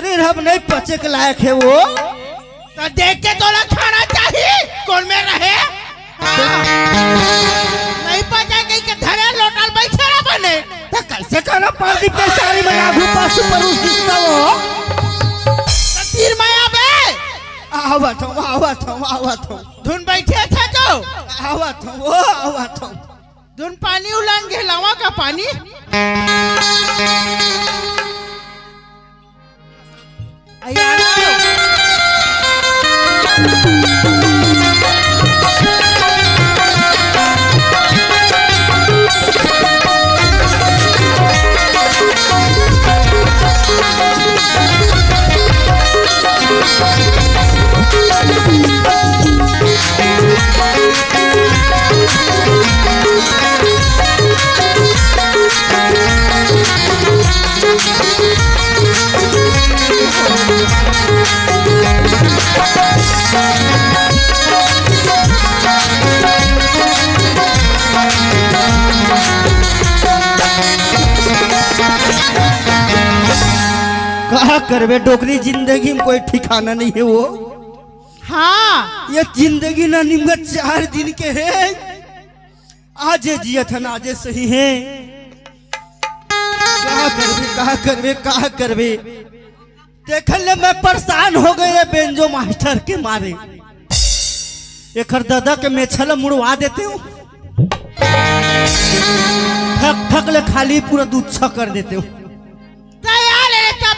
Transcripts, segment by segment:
शरीर हम नहीं पचे के लायक है वो। तो देख के तो खाना चाहिए कौन में रहे। नहीं पचा के धरे लोटल बैठे ना बने तो कैसे खाना पार्टी पे सारी में आगू पासू पर उस दिखता वो। तीर माया बे आवत हूँ धुन बैठे थे तो आवत हूँ धुन पानी उलान के लावा का पानी कहा करवे डोकरी जिंदगी में कोई ठिकाना नहीं है वो। हाँ ये जिंदगी ना निमगत 4 दिन के है। आज जियत है आज सही है। कहा करवे देखल ले मैं परेशान हो गए बेंजो मास्टर के मारे। एक दादा के मेछल मुड़वा देते हो ठक ले खाली पूरा दूध छ कर देते हो।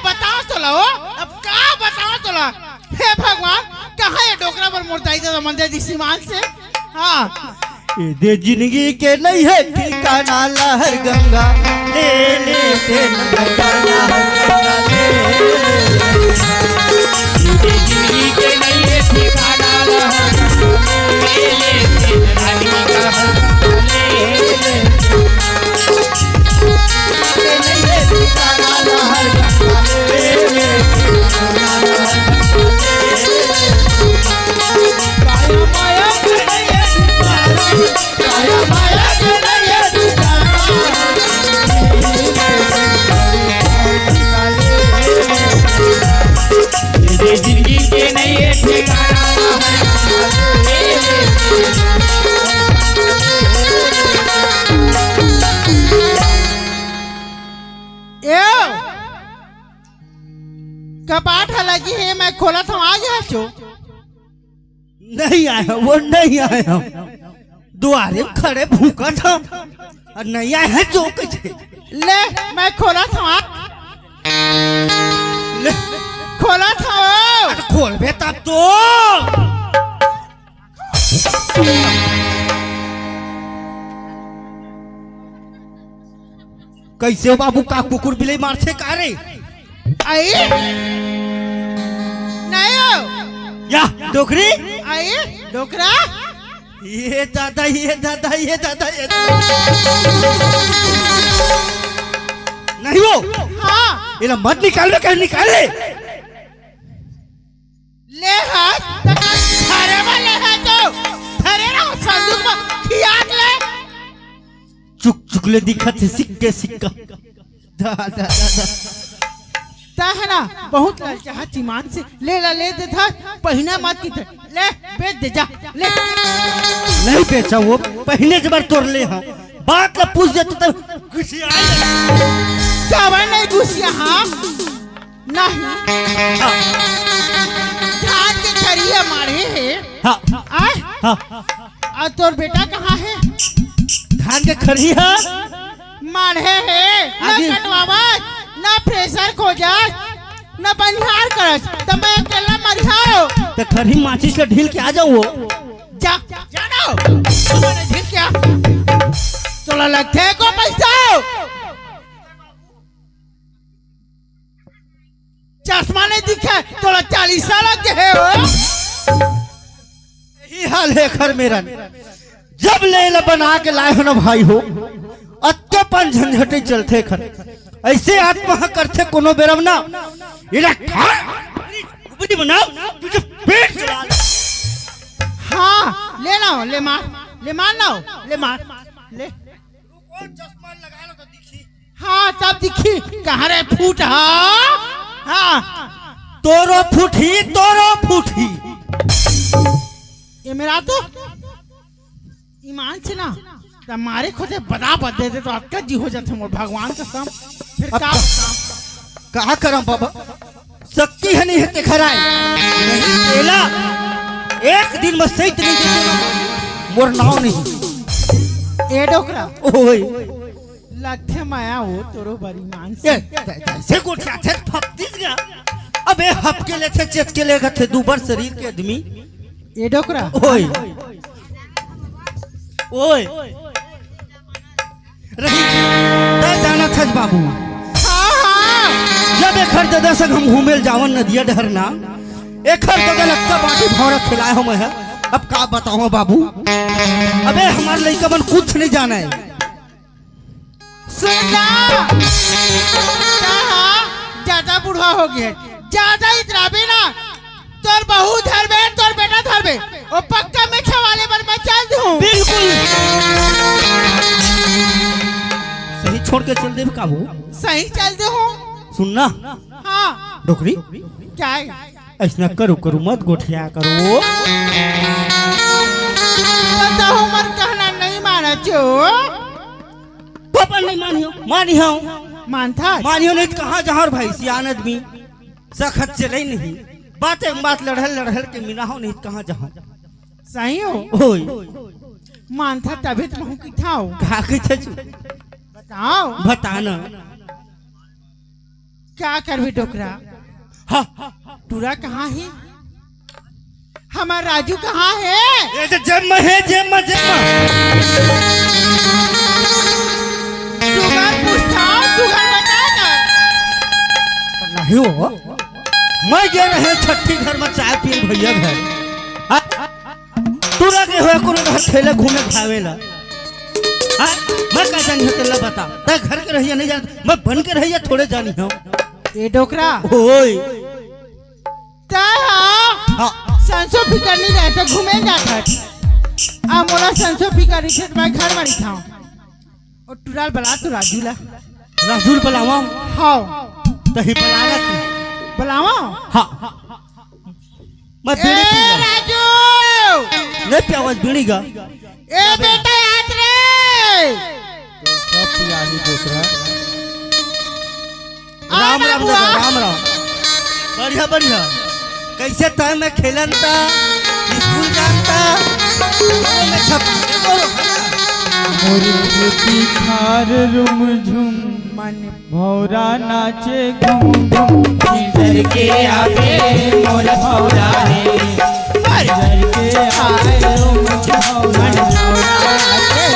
बताओ तो लो अब क्या बताओ तो ला। हे भगवान कहाँ ये डोकरा पर मुर्दाई तो मंदिर दिसी मान से। हाँ दे जिंदगी के नहीं है ठिकाना लहर गंगा ले लेते जिंदगी के नहीं है ठिकाना लहर जिंदगी के नहीं है ठिकाना कपाट लगी है मैं खोला था आ गया चो नहीं आया वो नहीं आया द्वारे खड़े भूखा था और नहीं आया है जो ले मैं खोला था ले खोला था खोल बे तब तो कैसे हो बाबू का कुकुर बिलाई मार से कारे आई नहीं हो या डोकरी आई डोकरा ये दादा नहीं वो हाँ ये मत निकाल कहीं निकाल ले हाथ थारे वाले है तो थारे ना संदूक में खियाक ले चुक ले दिखत है सिक्का दा ता है ना बहुत ललचा चिमान से ले दे था पहना मत की थे ले बेच दे जा ले नहीं बेचा वो पहले से बार तोड़ ले हाँ बात ला पूछ दे तो गुस्सिया काबर नहीं गुस्सिया हाँ नहीं धान के खरिया मारे है हाँ आए हाँ और तोर बेटा कहाँ है धान के खरिया मारे है ना कटवावत ना प्रेशर खो जाए ना बनिहार करस तो मैं अकेला मरिहाओ तो खरी माचिस से ढील के आ जाओ वो जा जानो मैंने ढील क्या तोला लगते को पैसा चश्मा नहीं दिखा तोला 40 साल लग गए हो यही हाल है खर मेरा जब ले बना के लाए हो ना भाई हो अत्यपन झंझटे चलते खर ऐसे आत्मा करते कोनो बेरवना इला बुद्धि बनाओ तुझे पेट चला हाँ ले ना ले मार ना ले मार ले कौन चश्मा लगा लो तो दिखी हाँ तब दिखी कहाँ रे फूट हाँ हाँ तोरो फूटी ये मेरा तो ईमान से ना हमारे खुदे बदा बद दे तो अक्का जी हो जाते मोर भगवान का काम फिर अब का कहा करम बाबा शक्ति है नहीं है ते खराय नहीं केला एक दिन में सहित नहीं देते ना मोर नाव नहीं ए डोकरा ओए लगते माया हो तोरो बड़ी मान से जैसे गोठिया थे फपतीस गया अबे हप के ले थे चेत के ले गए थे दूबर शरीर के आदमी ए डोकरा ओए ओए रही तय जाना था बाबू हाँ हाँ जब एक हर दादा संग हम घूमेल जावन नदिया डहरना एक हर दादा लगता बाटी भौरा खिलाए हो मैं है अब का बताऊं बाबू अबे हमारे लड़का मन कुछ नहीं जाना है सुनना ज्यादा बुढ़वा हो गया ज्यादा इतराबे ना तोर बहू धरबे तोर बेटा धरबे और पक्का में वाले पर मैं चल दूं बिल्कुल सही छोड़ के चल दे काबू सही चल दूं सुनना हाँ डोकरी क्या है ऐसा करू मत गोठिया करो बताओ मर कहना नहीं माना चो पापा नहीं मानियो मानियो नहीं तो कहाँ जहाँ भाई सियान आदमी सखत चले नहीं बात लड़हल के मिना हो नहीं तो कहाँ जहाँ सही हो ओए मानता तभी तो महू की था कहा के छछु बताओ बताना क्या करबी डोकरा हाँ टूरा कहाँ है हमारा राजू कहाँ है ये तो जम्मा है जम्मा सुगर पूछता सुगर बता नहीं हो मैं गए रहे छठी घर में चाय पिए भैया घर तू लगे हुए कोनो घर खेले घूमे खावेला मैं का जानी तेला बता ते घर के रहिया नहीं जान मैं बन के रहिया थोड़े जानी हूं ये डोकरा ओए ता हां संसो फिकर नहीं जाता घूमे जाता आ मोला संसो फिकर नहीं मैं घर में था और टुराल बला तो राजूला राजूल बुलावा हां तही बुलाला बुलावा हां मैं बीड़ी पी राजू नहीं पियावत बीड़ी का ए बेटा याद रे सब पियाही दूसरा राम राम राम बढ़िया कैसे तय में खेलन था स्कूल जानता में छपा मोरी खेती खार रुम झुम मन भौरा नाचे घूम घूम इधर के आवे मोर भौरा रे इधर के आए रुम भौरा नाचे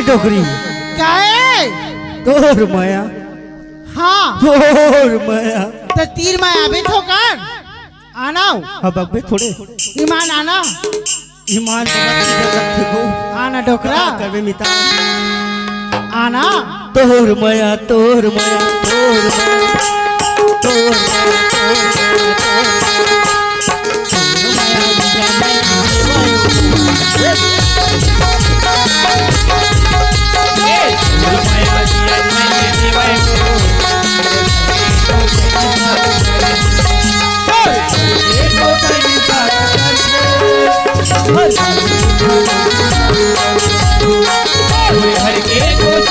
डोकरी क्या है तोर माया हाँ तोर माया तो तीर में आवे तो कर आना अब अबे थोड़े ईमान आना ईमान जगत को आना डोकरा करवे मिता आना तोर माया तोर माया तोर माया तोर हर के को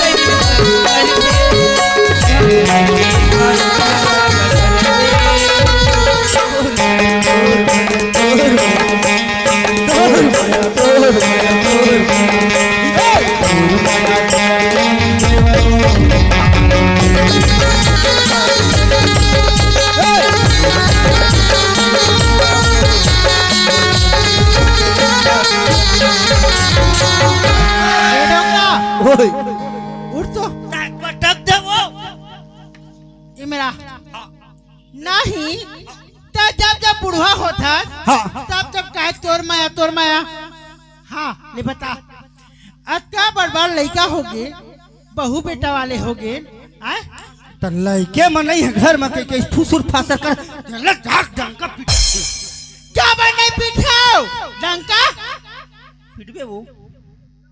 होय उठ तो पटक दे वो ये मेरा नहीं तो जब जब बुढ़वा होता हाँ तब जब कहे तोर माया हाँ ले बता अत्ता बड़बड़ लड़का हो गए बहू बेटा वाले हो गए आए तो लड़के में नहीं है घर में के फुसुर फासर कर झाक डंका पिट क्या बनने पिठाओ डंका पिटबे वो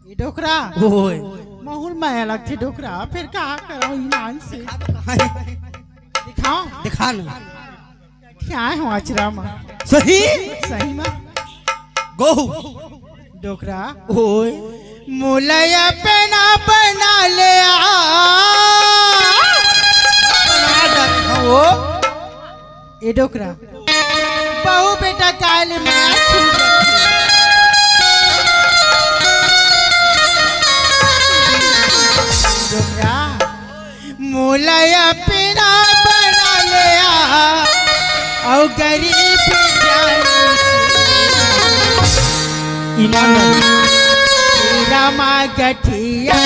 ये डोकरा ओए माहौल माया लगती डोकरा फिर कहा करो ईमान से दिखाओ दिखा ना क्या है आचरा में सही सही में गोहू डोकरा ओए मुलया पेना बना ले वो ये डोकरा बहू बेटा काल में डोकरा मुलया पेना बना ले और गरीब ईमान रामा गठिया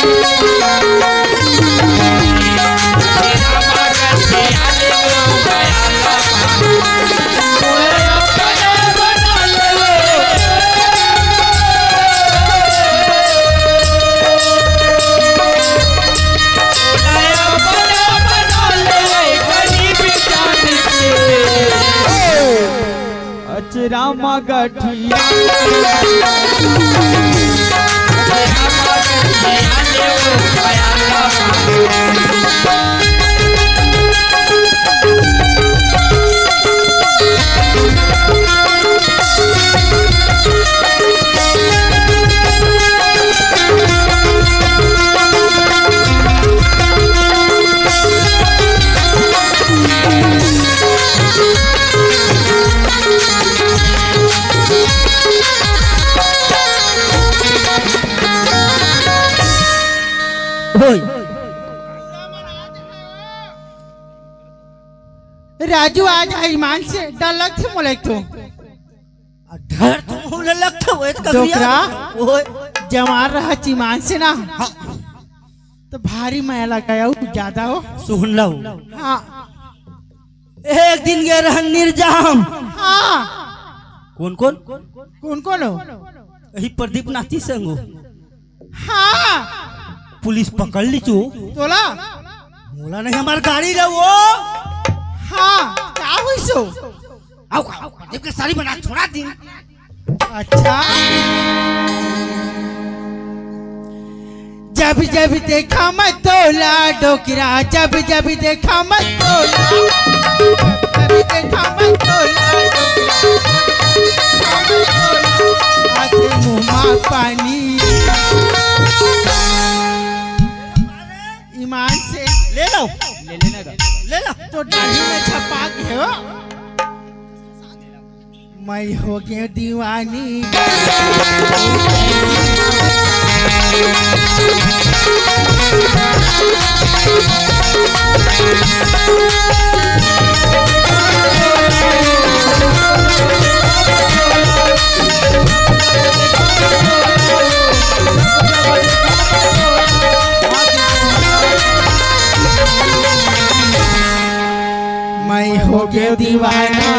रामा गठिया राजू आज ईमान से डर लगते मोले तो डर तुम होने लगता वो इसका डोकरा ओए जवान रहा ईमान से ना हाँ तो भारी माया लगाया ज्यादा हो सुन लो हाँ एक दिन गए रहन निर्जाम हाँ कौन कौन कौन कौन हो यही प्रदीप नाथी संग हो हाँ पुलिस पकड़ ली चू तोला बोला नहीं हमारी गाड़ी ले वो हाँ क्या हुई सो आओ प्रदीप के सारी बना छोड़ा दी अच्छा जब जब देखा मत तोला डोकरा जब जब देखा मत तोला जब देखा मत तोला आते मुँह पानी ईमान से ले लो ले लेना का ले लो तो दाढ़ी में छपा के हो मैं हो गया दीवानी मैं हो गया दीवाना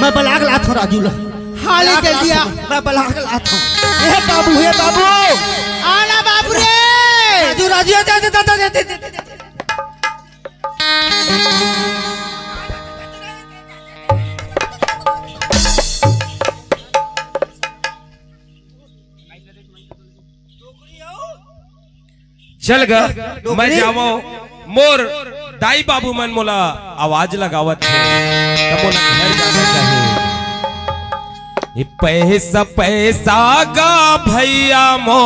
मैं बलाग लाता हूँ राजू ला हाल ही कर दिया मैं बलाग लाता हूँ हे बाबू आना बाबू रे राजू राजू दे चल गा मैं जावो मोर दाई बाबू मन मोला आवाज लगावत है तब मोला घर जाना चाहिए। ये पैसा पैसा गा भैया मो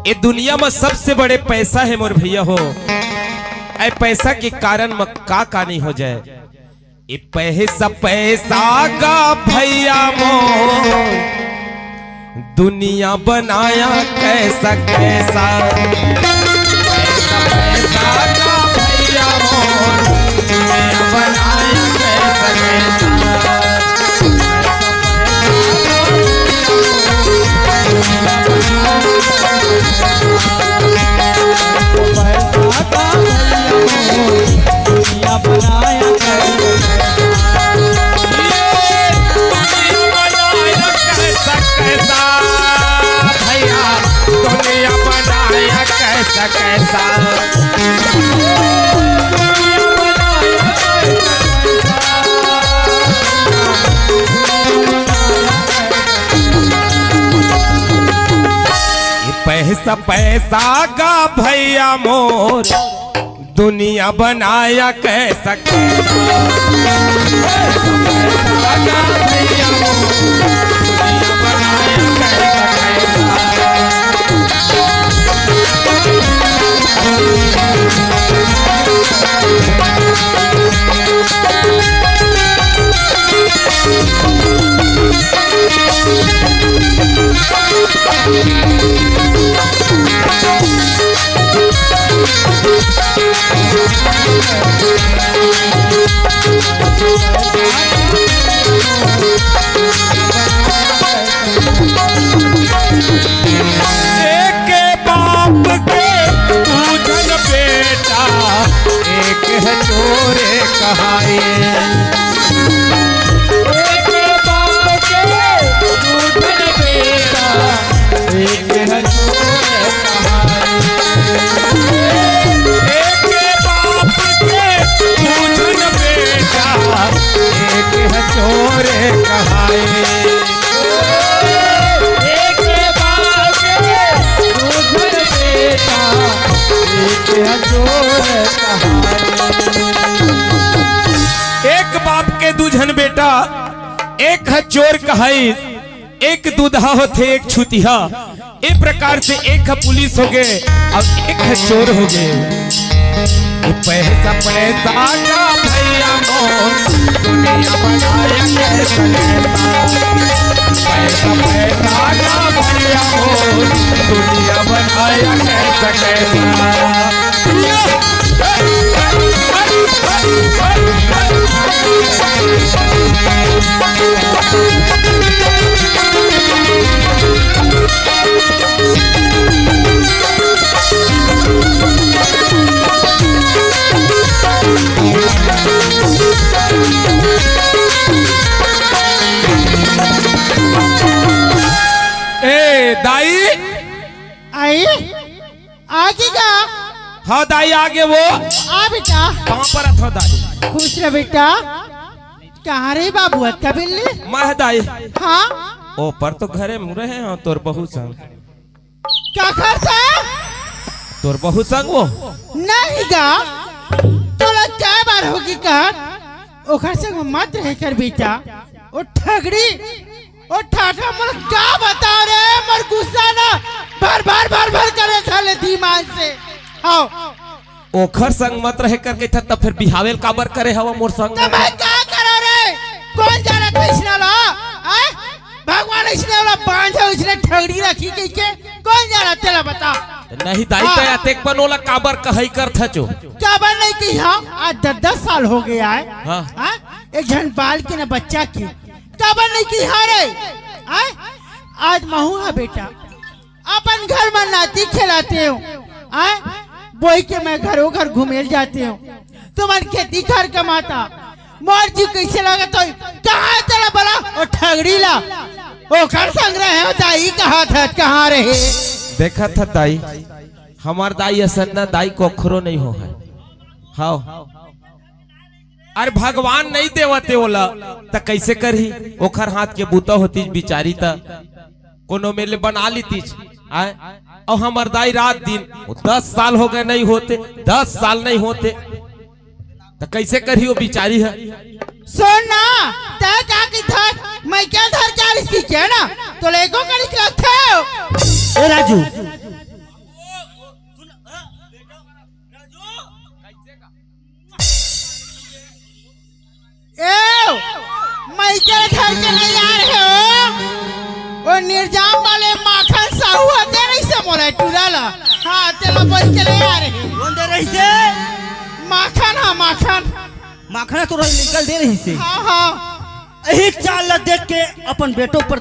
ये दुनिया में सबसे बड़े पैसा है मोर भैया हो। ऐ पैसा के कारण में का नहीं हो जाए। ये पैसा पैसा गा भैया मो दुनिया बनाया कैसा कैसा पैसा पैसा का भैया पैसा पैसा का भैया मोर दुनिया बनाया कैसा कैसा पैसा का भैया मोर दुनिया बनाया कैसा एक बाप के दूजन बेटा एक है चोरे कहाए एक बाप के दूधन बेटा एक है चोरे कहाए एक बाप के दूजन बेटा एक है चोरे कहाए एक बाप के दूधन बेटा एक बाप के दूजन बेटा एक है चोर कहाई एक दूधा होते एक छुतिया इस प्रकार से एक है पुलिस हो गए और एक है चोर हो गए पैसा पैसा का भैया मोर दुनिया बनाया कैसा कैसा पैसा पैसा का भैया मोर दुनिया बनाया कैसा कैसा ए दाई आई आगे का हाँ दाई आगे वो आ बेटा कहाँ पर था दाई खुश रह बेटा कहाँ रे बाबू का बिल्ली मैं दाई हाँ ओ पर तो घरे मुरे हैं हाँ, तोर बहू संग क्या कर सा तोर बहू संग वो नहीं गा तोला क्या बार होगी का ओखर से मत रह कर बेटा ओ ठगड़ी ओ ठाठा मर क्या बताओ रे मर गुस्सा ना भर करे साले धीमान से आओ ओखर संग मत रह करके था तब फिर बिहावेल काबर करे हवा मोर संग तो मैं क्या करो रे कौन जाना था इसने ला भगवान इसने वाला बांधा इसने ठगड़ी रखी के कौन जाना तेरा बता नहीं दाई तो अतेक बनोला काबर कहई कर था जो क्या बन नहीं की हाँ आज 10 साल हो गया है हाँ। हाँ? एक जन बाल की ना बच्चा की क्या बन नहीं की हाँ रे हाँ? आज महू है बेटा अपन घर में नाती खिलाते हो बोई के मैं घरों घर घूमे जाते हो तुम्हारे खेती घर कमाता मोर जी कैसे लगा तो कहाँ तेरा बड़ा और ठगड़ी ला ओ घर संग रहे हो दाई कहाँ था कहाँ रहे देखा था दाई हमार दाई असन ना दाई को अखरो नहीं हो है हाँ अरे भगवान नहीं देवते ओला त कैसे करही ओखर हाथ के बूता होती बिचारी त कोनो मेले बना लीती आए और हमार दाई रात दिन 10 साल हो गए नहीं होते 10 साल नहीं होते तो कैसे करी वो बिचारी है सुन ना तय क्या की धर मैं क्या धर क्या इसकी क्या ना तो लेको का निकला थे ए राजू ए मैं क्या घर के नहीं आ रहे हो वो निर्जाम वाले माखन साहू आते नहीं से मोरा टुराला हाँ तेरा बन के नहीं आ रहे कौन दे रही से माखन हाँ माखन माखना तो निकल दे रही से हाँ हाँ यही चाल देख के अपन बेटों पर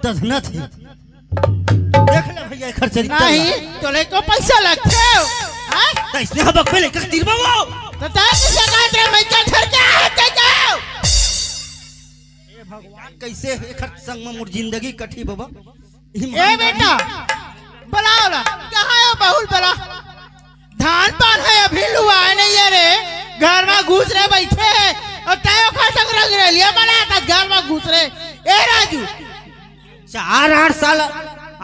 दधना थी देख ले भैया खर्च नहीं तो लेको पैसा लगते हो हाँ इसने हम बकवे लेकर तीर बाबू तो तार किसे कहते हैं मैं क्या घर के आते जाओ भगवान कैसे एक संग में मोर जिंदगी कटी बाबा ए बेटा बुलाओ ला कहाँ है बहुल बला धान पान है अभी लुआ नहीं है रे घर में घुस रहे बैठे और तय खा संग रंग रहे लिया बना था घर में घुस रहे ए राजू 4-8 साल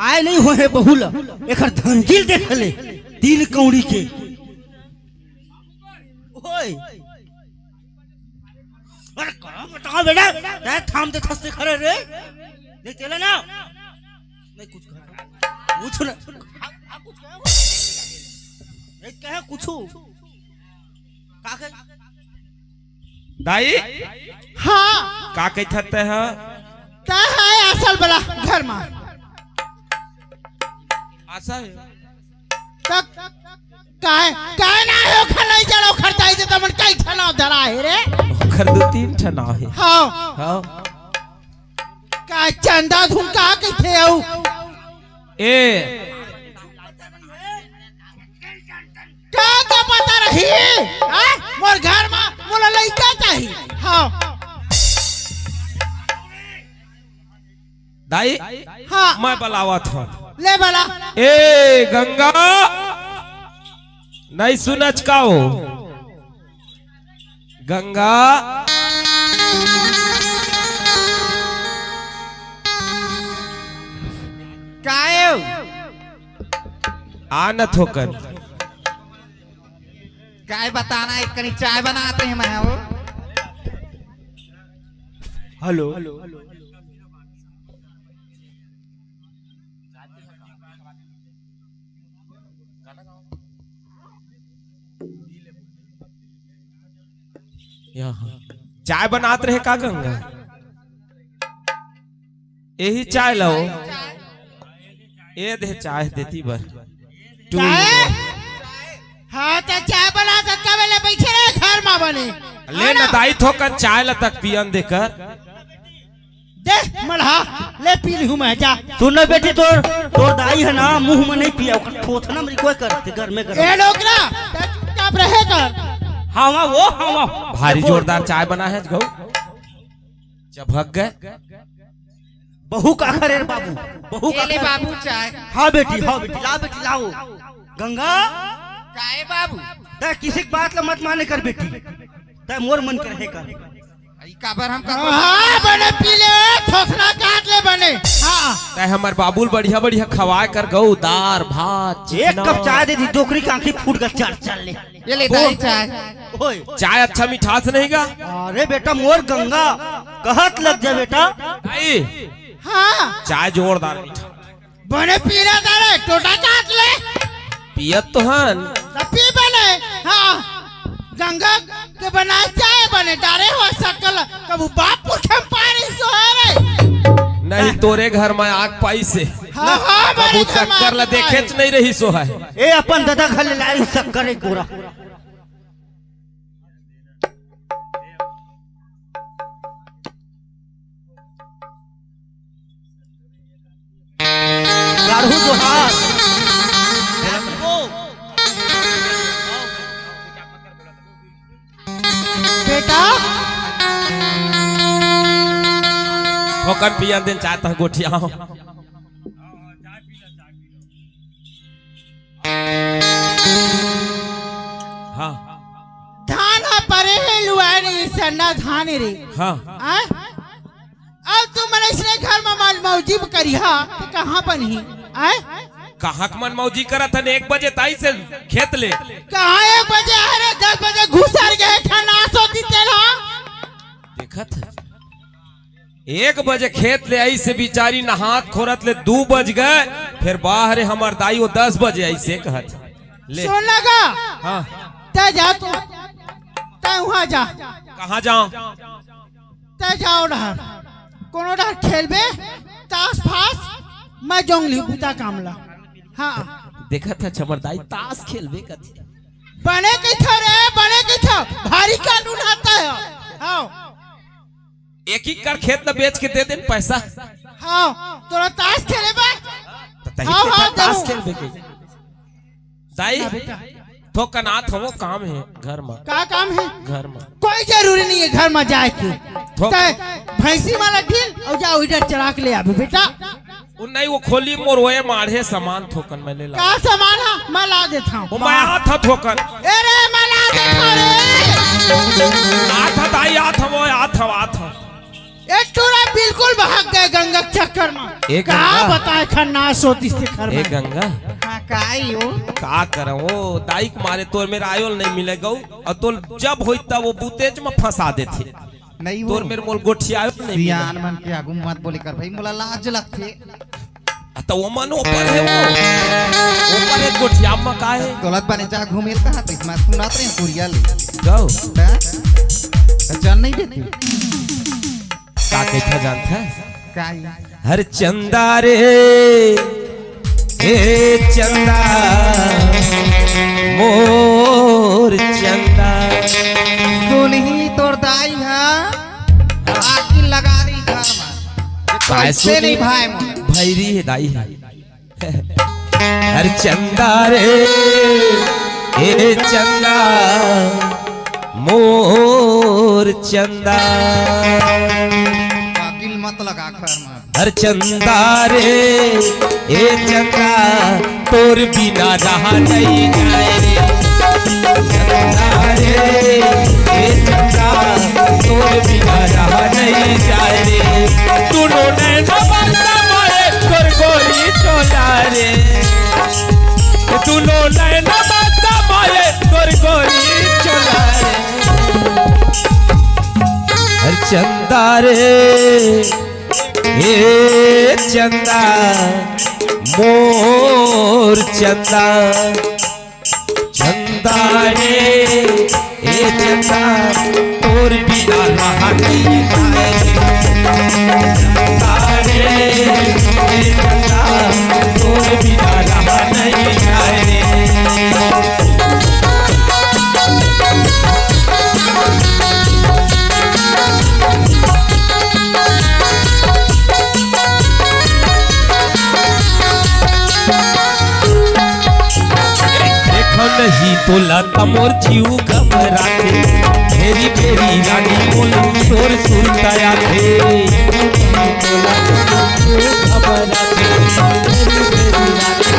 आए नहीं हो बहुल एक धंजिल देख ले 3 कौड़ी के ओए अरे कहां बता बेटा रे थाम दे थस्ते खड़े रे देख चले ना नहीं कुछ पूछ ना कुछ कहे कुछ का के दाई हाँ का कहते हैं ता है असल बला घर में आशा है तक काय ना हो खलाई जड़ो खरताई दे तमन काई छना धरा है रे खर 2-3 ठना है हाँ हाँ का चंदा धुन का कथे आऊ ए का पता रही हां मोर घर में मोला लइका चाहिए हाँ दाई हाँ मैं बुलावा था ले बला ए गंगा नहीं सुनच का हो गंगा काहे आनत होकर काय बताना है कहीं चाय बनाते हैं मैं वो हेलो यहाँ चाय बनाते रहे का गंगा यही चाय लो ये दे चाय देती बर हाँ तो चाय बना सकता वेले बैठे रहे घर में बने ले न दाई थोकर चाय ला तक पियन देकर दे मलहा ले पी लूं मैं जा सुन ना बेटी तोर दाई है ना मुंह में नहीं पिया थोथना मेरी कोई करते घर में कर ए लोग ना चुपचाप रहे कर हाँ वो भारी जोरदार चाय बना है गौ चबक गए बहू का करे रे बाबू बहू का ले बाबू चाय हाँ बेटी लाओ गंगा काहे बाबू ते किसी की बात ला मत माने कर बेटी ते मोर मन करे कर ई काबर हम हाँ बने पी ले थोसना काट ले बने हाँ ते हमर बाबूल बढ़िया बढ़िया खवाए कर गौ दार भात एक कप चाय दे दी डोकरी की आंखें फूट कर चल ले ये ले दाई चाय ओए चाय अच्छा मिठास नहीं गा अरे बेटा मोर गंगा कहत लग जा बेटा दाई हाँ चाय जोरदार मीठा बने पी रहा तारे टोटा काट ले पियत तो हन पी बने हाँ गंगा के बना चाय बने डारे हो सकल कबू बाप पुरखम पानी सो है रे नहीं तोरे घर में आग पाई से हाँ हाँ कबू शक्कर ला देखे नहीं रही सो है ए अपन दादा घर ले लाई शक्कर एक गोरा गाढ़ू जोहार बेटा होकर पियन दिन चाहता गोठिया हाँ धान परे है लुआरी सन्ना धान रे हाँ आय अब तू मन इसने घर में माल मौजी करिहा तो कहाँ बनी आय कहाँ मन मौजी करत हन 1 बजे ताई से खेत ले कहाँ 1 बजे अरे 10 बजे घुसर गए खाना सोती तेरा देखत 1 बजे खेत ले आई से बिचारी नहात खोरत ले 2 बज गए फिर बाहर हमार दाई वो 10 बजे ऐसे कहत ले सुन लगा हाँ ते जा तू ते वहाँ जा कहाँ जाऊं ते जाओ रहा कोनो डर खेलबे ताश फास मैं जोंगली बुता कामला हाँ देखत है छमरदाई ताश खेलबे कथे बने के था रे बने के था भारी कानून आता है हाँ एक ही कर खेत न बेच के दे देन पैसा हाँ तोरा ताश खेले बा तो तही हाँ, के हाँ, ताश जरूर। खेलबे के दाई थोका नाथ हो काम है घर में का काम है घर में कोई जरूरी नहीं है घर में जाए के थोक- ते भैंसी वाला ढील और जाओ इधर चला के ले आबे बेटा उन नहीं वो खोली मोर ओए माढ़े सामान थोकन मैं ले ला का सामान है मैं ला देता हूँ वो मैं आथा थोकन अरे मैं ला देता रे आथा दाई आथा वो आथा एक टूरा बिल्कुल भाग गए गंगा के चक्कर में। एक कहा गंगा? बताए खन्नास होती से घर ए में। गंगा हाँ काई हो का करो वो दाई के मारे तोर मेरा आयोल नहीं मिलेगा और तोर जब होई तब वो बुतेज में फंसा देथे नहीं तोर मेरे मोल गोठिया नहीं सियान मन के आगू मत बोले कर भाई मोला लाज लगथे। तो वो मन ऊपर है वो ऊपर है गोठिया में का है दौलत बने जा घूमे कहां तो इसमें सुनात रहे पुरिया ले गौ तो जान नहीं देती का कैसा जानता है काई हर चंदा रे ए चंदा मोर चंदा सुन ही तोर दाई है आखिर लगा रही घर में कैसे नहीं भाई मोला भैरी है दाई है हर चंदा रे ए चंदा मोर चंदा पागिल मत लगा घर में हर चंदा रे ए चंदा तोर बिना रहा नहीं जाए रे चंदा रे ए चंदा तोर बिना रहा नहीं जाए रे तूनो ने नमस्ता मारे तोर गोरी चोला रे तूनो ने नमस्ता मारे तोर गोरी चोला रे हर चंदा रे ए चंदा मोर चंदा चंदा रे ए चंदा तोर बिना रहा नहीं जाए चंदा रे ए चंदा तोर बिना रहा नहीं जाए नहीं तोला तमोर जीव घबराते मेरी बेरी रानी मोल तोर सुरताया थे तोला तमोर जीव घबराते मेरी बेरी रानी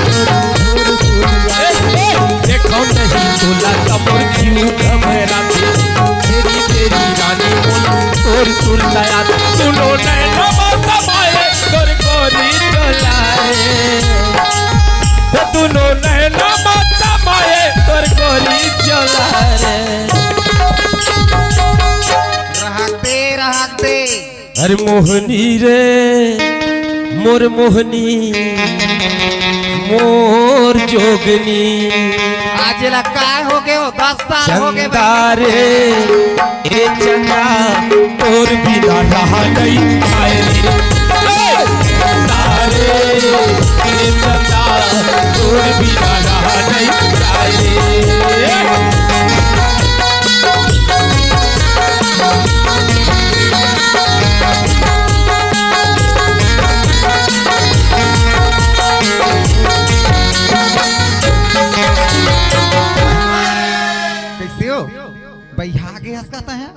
देखो नहीं तोला तमोर जीव घबराते मेरी बेरी रानी मोल तोर सुरताया तूनो नैना समाए तोर गोरी चलाए तूनो नैना माए तोर गोली चला रे रहते अरे मोहनी रे मोर मोहनी मोर जोगनी आज लगा हो गए हो 10 साल हो गए चंदा रे ए चंदा तोर बिना रहा नहीं आए रे चंदा रे ए चंदा तोर बिना रहा नहीं आए रे कैसे हो भैया आगे हंसता है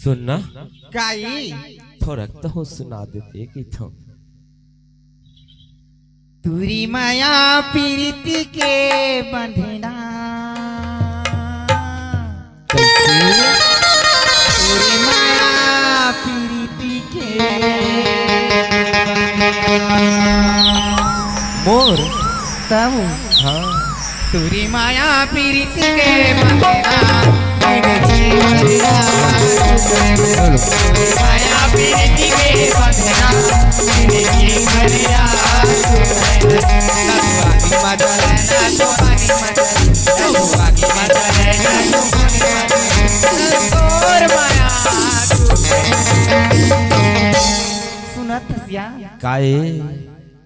सुनना काई थोड़ा तो हो सुना देते कि थो तुरी माया पीरिति के बंधना तुरी माया पीरिति के मोर तब हाँ तुरी माया पीरिति के बंधना माया पीरिति के बंधना सुनत काए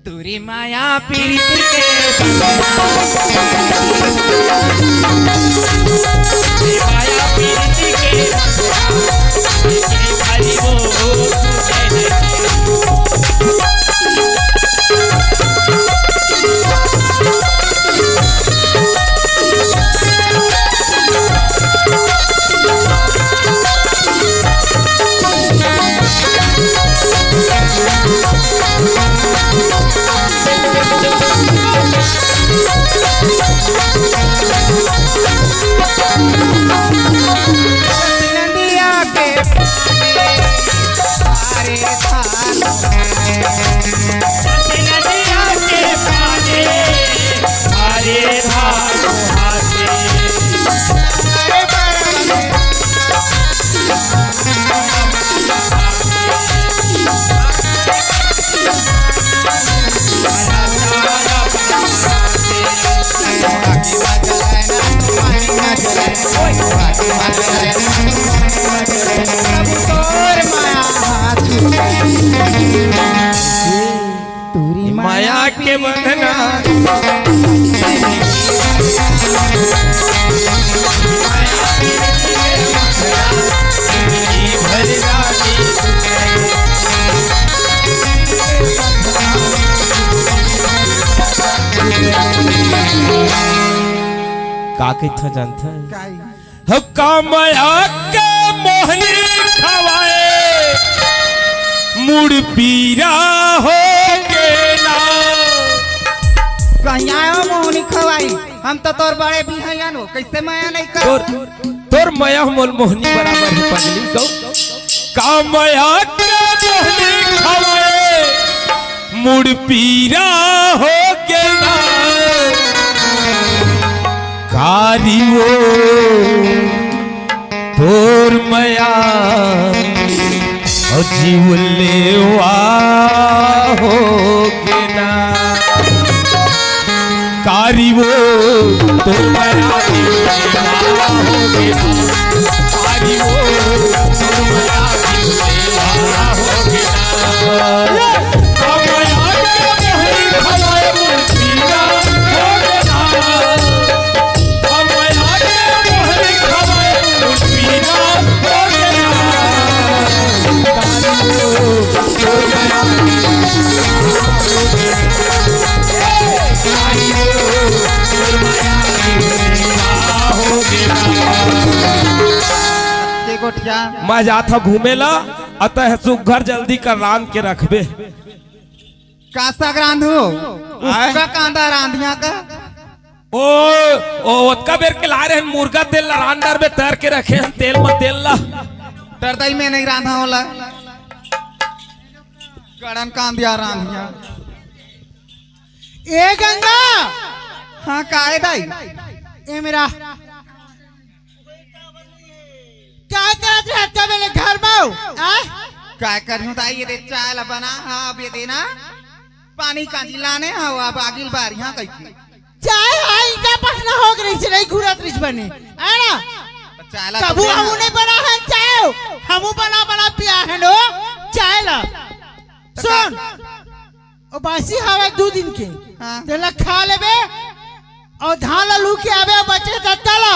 तुरी माया पीरिति के माया पीरिति के का कहता जानता है काई हो कामया के मोहनी खवाए मुड़ पीरा हो गेला कहीं आयो मोहनी खवाई हम तो तोर बड़े भी हैं नो कैसे माया नहीं कर तोर मया मोल मोहनी बराबर है पगली गौ कामया के मोहनी खवाए मुड़ पीरा हो गेला कारी वो तोर मया और जीव लेवा हो गेला कारी वो तोर मया जीव लेवा हो गेला कारी वो तोर मया जीव लेवा हो गेला गोठिया मैं जाता घूमेला अतः सुघर जल्दी कर रांध के रखबे कासा रांधू उसका कांदा रांधिया का ओ ओतका बेर के ला रहे हैं मुर्गा तेल ला रांधर में तैर के रखे हैं तेल में तेल ला डरदाई में नहीं रांधा होला कड़न कांदिया रांधिया ए गंगा हाँ काहे दाई ए मेरा क्या करत रहता मेरे घर में काय करूं दाई ये दे चाय ला बना हाँ अब ये देना पानी का लाने हाँ अब आगिल बार यहाँ कहीं चाय आई का पखना हो गई से नहीं घुरत रिच बने है ना चाय ला कबू हमू नहीं बना है चाय हमू बना बना पिया है नो चाय ला सुन ओ बासी हवा 2 दिन के हाँ। तेला खा लेबे और धान ला लू के आवे बचे तत्तला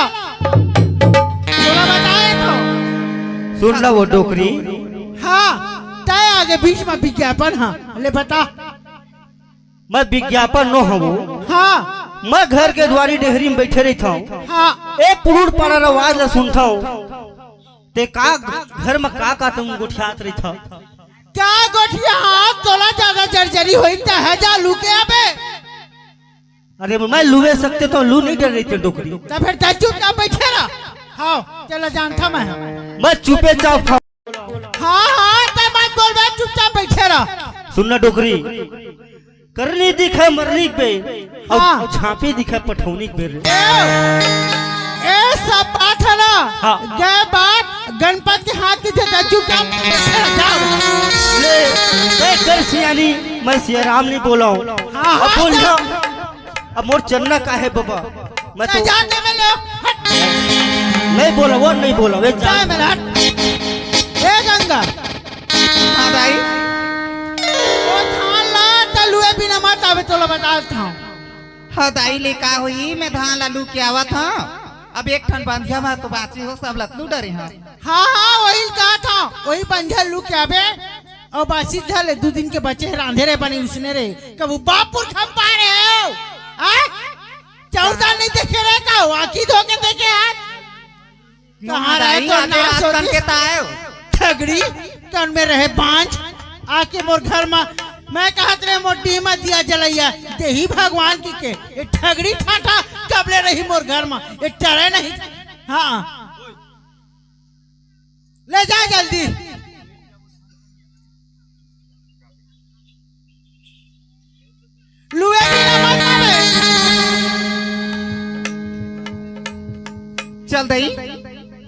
तोला बताए तो सुन ला वो डोकरी हाँ तय आगे बीच में विज्ञापन हाँ ले बता मैं विज्ञापन नो हूँ हाँ मैं घर के द्वारी डेहरी में बैठे रहता हूँ हाँ एक पुरुष पड़ा आवाज ला सुनता हूँ ते का घर में का तुम गुठियात रहता क्या गोठिया हाथ तोला ज्यादा जर्जरी हुई तो है जा लू के आवे अरे मैं लुवे सकते तो लू नहीं डर रही थी डोकरी तो फिर चुपचाप बैठे रहा हाँ चलो जानता मैं चुपे चाप था हाँ हाँ तो मत बोल बे चुपचाप बैठे रहा सुनना डोकरी करनी दिखे मरनी पे और हाँ। झांपी दिखे पठौनी पे ए सब बात है ना हाँ। गए बात गणपति के हाथ की थे चुपचाप बैठे रह जाओ ले कर सियानी मैं सिया राम नहीं बोला हूँ हाँ, अब बोल हाँ, जा अब मोर चन्ना का है बाबा मैं तो जाने में लो हट नहीं बोला वो नहीं बोला वे जाए जा मेरा हट ए गंगा हाँ दाई वो धान ला तलुए बिना मत आवे तो लो बताता हूँ हाँ दाई ले का हुई मैं धान लालू के आवा था अब एक ठन बंधिया में तो बाची हो सब लतलू डरे हाँ हाँ हाँ वही कहा था वही बंझा लू के आवे और बासी धले 2 दिन के बच्चे रांधे रे बने उसने रे कबू बापुर खम पा रहे हो चौथा नहीं देखे रे का आखी धो के देखे हाथ कहाँ रहे तो नाच होती के तायो ठगड़ी तन में रहे बांझ आके मोर घर में मैं कहत रहे मोर डीमा दिया जलैया देही भगवान की के ये ठगड़ी ठाठा कबले रही मोर घर में ये टरे नहीं हाँ ले जा जल्दी लुए भी ना मत आवे चल दई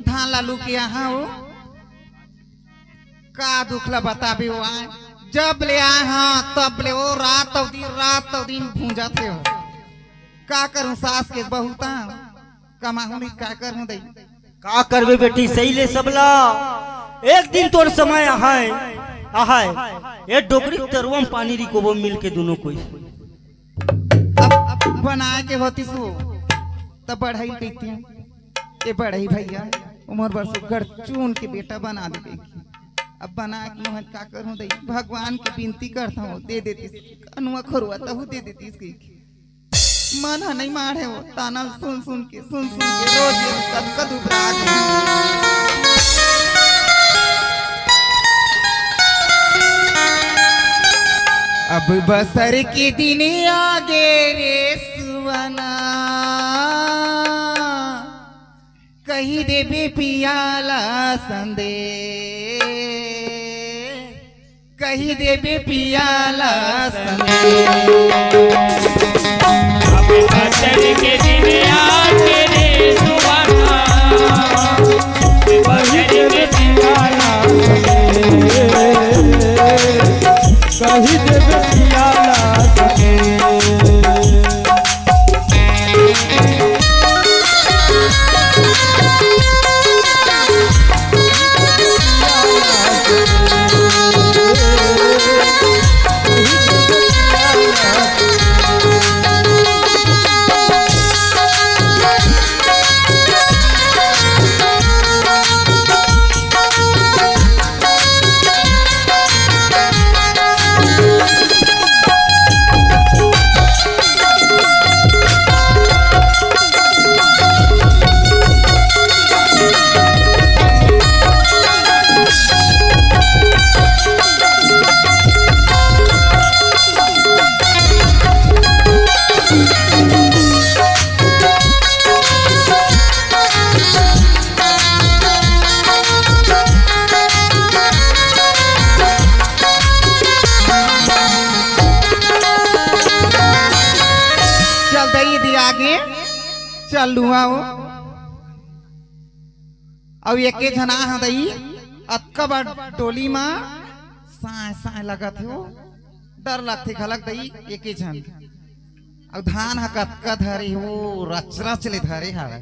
धान लालू के यहाँ हो का दुखला बताबे वो आए जब ले आए हाँ तब ले वो रात दिन भूंजा थे हो का करूं सास के बहुता कमाहू नहीं का करूं दई का करबे बेटी सही ले सबला एक दिन तोर समय आहाय आहाय ये डोकरी तरुआ में पानी रिको वो मिल के दोनों कोई अब बनाए के होती सो तब बढ़ाई कहती हैं ये बढ़ाई भैया उम्र भर सुगर चून के बेटा बना दे अब बना के मोहन का करूं दई भगवान के विनती करता हूँ दे देती अनुआ खरुआ तहु दे देती इसकी मन ह नहीं मारे हो ताना सुन सुन के रोज ये कद उबरा के अब बसर के दिन आगे रे सुवना कही देवे पियाला संदे कही देवे पियाला संदे बसर के दिन आके रे सुवना बसर के दिन कही देवे पियाला चल लुआ वो अब एक जना है दई अतका बड़ टोली में साए साए लगत हो डर लगते खलक दई एक जन अब धान ह कतका धरे हो रच रच ले धरे हवे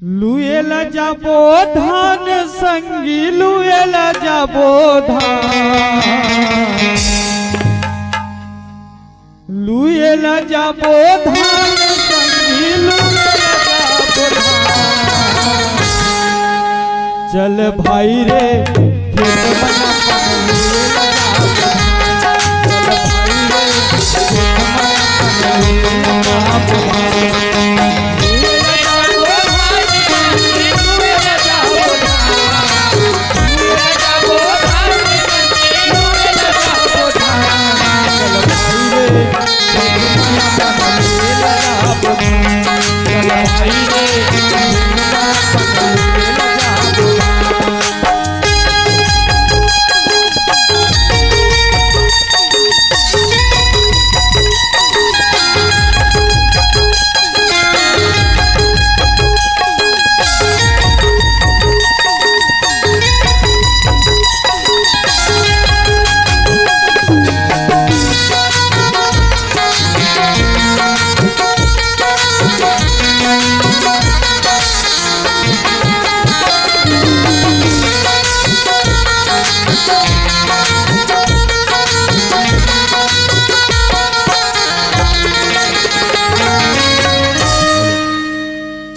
लुएला जाबो धान संगी लुएला जाबो धान लुएला जाबो धान संगी लुएला जाबो धान चल भाई रे खेत बना लुएला जाबो धान चल भाई रे खेत बना जाबो धान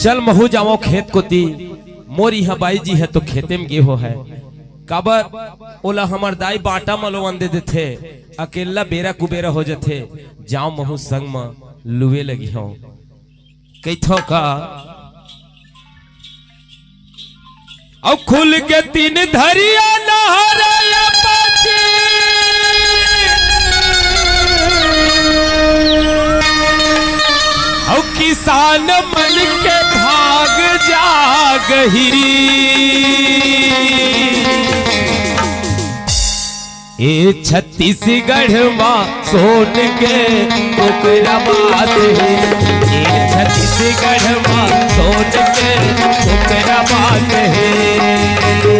चल महू जाओ खेत को दी मोर यहाँ बाई जी है तो खेते में गेहूं है काबर ओला हमर दाई बाटा मलो अंदे देथे अकेला बेरा कुबेरा हो जाथे जाओ महू संग में लुए लगी हो कैथो का अब खुल के तीन धरिया नहरया पाची अब किसान मन के भाग जागही ए छत्तीसगढ़ मां सोन के ओकरा बात है ए छत्तीसगढ़ मां सोन के ओकरा बात है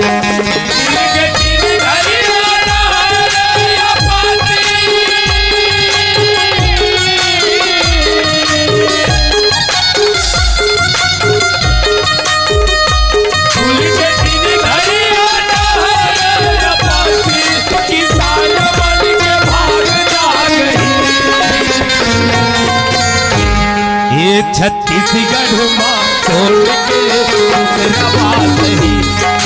फूल ये छत्तीसगढ़ माँ छोड़ के दूसरा बात ही,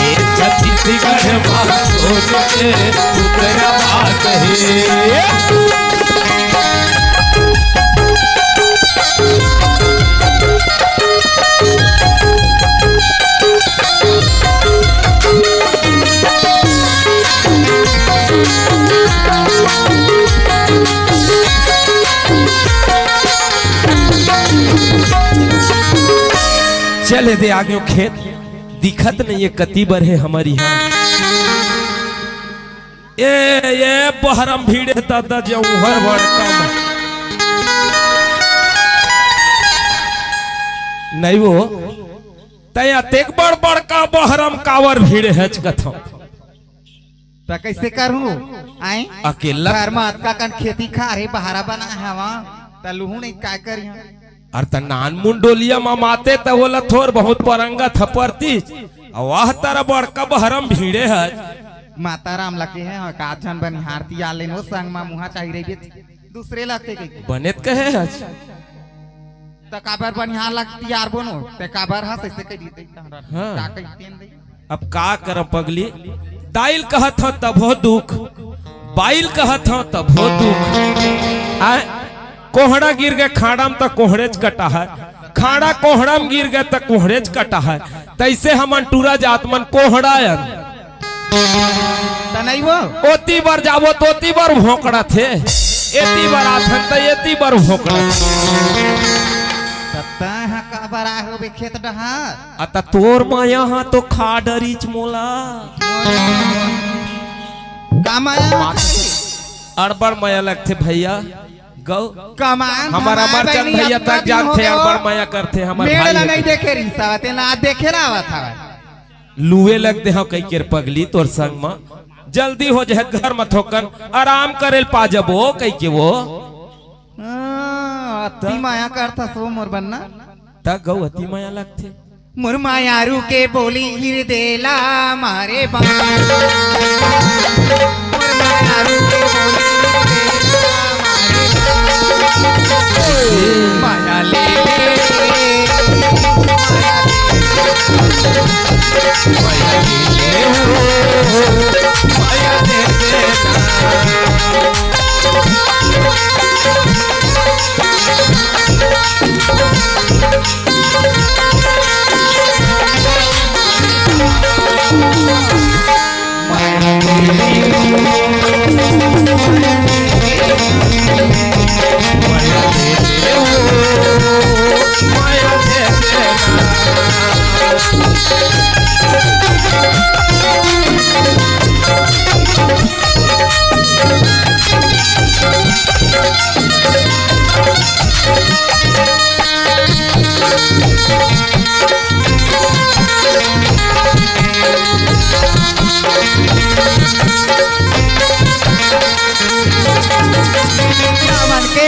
ये छत्तीसगढ़ माँ छोड़ के दूसरा बात है। चले दे आगे खेत दिखत नहीं है कति बर है हमारी यहाँ ये बहरम भीड़े दादा जो हर बड़का नहीं वो तया तेक बड़ बड़का बहरम कावर भीड़े है कथो तो कैसे करूं आए अकेला घर में अतका कन खेती खा रे बहारा बना हवा तलुहू नहीं काय करिया और त नान मुंडोलिया माते त होला थोर बहुत परंगा थपरती वाह तारा बड़का बहरम भीड़े है माता राम लगे हैं का जन बनिहारती आले नो संग मा मुहा चाहि रे दूसरे लगते के बनेत कहे है त काबर बनिहार लगती यार बोनो ते काबर हस ऐसे कह दीते हाँ। का कहतेन दे अब का कर पगली दाइल कहत हो तब हो दुख बाइल कहत हो तब हो दुख आए कोहड़ा गिर गए खाड़ा में तो कोहड़ेच कटा है, खाड़ा कोहड़ा में गिर गए तो कोहड़ेच कटा है। तैसे हमन टूरा जातमन कोहड़ायन त नहीं वो ओती बार जावो तो ओती बार भोंकड़ा थे, एती बार आथन तो एती बार भोंकड़ा तत्ता हा का बरा हो बे खेत डहा अता तोर माया हा तो खाडरीच मोला का माया अड़बड़ माया लगते भैया गौ कमान हमारा मरचंद भैया तक जानते हैं बड़ माया करते हमारे मेला भाई नहीं देखे रही सावते ना देखे रहा था लुए लगते हो कई केर पगली तोर संग में जल्दी हो जाए घर में थोकन आराम करेल पा जबो कई के वो अति माया करता सो मोर बन्ना तक गौ अति माया लगते मोर मायारू के बोली हिर देला मारे बा मोर मायारू के बोली माया ले माया दे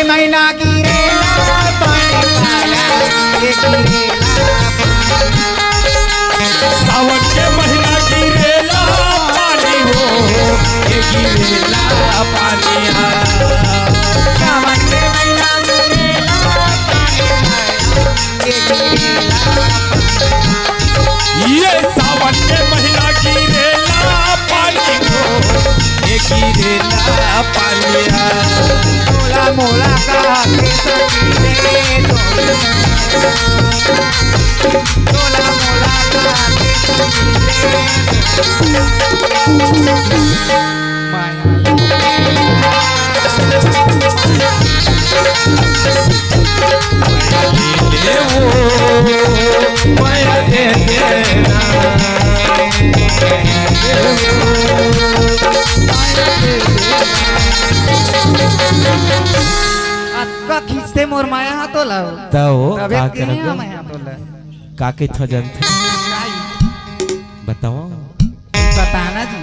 महीना गिरेला पानी पाला सावन के महीना गिरेला पानी हो गिरेला पानी सावन के महीना गिरेला ये सावन के महीना गिरेला पानी हो गिरेला पानी मोला मोला का मोला मोला माया दे देना अक्का खींचते मोर माया हाथों लाओ तो तबे का के करोगे माया हाथों ला का के थो जानते बताओ बताना जी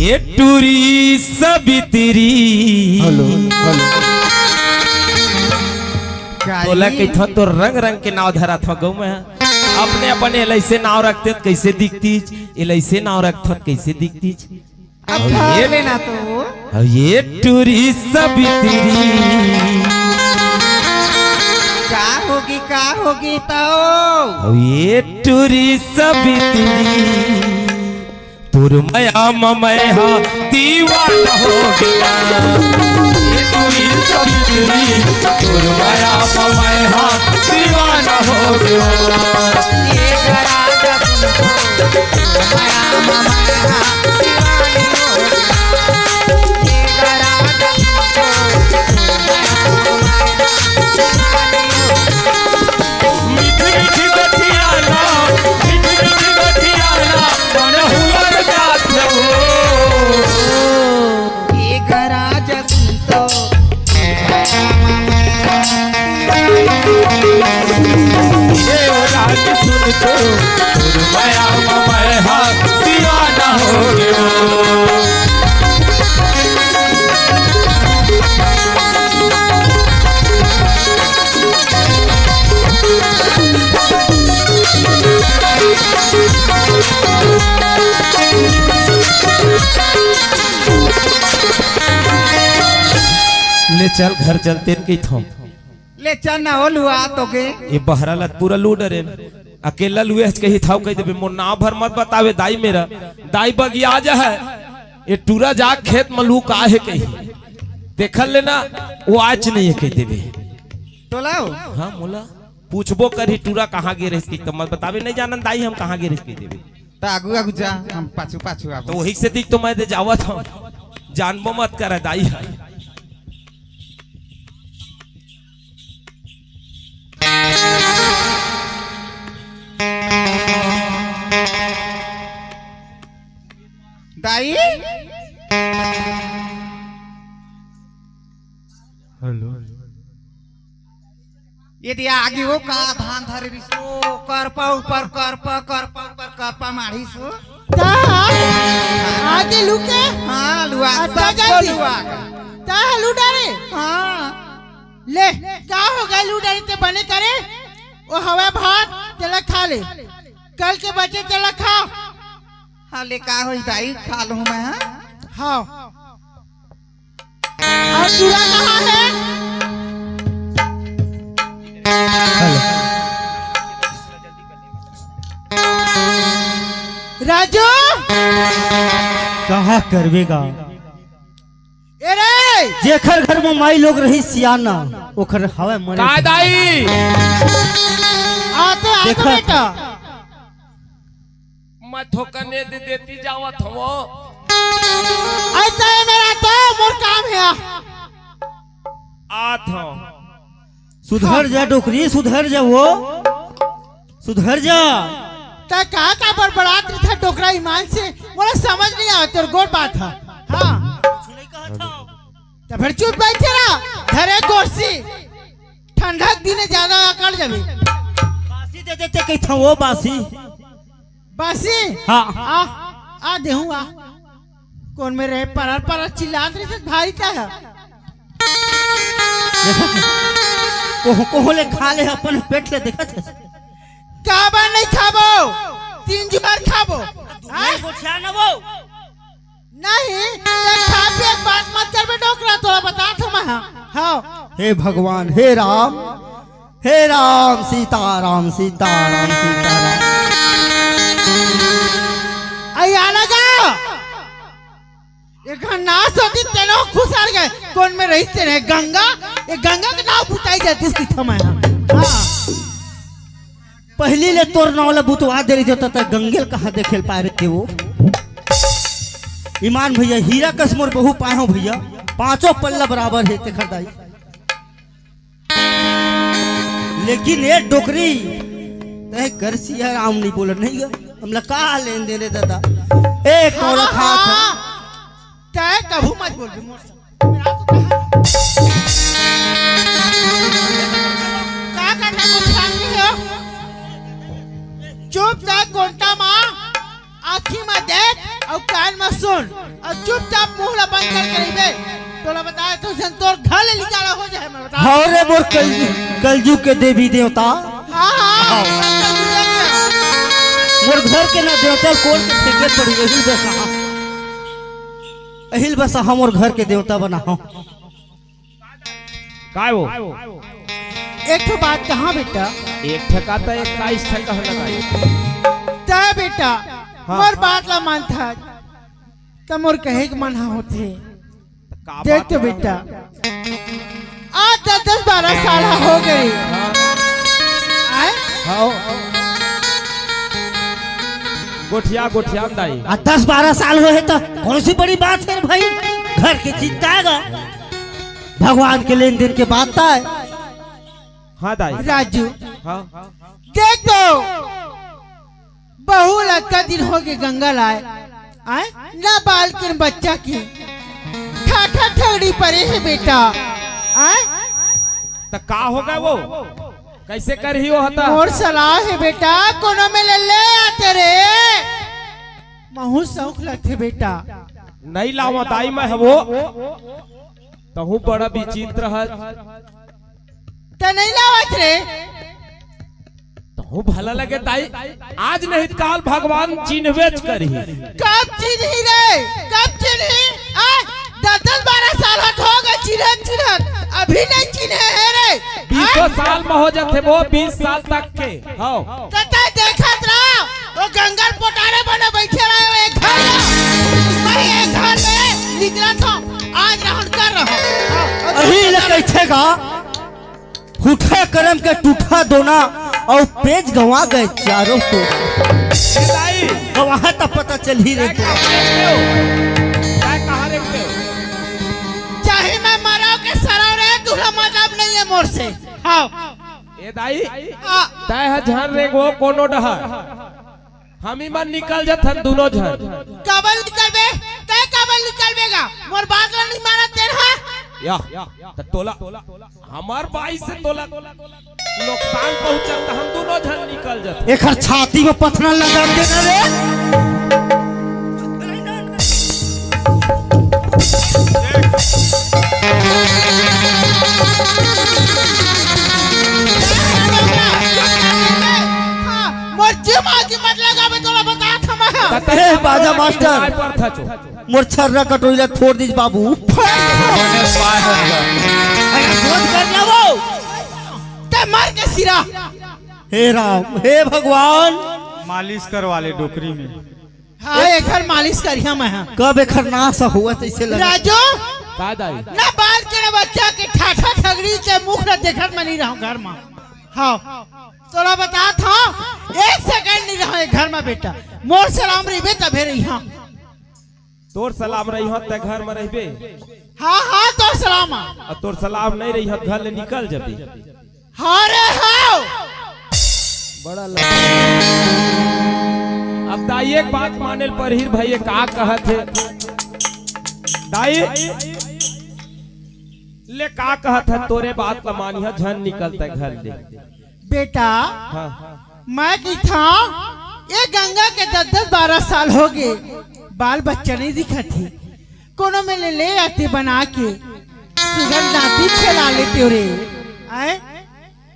ये टूरी सबित्री हेलो हेलो तोला के थो तो रंग रंग के नाव धरा था गौ में अपने अपने ऐसे नाव रखते तो कैसे दिखती ऐसे नाव रखते तो कैसे दिखती अब ये लेना तो ये टूरी सबित्री क्या होगी का होगी तो अब ये टूरी सबित्री तुर मया ममया दीवाना हो गया। ये टूरी सबित्री तुर मया ममया दीवाना हो गया। ये गराजा तुमको माया माया दीवानी हो गया। ये गराजा तुमको माया माया दीवानी हो गया। मीठी मीठी गठियाना मीठी मीठी गठियाना मन हुआ जात हो। ये गराजा तुमको देवराज सुन तो माया ममया दीवाना हो गया। ले चल घर चलते की थो ले चल ना हो लुआ तो के ये बहरा लत पूरा लूडर है अकेला लुए कही था कह देबे मोर नाम भर मत बतावे दाई मेरा दाई बगिया जा है ये टूरा जा खेत में लू का है कही देखल लेना वो आज नहीं है कह देबे तो लाओ हाँ मोला पूछबो करी टूरा कहाँ गे रही तो मत बतावे नहीं जानन दाई हम कहाँ गे रही कह देबे तो आगू आगू जा हम पाछू पाछू आगू तो वही से दिख तो मैं दे जावा था जानबो मत कर दाई है। दाई हेलो ये दिया आगे वो का धान धरे रिसो करपा ऊपर करपा मारी सो ता आगे लुके हाँ लुआ अच्छा सब जाती। लुआ ता लुडारे हाँ ले का हो गए लुडारे ते बने करे वो हवा भात तेला खा ले कल के बचे तेला खाओ। हाँ ले का हो दाई खा लूँ मैं हाँ हाँ और दूरा कहाँ है? राजू कहा करवेगा ए रे जेखर घर में माई लोग रही सियाना ओखर हवा मरे का दाई आते आते देखा। बेटा मैं ठोकने दे देती जावत हो ऐसा है मेरा तो मोर काम है। आत हो सुधर जा डोकरी सुधर जा वो सुधर जा। ता कहा का बड़बड़ात था टोकरा ईमान से मोला समझ नहीं आया तेरे गोर बात है। हाँ तो फिर चुप बैठे रहा धरे कुर्सी ठंडक दिन ज्यादा अकड़ जाबे बासी दे देते कही था वो बासी बासी हाँ आ देहूं आ कौन में रहे परर परर चिल्लात रहे थे भाई क्या है कोहो ले खा ले अपन पेट ले देखा थे काबा नहीं खाबो 3 जुबार खाबो हाँ? ना वो नहीं ते खा पे एक बात मत कर बे डोकरा तोरा बता था मैं हाँ हे भगवान हे राम सीताराम सीताराम सीताराम। आया लगा ये नाश होती तेनो खुश आ गए कौन में रही तेरे गंगा ये गंगा के नाव बुताई जाती इसकी थमा हाँ पहली ले तोर नावला बुतवा दे रही होता था गंगेल कहाँ देखेल पा रहे थे वो ईमान भैया हीरा कसमोर बहु पाए हो भैया 5 पल्ला बराबर है ते खरदाई लेकिन ये डोकरी तय कर सिया राम नहीं बोल नहीं गा हमला का लेन देने दादा एक और खा तय कभू मत बोल बे मोर से मेरा तो क्या करना कुछ काम नहीं हो चुपचाप कोंटा माँ आँखी में देख और कान में सुन और चुपचाप मुंह बंद कर करीबे तोला बताया तो संतोर घर ले निकाला हो जाए मैं बता हाँ रे मोर कलजू के देवी देवता हाँ हाँ मोर घर के ना देवता कोल के फेंके पड़ी अहिल बसा हमर घर के देवता बना हो काय वो एक ठो बात कहाँ बेटा, एक ठका तो 21 ठका लगाई। तय बेटा हाँ। मोर बात ला मान था तो मोर कहे के मन होते। का देख बात तो है? बेटा आज 10-12 साल हो गए आए हाँ गोठिया गोठिया दाई 10-12 साल हुए तो कौन सी बड़ी बात है भाई, घर की चिंता है, भगवान के लेन देन के बात है। हाँ दाई राजू हाँ देख तो बहु लगता दिन हो गए गंगा लाए आए ना बाल के न बच्चा की ठाठा ठगड़ी परे है बेटा आए तो का होगा वो कैसे कर ही वो होता और सलाह है बेटा कोनो में ले आते रे महू शौक लगते बेटा नहीं लावा दाई मैं वो तहु बड़ा विचित्र है तो नहीं लावत रे तहु भला लगे दाई आज नहीं काल भगवान चिन्हवेच करी कब चिन्ही रे कब चिन्ही 10-12 साल हो गए चिन्हत अभी नहीं चिन्हे है रे 20 साल में हो जाते वो 20 साल तक के हाँ तता देखत रहो वो गंगल पोटारे बने बैठे रहे एक घर में मैं एक घर में निकला था आज रहन कर रहा अही ले कैठेगा फूठा करम के टूठा दोना और पेज गंवा गए चारों को, दाई वहां तक पता चल ही रहे तो। कहाँ रखते हो चाहे मैं मराओ के सराव रहे दूल्हा मतलब नहीं है मोर से हाँ ए दाई तय है झन रे वो कोनो डहर हम ही मन निकल जात दोनों झन कबल निकलबे तय कबल निकलबेगा मोर बात ला नहीं माना तेरा या तो तोला हमार बाई से तोला नुकसान पहुंचल तो हम दोनों झन निकल जाते एक छाती में पत्थर लगा देना रे। हाँ मोर जिमा की मत लगावे तोला बता था मैं ए बाजा मास्टर पर था चो मोर छर्रा कटोइला छोड़ दीज बाबू, अरे सोच कर ना वो। ते मार के सिरा हे राम हे भगवान, मालिश करवा ले डोकरी में। हाँ एक घर मालिश करिया मैं हाँ। कब एक नाश हुआ तो इसे लगा। राजू का दाई ना बाल के ना बच्चा के ठाठा ठगड़ी के मुख न देखत में नहीं रहूं घर में हाँ तोला बता था 1 सेकंड नहीं रहा घर में बेटा मोर सलाम रही तबे रही हाँ तोर सलाम रही हो ते घर में रहबे हाँ हाँ तो सलाम और तोर सलाम नहीं रही हो घर ले निकल जबी हाँ रे हाँ बड़ा अब दाई एक बात माने पर ही भाई का कहत है दाई ले का कहत है तोरे बात ला मानी है झन निकलता घर ले बेटा हाँ मैं की था ये गंगा के 10-12 साल हो गए बाल बच्चा नहीं दिखा थी कोनो में ले आते बना के सुगर नाती खिला लेते रे आए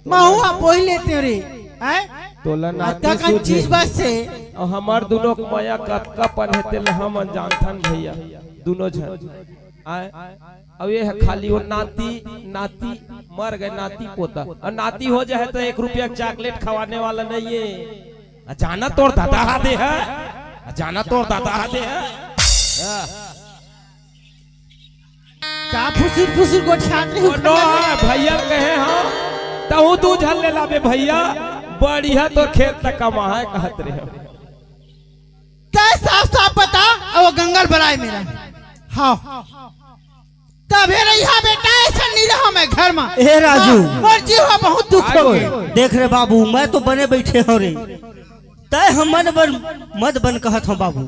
महुआ पोई लेते रे आए तोला नाती अत्ता का चीज बस से और हमार दोनों के माया कतका पनहते हम जानथन भैया दोनों जन आए अब ये है खाली वो नाती नाती मर गए नाती पोता और नाती हो जाए तो 1 रुपया चॉकलेट खवाने वाला नहीं है जाना तोड़ दादा हाथे है जाना तोड़ दादा हाथे है का फुसिर फुसिर को छात रही नो भैया कहे हाँ तहु तू झल ले लाबे भैया बढ़िया तो खेत तक कमा है कहत रहे क्या साफ साफ बता और गंगल बराए मेरा हाँ तबे रहा बेटा ऐसा नहीं रहा मैं घर में ए राजू और जीवा बहुत दुख हो गए देख रे बाबू मैं तो बने बैठे हो रे तय हम मन बन मत बन कहत हूँ बाबू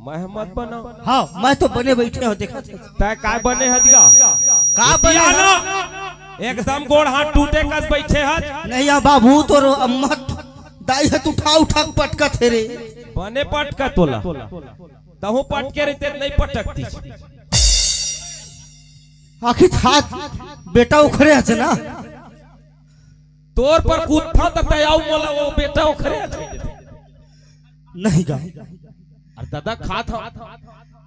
मैं मत बना हाँ मैं तो बने बैठे हो देखा तय काय बने हजगा का बने ना एकदम गोड़ हाथ टूटे कस बैठे हज नहीं आ बाबू तो मत दाई हाथ उठा उठा पटका थे रे बने पटका तोला तहु पटके रहते नहीं पटकती आखिर हाथ बेटा उखरे है ना तोर पर कूदता तो तयाऊ मोला वो बेटा उखरे नहीं गा और दादा खा था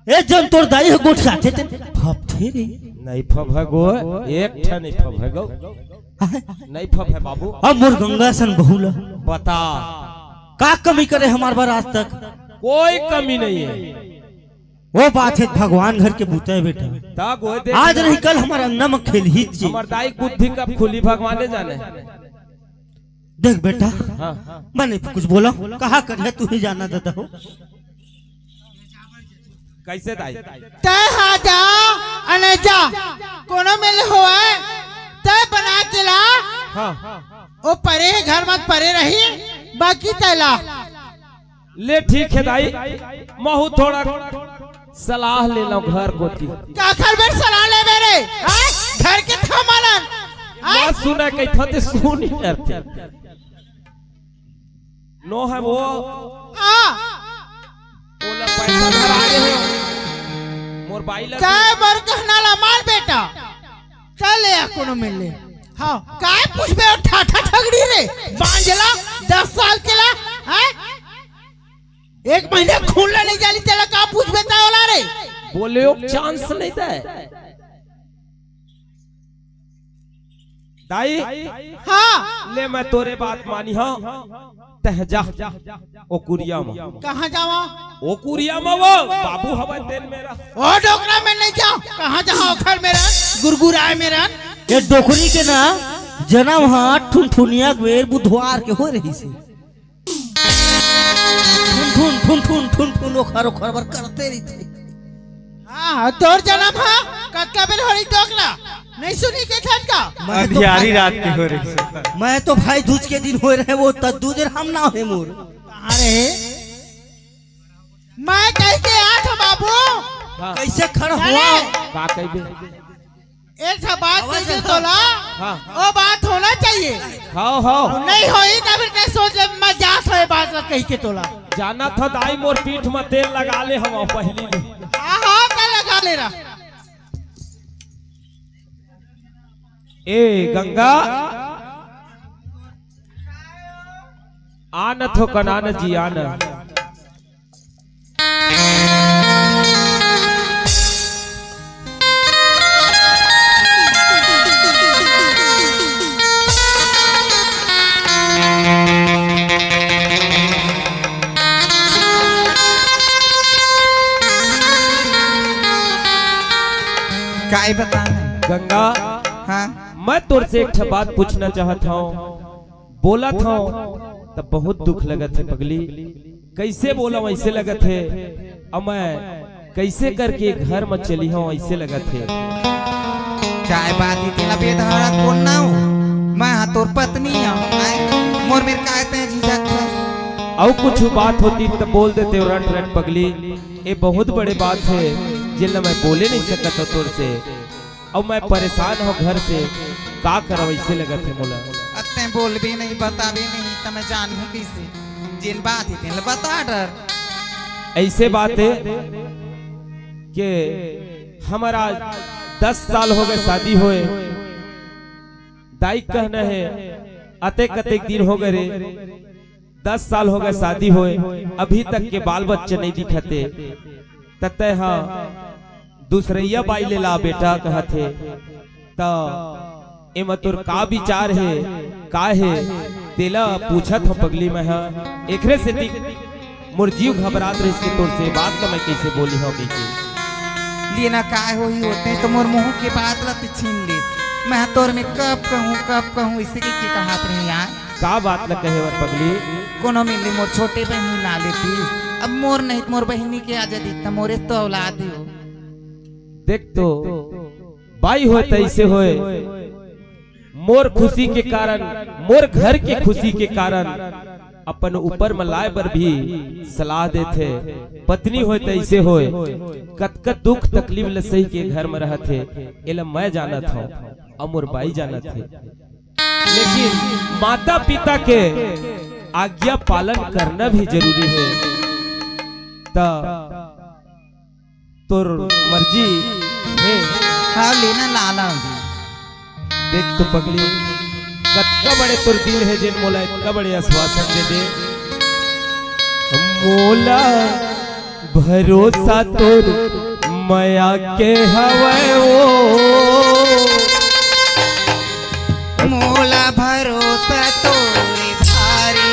ए जन तोर दाई हो गोठ जाते थे फप थे रे नहीं फभगो एक ठा नहीं फभगो नहीं फप है बाबू। अब मोर गंगा सन बहुला बता, का कमी करे हमार बार आज तक? कोई कमी नहीं है। वो बात है भगवान घर के बूते है बेटा। तक वो देख, आज नहीं कल हमारा अंगना में खेल ही थी। हमार दाई बुद्धि कब खुली भगवान ने जाने। देख बेटा, हाँ। मैंने कुछ बोला कहा कर तू ही जाना दादा हो। कैसे दाई? तय हा जा अने जा कोनो मिल होए तय बना के ला। हाँ। ओ परे घर मत परे रही, बाकी तैला ले ठीक है दाई, महू थोड़ा सलाह ले लो घर को थी। का खर बेर सलाह ले मेरे घर के था मालन बात सुना कही था ते सुनी करते नो है वो ओला पैसा धरा रहे हो मोर बाई ला काय मर कहना ला माल बेटा चले आ कोनो मिल ले। हाँ काय पूछबे ठाठा ठगड़ी रे बांझला 10 साल के ला हैं 1 महीने खून ले नहीं जाली तेला का पूछबे ता ओला रे बोले हो चांस नहीं दे दाई। हाँ ले मैं तोरे बात मानी हाँ तह जा ओ कुरिया में। कहाँ जावा? ओ कुरिया में वो बाबू हवा तेल मेरा ओ डोकरा में नहीं जाओ। कहाँ जाओ घर मेरा गुरगुराए मेरा ये डोकरी के ना जना वहाँ ठुनठुनिया वेर बुधवार के हो रही से ठुन ठुन ठुन ठुन ठुन ओखर ओखर बर करते रही थे। हाँ तोर जन्म हा कत्का बेर होरी डोकरा नहीं सुनी के छत का अंधियारी रात की हो रही है। मैं तो भाई दूज के दिन हो रहे वो तद्दू जर हम ना है मोर। अरे मैं कह के आठ बाबू कैसे खड़ हुआ का कही एक बात कह के तोला हाँ। वो बात होना चाहिए। हाँ हाँ नहीं होई तब नहीं सोच मैं जात होए बात कह के तोला। जाना था दाई मोर पीठ में तेल लगा ले हम पहली में। हाँ हाँ का लगा ले रहा। ए गंगा आन थो कनान जी आन। काय बता गंगा हाँ मैं तोर से एक बात पूछना चाहता हूँ। बोला था तब बहुत दुख लगत है पगली। कैसे बोला वैसे लगत है अब मैं कैसे करके घर में चली हूँ ऐसे लगत है। काय बात ही तेला बेधरा कौन ना हो मैं हाँ तोर पत्नी हूँ मोर मेरे कहते हैं झिझक और कुछ बात होती तब बोल देते हो रट रट पगली। ये बहुत बड़े बात है जिन मैं बोले नहीं सकता तोर से और मैं परेशान हूँ घर से का करो ऐसे लगत है मोला। अत्ते बोल भी नहीं बता भी नहीं तो मैं जान हूँ किसे जिन बात ही तेल बता डर। ऐसे बात है कि हमारा 10 साल हो गए शादी होए। दाई कहना है अतेक अतेक दिन हो गए रे 10 साल हो गए शादी होए अभी तक के बाल बच्चे नहीं दिखते। तते हाँ दूसरैया बाई ले ला बेटा कहते तो एम तोर का विचार है का है तेला पूछत हो पगली में। हाँ एकरे से मोर जीव घबरात रही इसके तोर से बात ना मैं कैसे बोली हो लिए ना काय हो ही होते तो मोर मुंह के बात ला छीन ले मैं तोर में कब कहूँ इसे की कहात रही यार का बात न कहे वर पगली। कोनो मिली मोर छोटे बहनी ला लेती अब मोर नहीं मोर बहनी के आजादी त मोरे तो औलाद हो। देख तो बाई हो तैसे होए मोर खुशी के कारण मोर घर के खुशी के कारण अपन ऊपर मलाए पर भी सलाह देते। पत्नी हो तैसे होए कत दुख तकलीफ ल सही के घर में रहते एला मैं जाना था और मोर बाई जाना थे। लेकिन माता पिता के आज्ञा पालन करना भी जरूरी है। तोर मर्जी है हाँ लेना लाला देख तो पगली कत्का बड़े तुर दिल है जिन मोला इतना बड़े आश्वासन दे दे मोला भरोसा तोर मया के हवे ओ मोला भरोसा तोरे भारी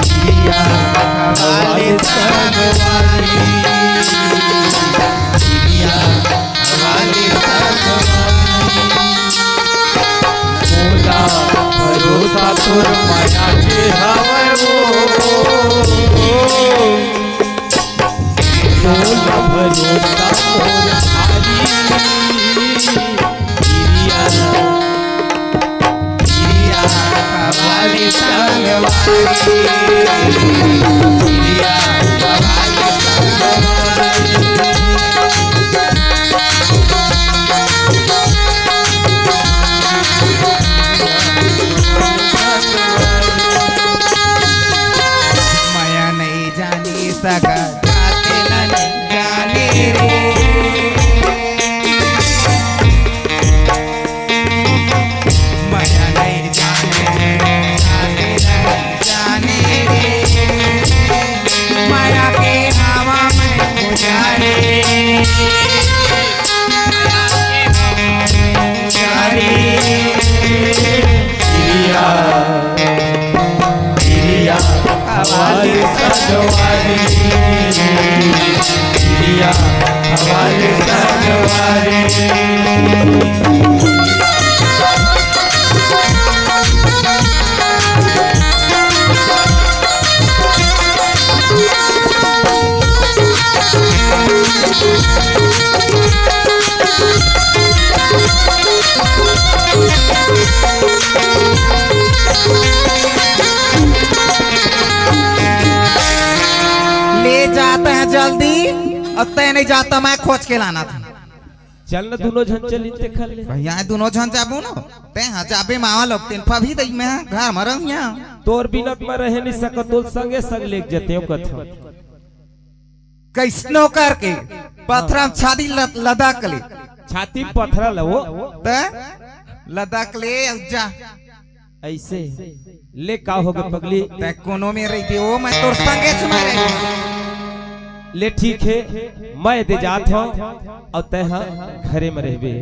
किया हवाले संगवारी किया हवाले संगवारी मोला भरोसा तोर माया के हवे मोला भरोसा तोर भारी किया हवाले संगवारी किया हवाले माया नहीं जानी सका जाते न नहीं जाने रे माया नहीं जाने जाते न नहीं जाने रे माया के हवा में गुजारे हवाले संगवारी किया हवाले संगवारी ले जाते हैं जल्दी और तय नहीं जाता मैं खोज के लाना था चल ना दोनों झन चल इनते खा ले भैया दोनों जन जाबू ना ते हाँ जाबे मावा लोग तीन पभी दई में घर में रहूं यहाँ तोर बिना मैं रह नहीं सकत तो संगे संग लेके जते हो कथा कैसनो करके पत्थर छादी लदक ले छाती पथरा लवो ते लदक ले और जा ऐसे ले का हो गए पगली ते कोनो में रही दे ओ मैं तोर संगे छुमारे ले ठीक है मैं दे जात हूँ और तय घरे में रहबे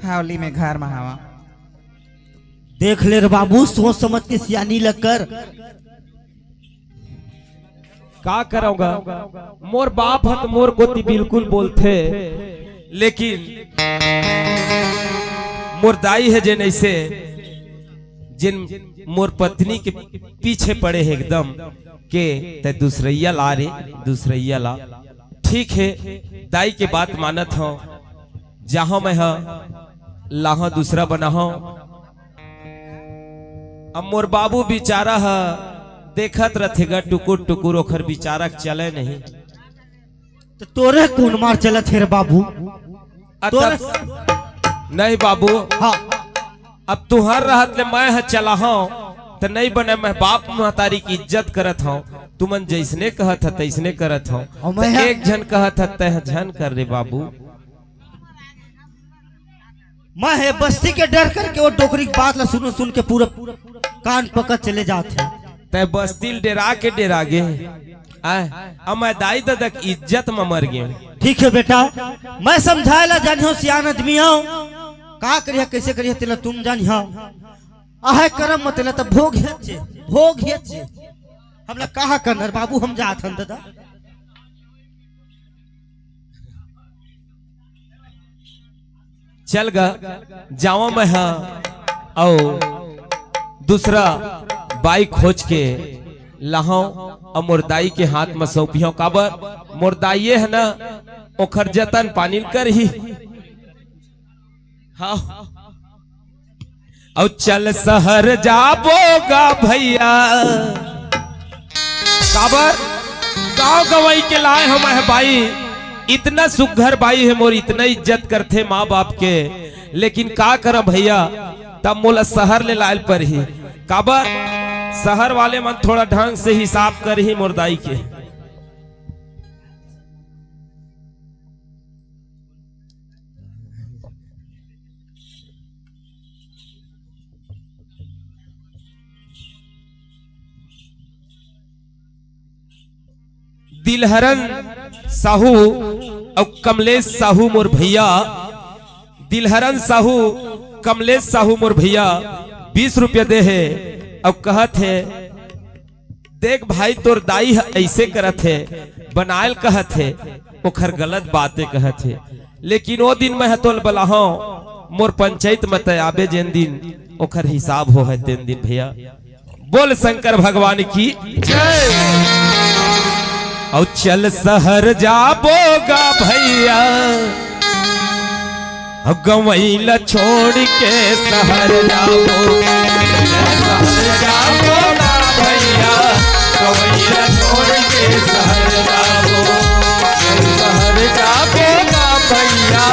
हावली में घर में हवा देख ले रे बाबू, सोच समझ के सियानी लगकर का कराऊंगा। मोर बाप हत मोर गोती बिल्कुल बोलते, लेकिन मोर दाई है जिन ऐसे जिन मोर पत्नी के पीछे पड़े है एकदम के ते दूसरैया ला रे दूसरैया ला। ठीक है दाई के बात मानत हूँ, जहां मैं लाहा दूसरा बना हूं। अब मोर बाबू बिचारा है देखत रहेगा टुकुर टुकुर ओखर बिचारा चले नहीं तो तोरे कौन मार चलत है रे बाबू। तोरे नहीं बाबू, हाँ अब तुहर रहत ले मैं है चला हूं तो नहीं बने। मैं बाप महतारी की इज्जत करत हूं, तुमन जैसने कहत है तैसने करत हूं। और मैं तो एक जन कहत है तह झन कर रे बाबू। मैं है बस्ती के डर करके वो डोकरी की बात ला सुन सुन के पूरा कान पकड़ चले जाते हैं। तय बस्ती डेरा के डेरा गे अब मैं दाई दादा की इज्जत में मर गए। ठीक है बेटा, मैं समझाए ला जानियो सियान आदमी हो, का करिया कैसे करिया तेला तुम जानियो। आहे करम मत तेला तो भोग हेचे हमला कहा करनर बाबू, हम जात हन दादा। चल गा जावा मैं औ दूसरा बाइक खोज के लाहो और मुर्दाई के हाथ में सौंपियो। काबर मुर्दाई है ना ओखर जतन पानी कर ही। हाँ और चल शहर जाबोगा भैया। काबर गांव गवाई के लाए हम है भाई, इतना सुघर भाई है मोर, इतना इज्जत करते माँ बाप के, लेकिन का कर भैया तब मोला शहर ले लाल पर ही। काबर शहर वाले मन थोड़ा ढंग से हिसाब कर ही मुर्दाई के। दिलहरन साहू और कमलेश साहू मोर भैया दिलहरन साहू कमलेश साहू मोर भैया 20 रुपया दे है अब कहत है देख भाई तोर दाई ऐसे करत है बनायल कहत है ओखर गलत बातें कहत है लेकिन वो दिन मैं हतोल बलाहो मोर पंचायत में तयाबे जेन दिन ओखर हिसाब हो है तेन दिन भैया। बोल शंकर भगवान की जय। और चल शहर जाबोगा भैया गवैला छोड़ के शहर जाबो शहर जाबोगा भैया गवैला छोड़ के शहर जाबो शहर जाबोगा भैया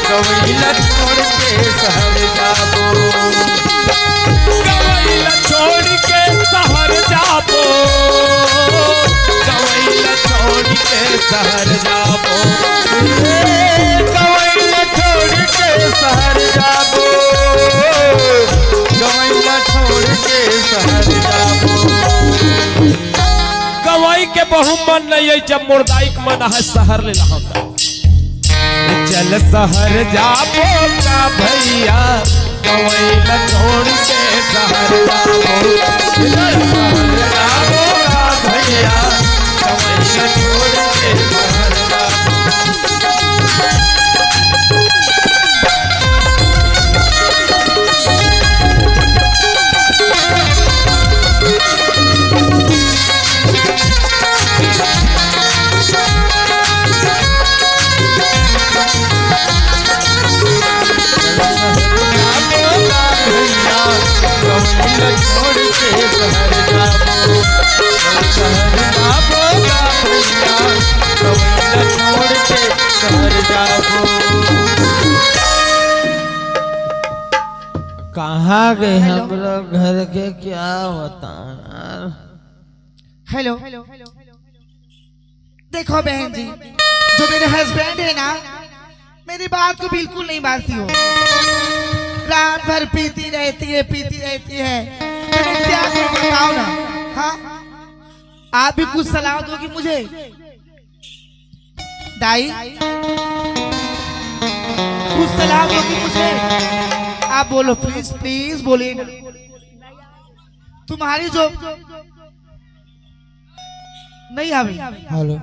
गवैला छोड़ के शहर जाबो गवैला छोड़ के शहर जाबो गवैला छोड़ के शहर जाबो गवैला छोड़ के शहर जाबो गवैला छोड़ के शहर जाबो। गवाई के बहुमन नहीं है जब मुर्दाइक मन है शहर ले लहाता चल शहर जाबो का भैया गवैला छोड़ के शहर जाबो शहर जाबो का भैया गवैला छोड़ के शहर जाबो। कहाँ गए हम लोग घर के क्या बताएं। हेलो देखो बहन जी जो मेरे हस्बैंड है ना मेरी बात को बिल्कुल नहीं मानती हो रात भर पीती रहती है तो मैं क्या करूं बताओ ना। हाँ आप भी कुछ सलाह दोगी मुझे दाई कुछ सलाह दोगी मुझे आप बोलो प्लीज प्लीज बोलिए ना। तुम्हारी जो नहीं अभी हेलो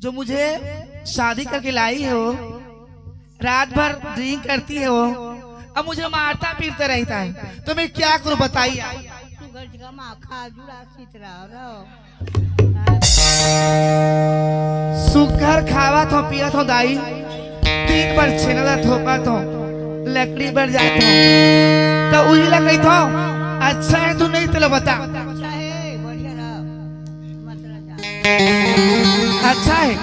जो मुझे शादी करके लाई है वो रात भर ड्रिंक करती है वो अब मुझे मारता पीटता रहता है तो मैं क्या करूं बताइए। सुगर खावा तो पिया तो दाई 3 बार छेना थोपा तो लकड़ी बढ़ जाती तो वही लग गई तो अच्छा है तू नहीं तो बता अच्छा है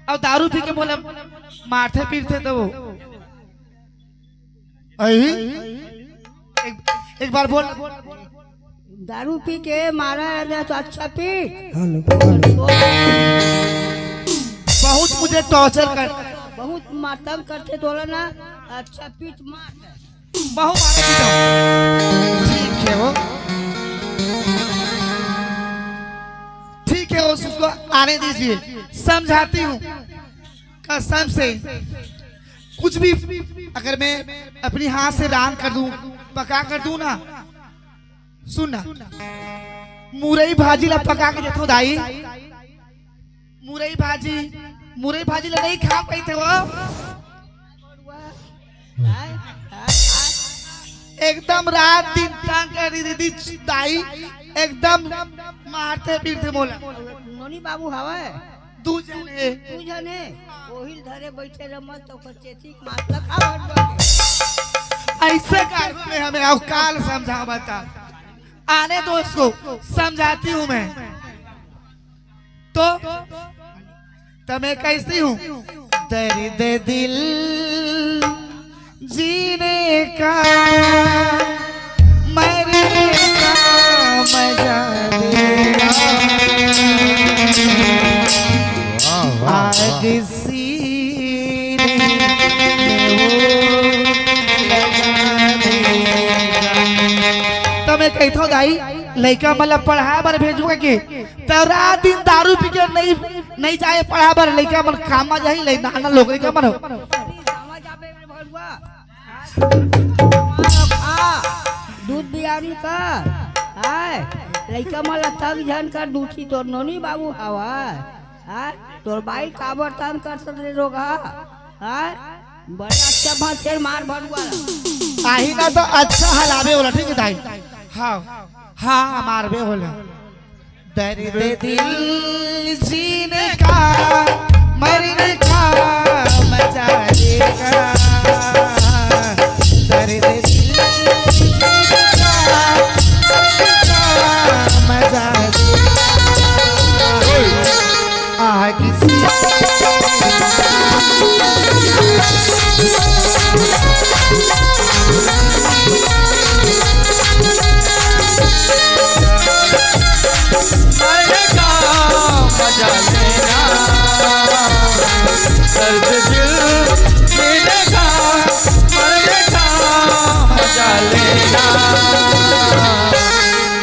अब दारू पी के बोले मारते पीटते तो वो एक बार बोल दारू पी के मारा है तो अच्छा पी बहुत मुझे टॉर्चर कर बहुत मातम करते तो ना अच्छा पीट मार बहुत मारा ठीक है वो ठीक है उसको आने दीजिए समझाती हूँ कसम से कुछ भी अगर मैं अपनी हाथ से रान कर दूं पका कर दूं ना सुनना मुरई भाजी ला पका के देता हूँ दाई मुरई भाजी ला नहीं खा पाई थे वो एकदम रात दिन तंग कर रही दीदी दाई एकदम मारते पीटते बोला नोनी बाबू हवा है तू जाने ओहिल धरे बैठे रमत तो चेती मातला खा ऐसे कार्यों में हमें अवकाल समझा बता आने दो इसको समझाती हूँ मैं तो मैं कैसी हूँ दर्द दिल जीने का मरने का मजा देना आग सीने में वो लगा देगा। तो मैं कहता हूँ दाई लड़का मतलब पढ़ा बर भेजूगा के तो रात दिन दारू पी के नहीं जाए पढ़ा बर लड़का मन कामा जाही ले नाना लोग लड़का मन समझ आवे रे भड़ुआ दूध बियारी कर हाय लइका मला तब झन कर दूठी तोर नोनी बाबू हवा हाय तोर बाई काबर तन कर सदरे रोगा हाय बड़ा अच्छा भाषे मार भड़ुआ आही ना तो अच्छा हलावे होला ठीक है दाई हाँ हाँ मारबे होला दर्द दिल जीने का मरने का मजा लेगा दर्द दिल जीने का मजा लेगा आगे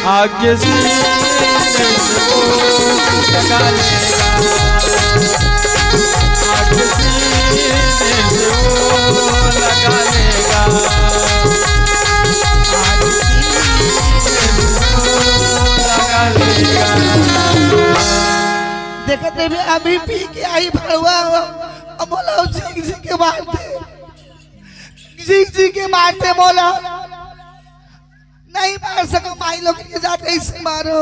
आगे से लगा लेगा आगे से लगा लेगा लगा लेगा। देखो देवी अभी पी के आई भड़वा मोला झिक झिक के मारते मोला नहीं मार सको माई लोग के साथ कैसे मारो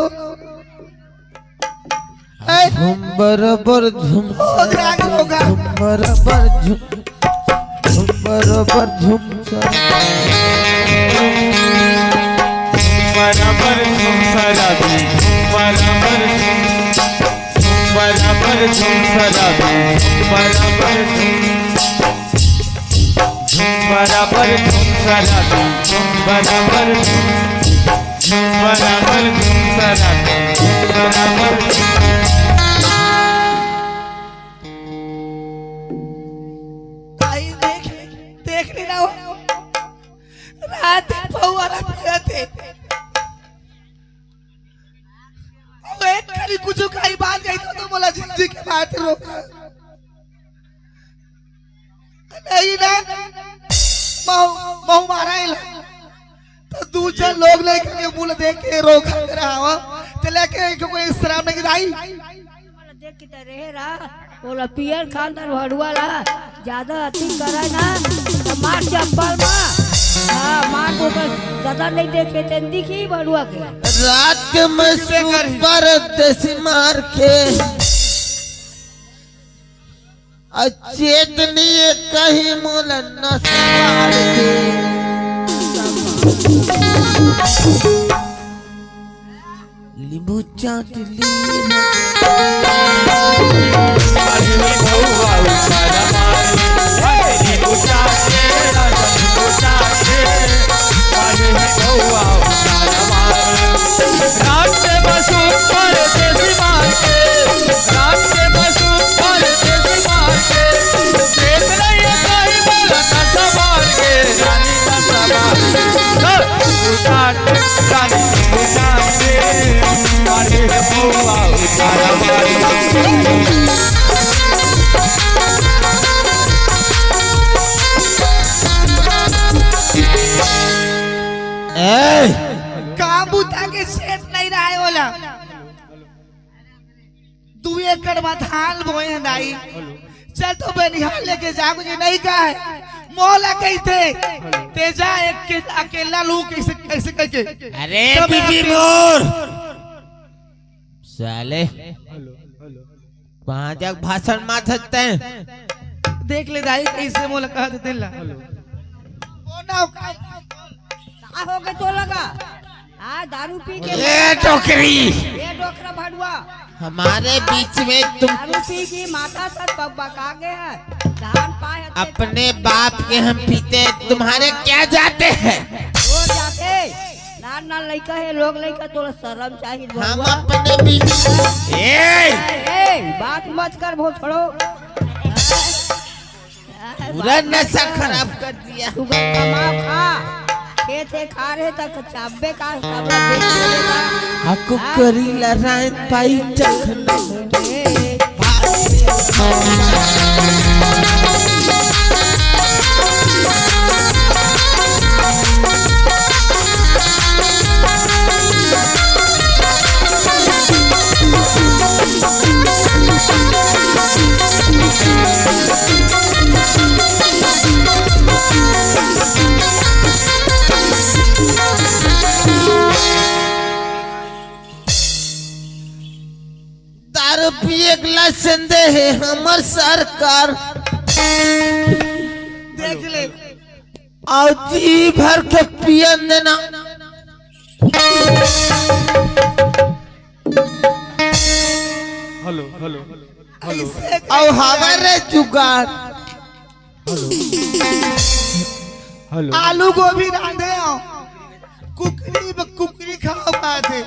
झुम बराबर झुम होगा बराबर झुम बराबर झुम बराबर झुम सराबी बराबर झुम सराबी बराबर झुम सराबी बराबर झुम सराबी बराबर आई देख नहीं रहा रात फौवारा पिया थे अब एक करी कुछ कहीं बात गई तो बोला जिंदगी के बात रोका नहीं ना बहु मारा तो दूसरा लोग लेके बोल देख के रोका रहा हो तो लेके कोई शराब नहीं आई देख के रहे रहा बोला पियर खानदार भड़ुआ रहा ज्यादा अति करे ना तो मार चप्पल मार मार को ज्यादा नहीं देखे तेन दिखी भड़ुआ के रात के मैं पर देसी मार के चेतनी कहीं मोला न सवार के लींबू चाट ली काबूता के सेट नहीं रहा बोला 2 एकड़ में धान बोए नाई चल तो बनिहाल लेके जा मुझे नहीं कहा है मोला कहते तेजा एक के अकेला लू कैसे कैसे करके अरे बीजी मोर साले वहां तक भाषण मार सकते हैं देख ले दाई कैसे मोला कहा देते ला हो गए तो लगा दारू पी के ये टोकरी ये डोकरा भड़ुआ हमारे बीच में तुम दारू पी की माता सर बका गया धान पाए अपने बाप के हम पीते तुम्हारे क्या जाते हैं हो जाते नार नार लइका है लोग लइका थोड़ा शर्म चाहिए हम भड़ुआ अपने बीच ए बात मत कर भो छोड़ो पूरा नशा खराब कर दिया शुगर कमाओ खा खेत है खा रहे तक चाबे का सब देख लेगा आपको करी लहराएं पाई चखना दारू पिए गिलास संदे है हमर सरकार देख ले और जी भर के पियन देना हेलो हेलो हेलो और हमारे जुगाड़ हेलो आलू गोभी रांधे हो कुकरी खाओ पाते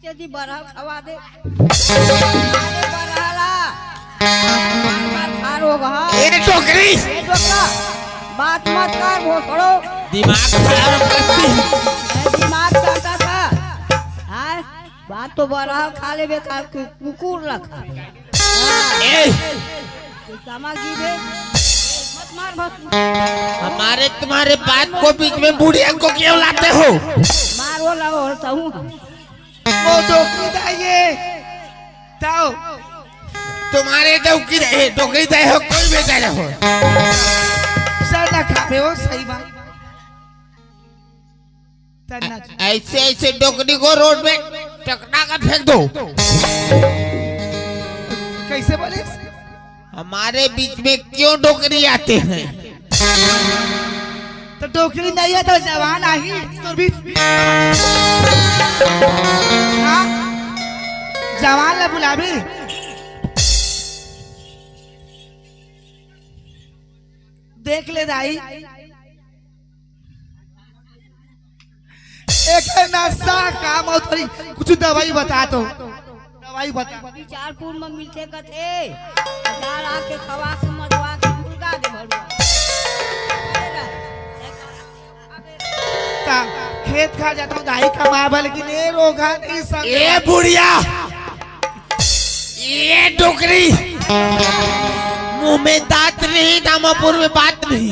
यदि बरहल खवा दे अरे बरहला बार खार होगा ए टोकरी ए डोकरा बात मत कर वो छोड़ो दिमाग खराब करती है मैं दिमाग चलता था हां बात तो बरहल खा ले बेकार कुकुर रखा ए तमा जी दे मत मार मत हमारे तुम्हारे बात को बीच में बुढ़िया को क्यों लाते हो मार वो लगो होता हूं वो डोकरी दाइए ताओ तुम्हारे टोकरी दे हो कोई बेचा रहो सर ना खाते हो सही बात तरना ऐसे ऐसे टोकरी को रोड में टकरा कर फेंक दो कैसे बोले हमारे बीच में क्यों टोकरी आते हैं तो डोकरी नहीं है तो जवान आई तो भी हाँ? जवान ला बुलाबी देख ले दाई एक नशा काम हो थोड़ी कुछ दवाई बता तो दवाई बता विचारपुर में मिलते कथे हजार आके खवा के मरवा के मुर्गा दे भरुआ ता खेत खा जाता हूँ दाई का माँ लेकिन ये रोगा नहीं सब ए बुढ़िया ये टोकरी मुंह में दांत नहीं दामापुर में बात नहीं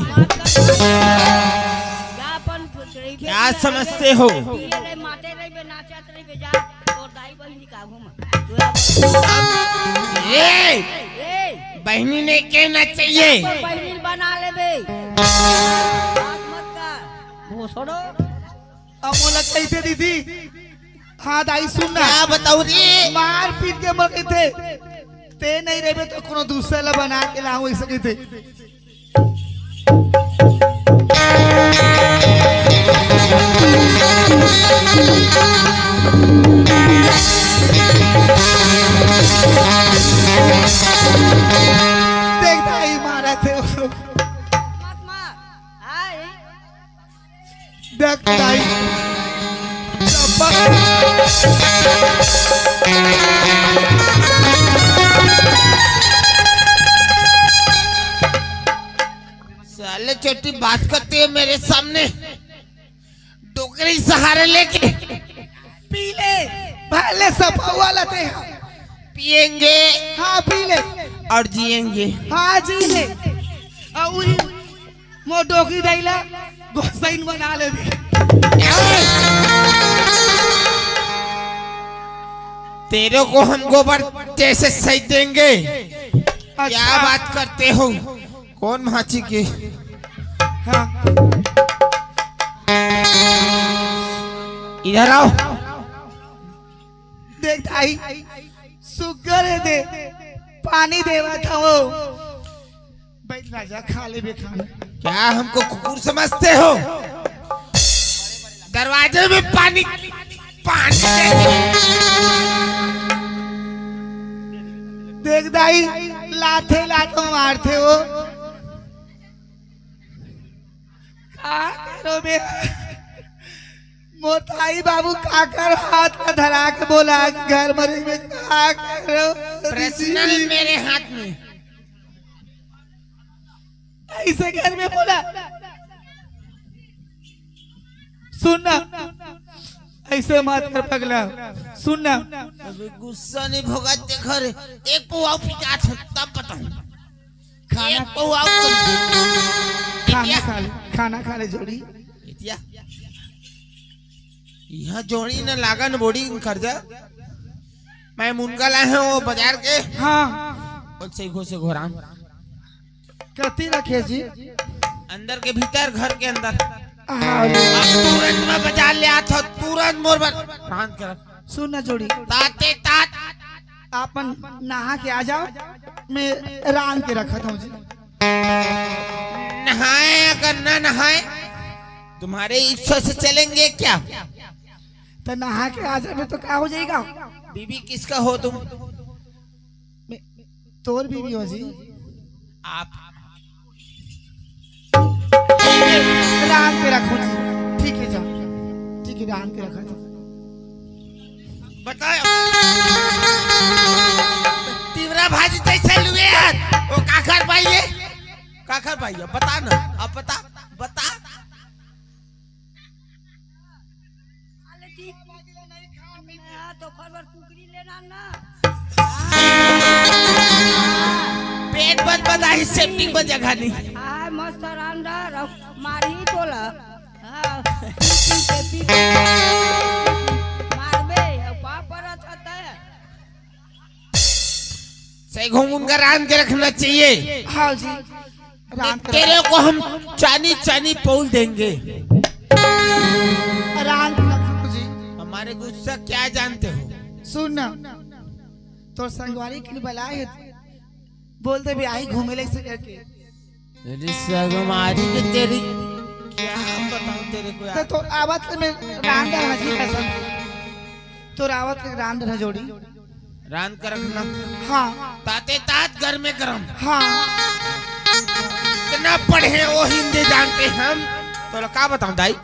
क्या समझते हो माटे रही बे नाचत रही बे जा और दाई बहिनी का घूम ए बहनी ने कहना चाहिए बहिनी बना ले बे बात मत कर वो छोड़ो अब मोला कैसे दीदी हाँ दाई सुनना क्या बताऊं रे मार पीट के मर गए थे ते नहीं रहे तो कोनो दूसरा ला बना के लाऊं ऐसे कहते देख दाई मारा थे वो लोग मत मार हाय देख दाई साले छोटी बात करते हो मेरे सामने टोकरी सहारे लेके पी ले पहले सब वाला थे पिएंगे हाँ पी ले और जिएंगे हाँ जी ले और मो डोकी दैला गोसाइन बना ले तेरे को हम गोबर जैसे सही देंगे क्या बात करते हो कौन माची के हाँ इधर आओ देख आई सुगर है दे पानी देवा था वो बैठ राजा खा ले बे खाना क्या हमको कुकुर समझते हो दरवाजे में पानी पानी देख दाई लाथे लातो मारते हो क्या करो बे मोताई बाबू काकर हाथ में धरा के बोला घर मरे में क्या करो पर्सनल मेरे हाथ में ऐसे घर में बोला सुनना ऐसे मत कर पगला सुनना अबे गुस्सा नहीं भोगा देखो रे एक पुआव पिटा था तब बताऊं खाना पुआव खाना खा ले जोड़ी इतिया यहाँ जोड़ी न लागन बोड़ी कर जा मैं मुनगा लाए हैं वो बाजार के हाँ और से घोरान कति रखे जी अंदर के भीतर घर के अंदर हाँ, अब तुरंत मैं बाजार ले आता तुरंत मोर बांध कर सुन ना जोड़ी ताते तात आपन नहा के आ जाओ मैं रान के रखा था जी नहाए अगर ना नहाए तुम्हारे इच्छा से चलेंगे क्या तो नहा के आ जाओ तो क्या हो जाएगा बीबी किसका हो तुम तोर बीवी हो जी आप रान के रखो जी ठीक है जा ठीक है रान के रखा था बताओ तीवरा भाजी कैसे लुए यार वो काखर पाइए बता ना अब बता तो खबर कुकरी लेना ना पेट बंद बता ही सेफ्टी को जगह नहीं हाय मस्त अंडर मारी तोला हां मारबे पापर आता है सही घूम कर रान के रखना चाहिए हाँ जी रान के तेरे को हम चानी पौल देंगे रान के रखो जी हमारे गुस्सा क्या जानते हो सुन ना तो संगवारी के लिए बुलाए बोलते भी आई घूमे ले से करके अरे सगमारी के तेरी क्या बताऊं तेरे को तो आवत में रान डर हाजी कसम तो रावत में रान डर जोड़ी रान कर रखना हाँ ताते तात घर में गरम हाँ इतना पढ़े वो हिंदी जानते हम तो क्या बताऊं दाई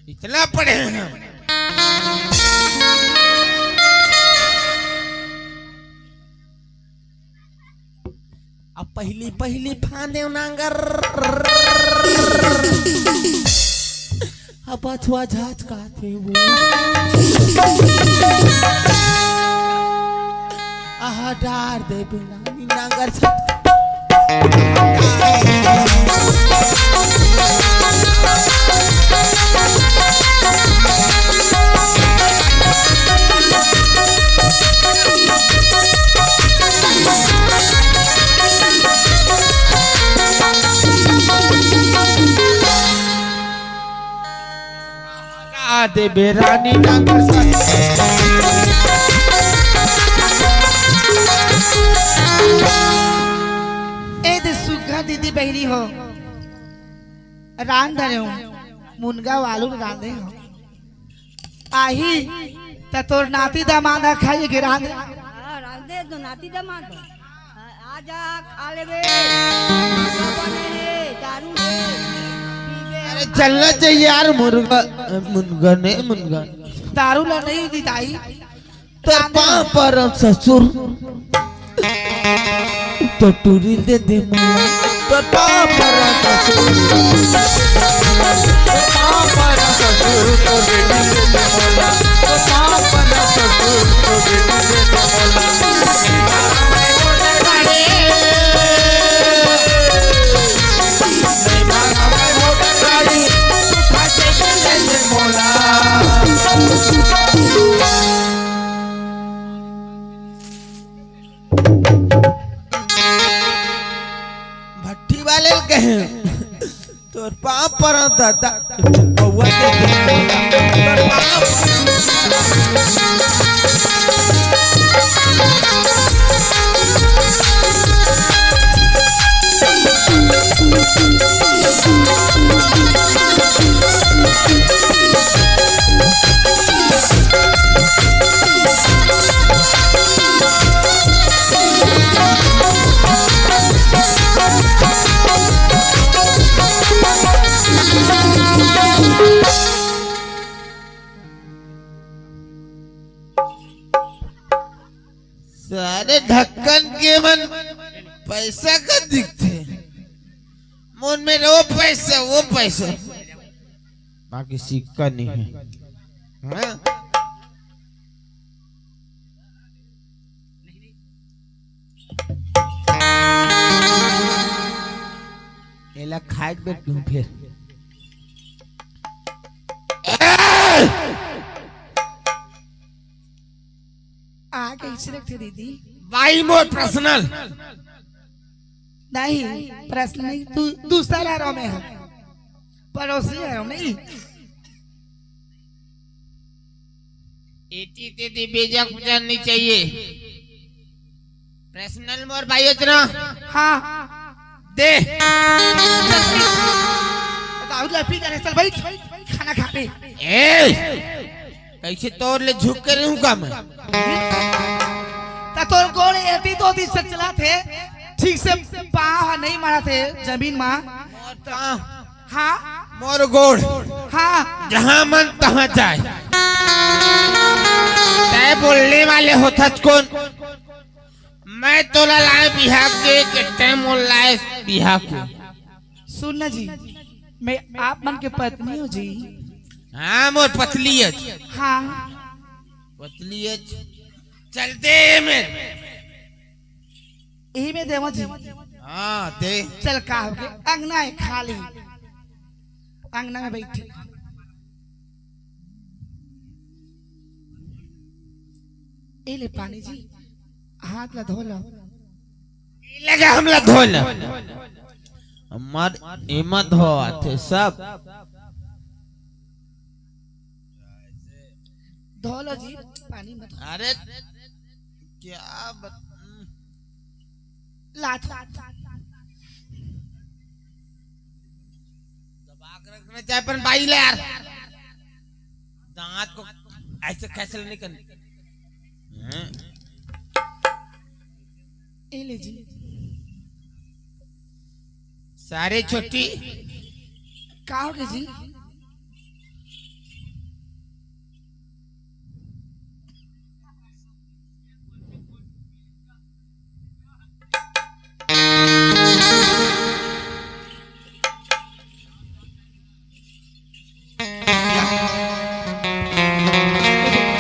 इतना पढ़े हम अब पहली फांदे नांगर अब अथवा झाज कहते वो आहा डार दे बिना नांगर दे बेरानी नांगर ए दे सुगा दीदी बहरी हो रान धरे हो मुनगा वालू रांधे हो आही त तोर नाती दामाद खाई के रांधे रांधे तो नाती दमाद आजा खा लेबे बने है दारू है अरे चलना चाहिए यार मुनगा दारू ला नहीं दी ताई तो पाँव पर ससुर तो टूरी दे दे मुला तो पाँव पर ससुर तो पाँव पर ससुर तो बेटी दे दे मुला तो पाँव पर ससुर तो बेटी दे दे मुला भट्टी वाले कहे तो पाँव पर दादा बउआ दे दे सारे ढक्कन के मन पैसा का दिखते मन में वो पैसा बाकी सिक्का नहीं है। हाँ? एला खाए बैठ दूं फिर आगे इसे रखते दीदी। भाई मोर पर्सनल नहीं प्रश्न नहीं, तू दूसरा ला रहा मैं पड़ोसी है नहीं। एटी तेती बेजक जाननी चाहिए। पर्सनल मोर भाई इतना हाँ दे। बताओ लपी करे चल भाई खाना खा पे। ए कैसे तोड़ ले झुक कर रहूं का मैं? ता तोर गोड़े एती तो दिन से चला थे ठीक से पाँव नहीं मारा थे जमीन माँ। हाँ मोर गोड़ हाँ जहाँ मन तहाँ जाए। तय बोलने वाले होता कौन? मैं तोला लाए बिहार के टाइम लाए बिहार के। सुनना जी मैं आप मन के पत्नी हूँ जी। हाँ मोर पतली है। हाँ पतली है चलते में यही में देवा जी। हाँ दे चल का हो गया अंगना है खाली अंगना में बैठे। ए ले पानी जी हाथ ला धो लो। लगा हमला धोल हमार हिम्मत हो आते सब धो लो जी पानी मत। अरे क्या लात दबा के रखना चाहे पर बाई ले यार दांत को ऐसे कैसे नहीं करनी। ए ले जी सारे छोटी का हो गया जी?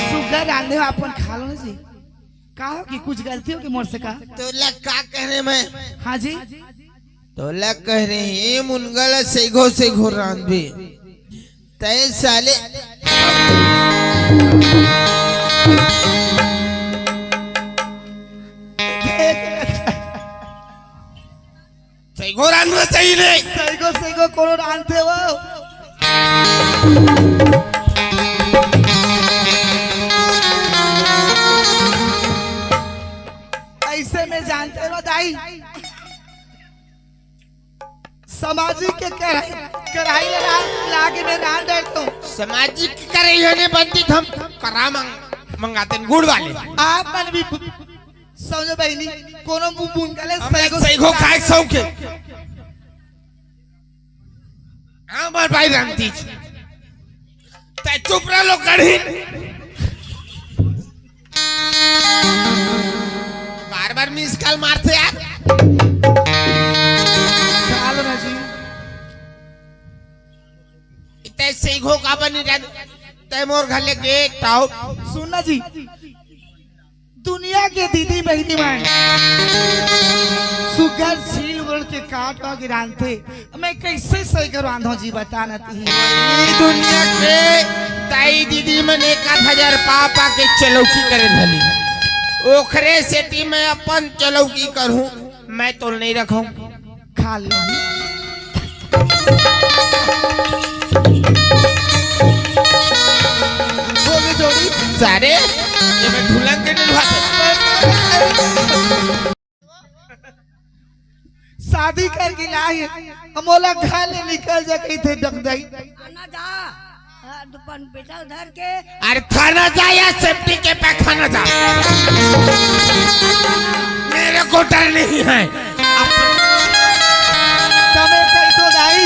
सुगर रांधे हो अपन खा लो ना जी। का हो कि कुछ गलती हो कि मोर से का? तो लग का कह रहे मैं हाँ जी तो लग कह रहे हैं मुनगल से घो रांध भी तय साले सही घो रांधना चाहिए नहीं। सही को कोनो रांधते हो। ऐसे में जानते हो दाई सामाजिक के कढ़ाई लागे में रान डालता हूँ। सामाजिक करे होने बनती हम करा मंगाते गुड़ वाले। आप मन भी समझो बहनी कोनो बुनगले सही घो खाए शौक है। हाँ मार भाई रांती तय चुप रह लो कढ़ी बार मिस कॉल मारते यार। खा लो ना जी इतने सही घो का बनी तय मोर घर ले गेट आउट। सुनना जी दुनिया के दीदी बहनी मान सुगर छील उड़ के काट के रांधते मैं कैसे सही कर रांधो जी बता ना ती। दुनिया के ताई दीदी मन 1000 पापा के चलौकी करे धली ओखरे सेटी में अपन चलौकी करूं मैं तो नहीं रखूं। खा ले जोड़ी सारे ये मैं ढुलंग के निभाते शादी करके लाई मोला घर ले निकल जा कहीं थे डगदई खाना जा दुपन पेटल धर के अरे खाना जा या सेफ्टी के पे खाना जा मेरे को डर नहीं है। तमे कहीं तो दाई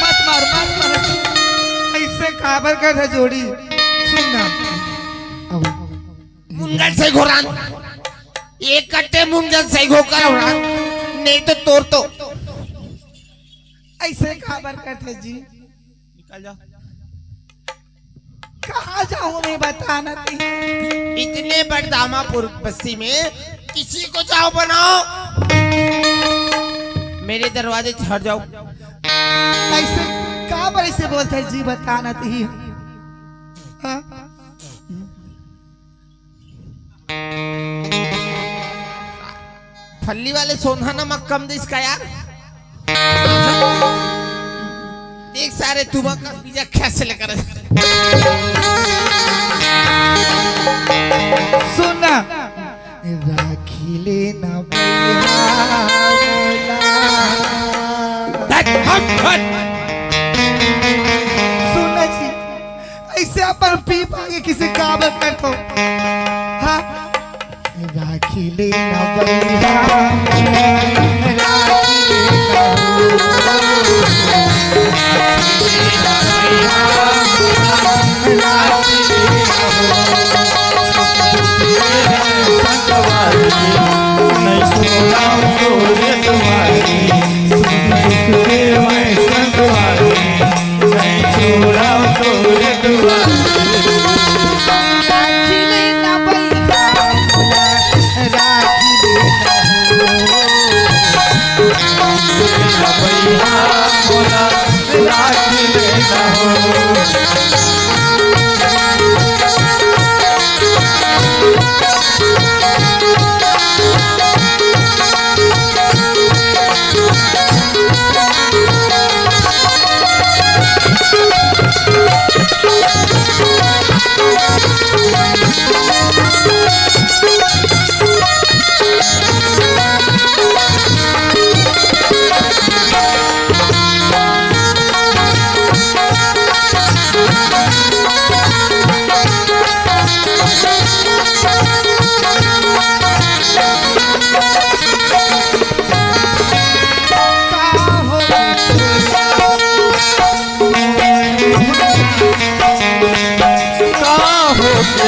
मत मार ऐसे काबर कर है जोड़ी सुनना मुंगल से घोरान एक कट्टे मुंडन सही होकर होना नहीं तो तोड़ तो ऐसे खबर करते जी। निकल जाओ। कहाँ जाऊँ मैं बताना नहीं। इतने बड़े दामापुर बस्ती में किसी को जाओ बनाओ, मेरे दरवाजे से हट जाओ। ऐसे कहाँ ऐसे बोलते जी बताना नहीं। हाँ? फल्ली वाले सोना नमक कम दे इसका यार। देख सारे तुम्हारा का पिज्जा कैसे लेकर सुना राखी लेना सुना जी ऐसे अपन पी पाएंगे किसी काबत कर तो। हाँ राखी लेना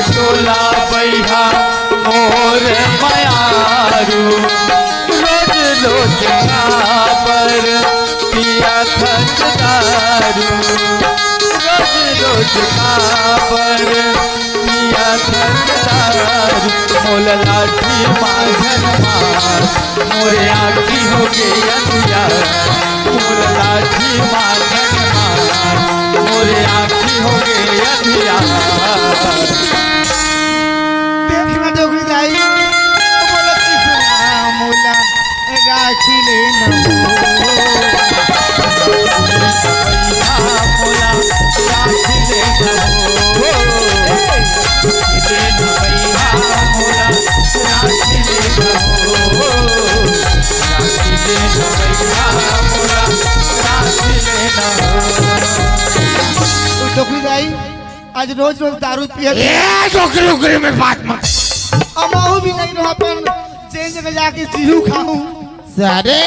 तोला बैहा मोर मयारू रोज रोज पर पिया थक दारू रोज रोज पर पिया थक दारू मोल लाठी माझन मार मोरे आखी हो गई अंधियार मोल लाठी माझन मार मोरे आखी हो गई अंधियार। देखना डोगरी दाई बोलो किसना मोला राखी लेना मोला राखी लेना मोला राखी लेना मोला राखी लेना। डोगरी दाई आज रोज रोज दारू पिया डोकरी में बात मत। अमाऊ भी नहीं रहा अपन चेंज जगह जाके जीहू खाऊं सारे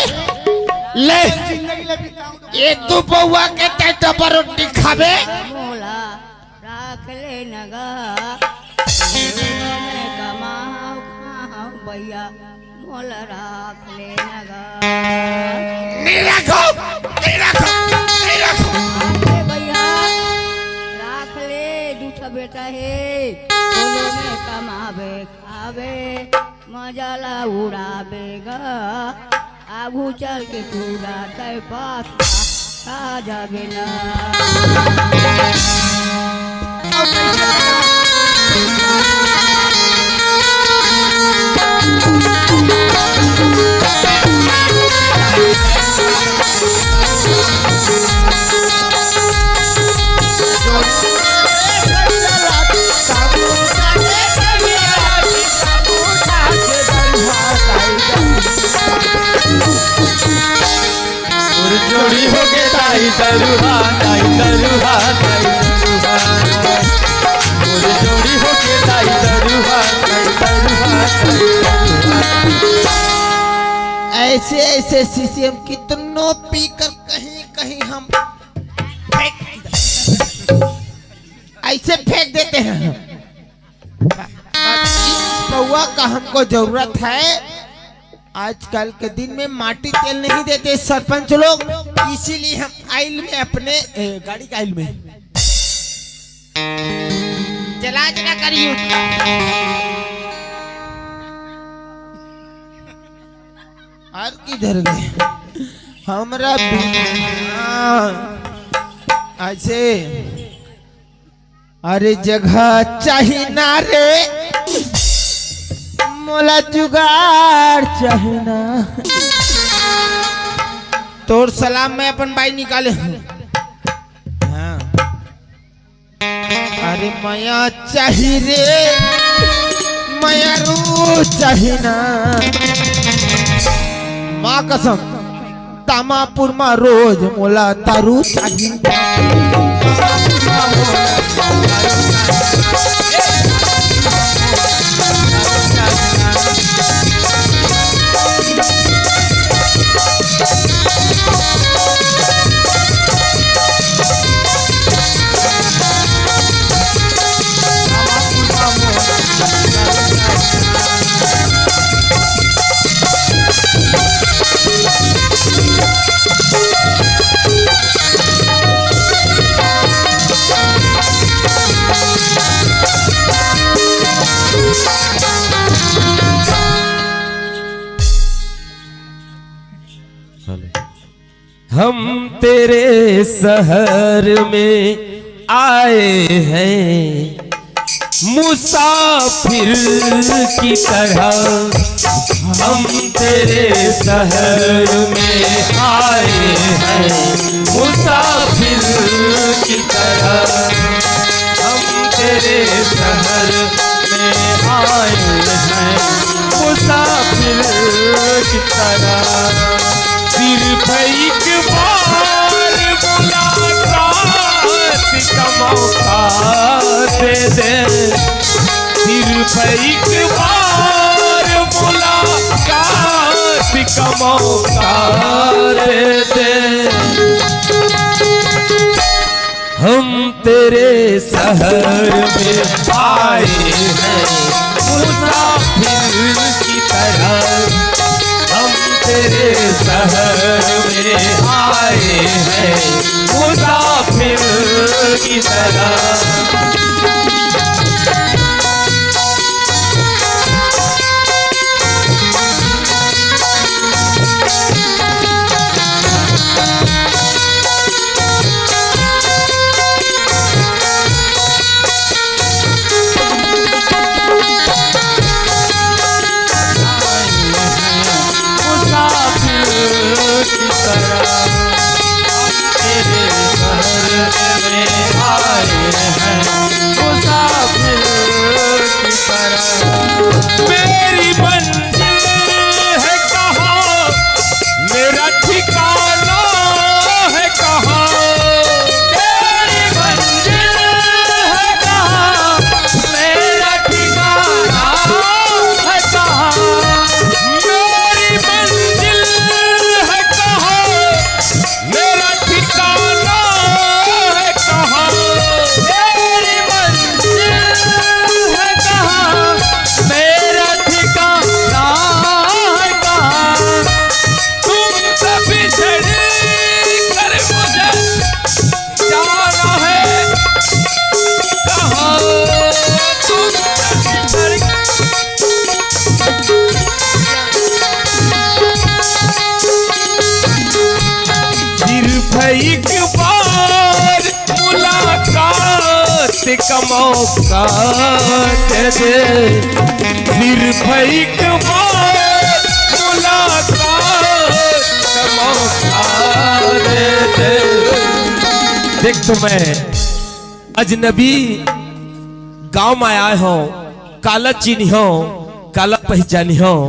ले जिंदगी ले बिताऊं। ये तू बउआ के तेटा पर रोटी खावे मोला राख ले नगा मैं कमाऊ खाऊं भैया मोला राख ले नगा नहीं रखो नहीं रखो नहीं रखो अरे भैया राख ले दूठा बेटा है बोलो में कमावे खावे मजा ला उड़ावेगा आगू चल के पूरा तय पास खा जावे ना। जोड़ी हो के ताई दरुहा ताई दरुहा ताई दरुहा मोर जोड़ी हो के ताई दरुहा ताई दरुहा ताई दरुहा। ऐसे ऐसे सीसीएम कितनों पीकर कहीं कहीं हम ऐसे फेंक देते हैं। इस रउआ का हमको जरूरत है। आजकल के दिन में माटी तेल नहीं देते सरपंच लोग, इसीलिए हम आइल में अपने गाड़ी का आइल में चला चला करियो। और किधर गए हमरा ऐसे? अरे जगह चाहिए ना रे मोला, जुगाड़ चाहिए ना। तोर सलाम मैं अपन बाई निकाले हूँ। हाँ। अरे माया चाहिए रे, माया रू चाहिए ना। माँ कसम तामापुर में रोज मोला तारू चाहिए। हम तेरे शहर में आए हैं मुसाफिर की तरह। हम तेरे शहर में आए हैं मुसाफिर की तरह। हम तेरे शहर में आए हैं मुसाफिर की तरह। सिर्फ एक बार मुलाकात का मौका दे दे। सिर्फ एक बार मुलाकात का मौका दे दे। हम तेरे शहर में आए हैं मुसाफिर की तरह। हम तेरे शहर में आए हैं मुसाफिर की तरह। मेरी मंजिल है कहाँ, मेरा ठिकाना है कहाँ। मेरी मंजिल है कहाँ, मेरा ठिकाना है कहाँ। मेरी मंजिल है कहाँ, मेरा ठिकाना है कहाँ। मेरी मंजिल है कहाँ, मेरा ठिकाना है कहाँ। तुमसे बिछड़ कर मुझे जाना है कहाँ। तुमसे बिछड़ सिर्फ एक बार मुलाकात का मौका दे दे। सिर्फ एक बार मुलाकात का मौका दे दे। देख तो मैं अजनबी गांव में आया हूँ, काला चीनी हूँ, काला पहचानी हूँ,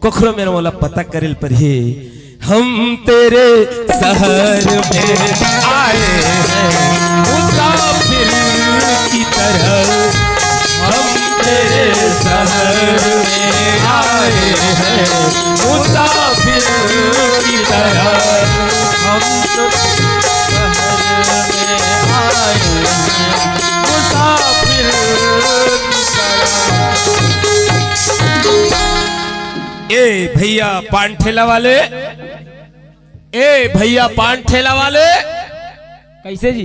कोखरो मेरा मोला पता करेल पर ही। हम तेरे शहर में आए हैं मुसाफिर की तरह। हम तेरे शहर में आए हैं मुसाफिर की तरह। हम शहर में आए हैं मुसाफिर की तरह। ए भैया पान ठेला वाले, ए भैया पान ठेला वाले, कैसे जी?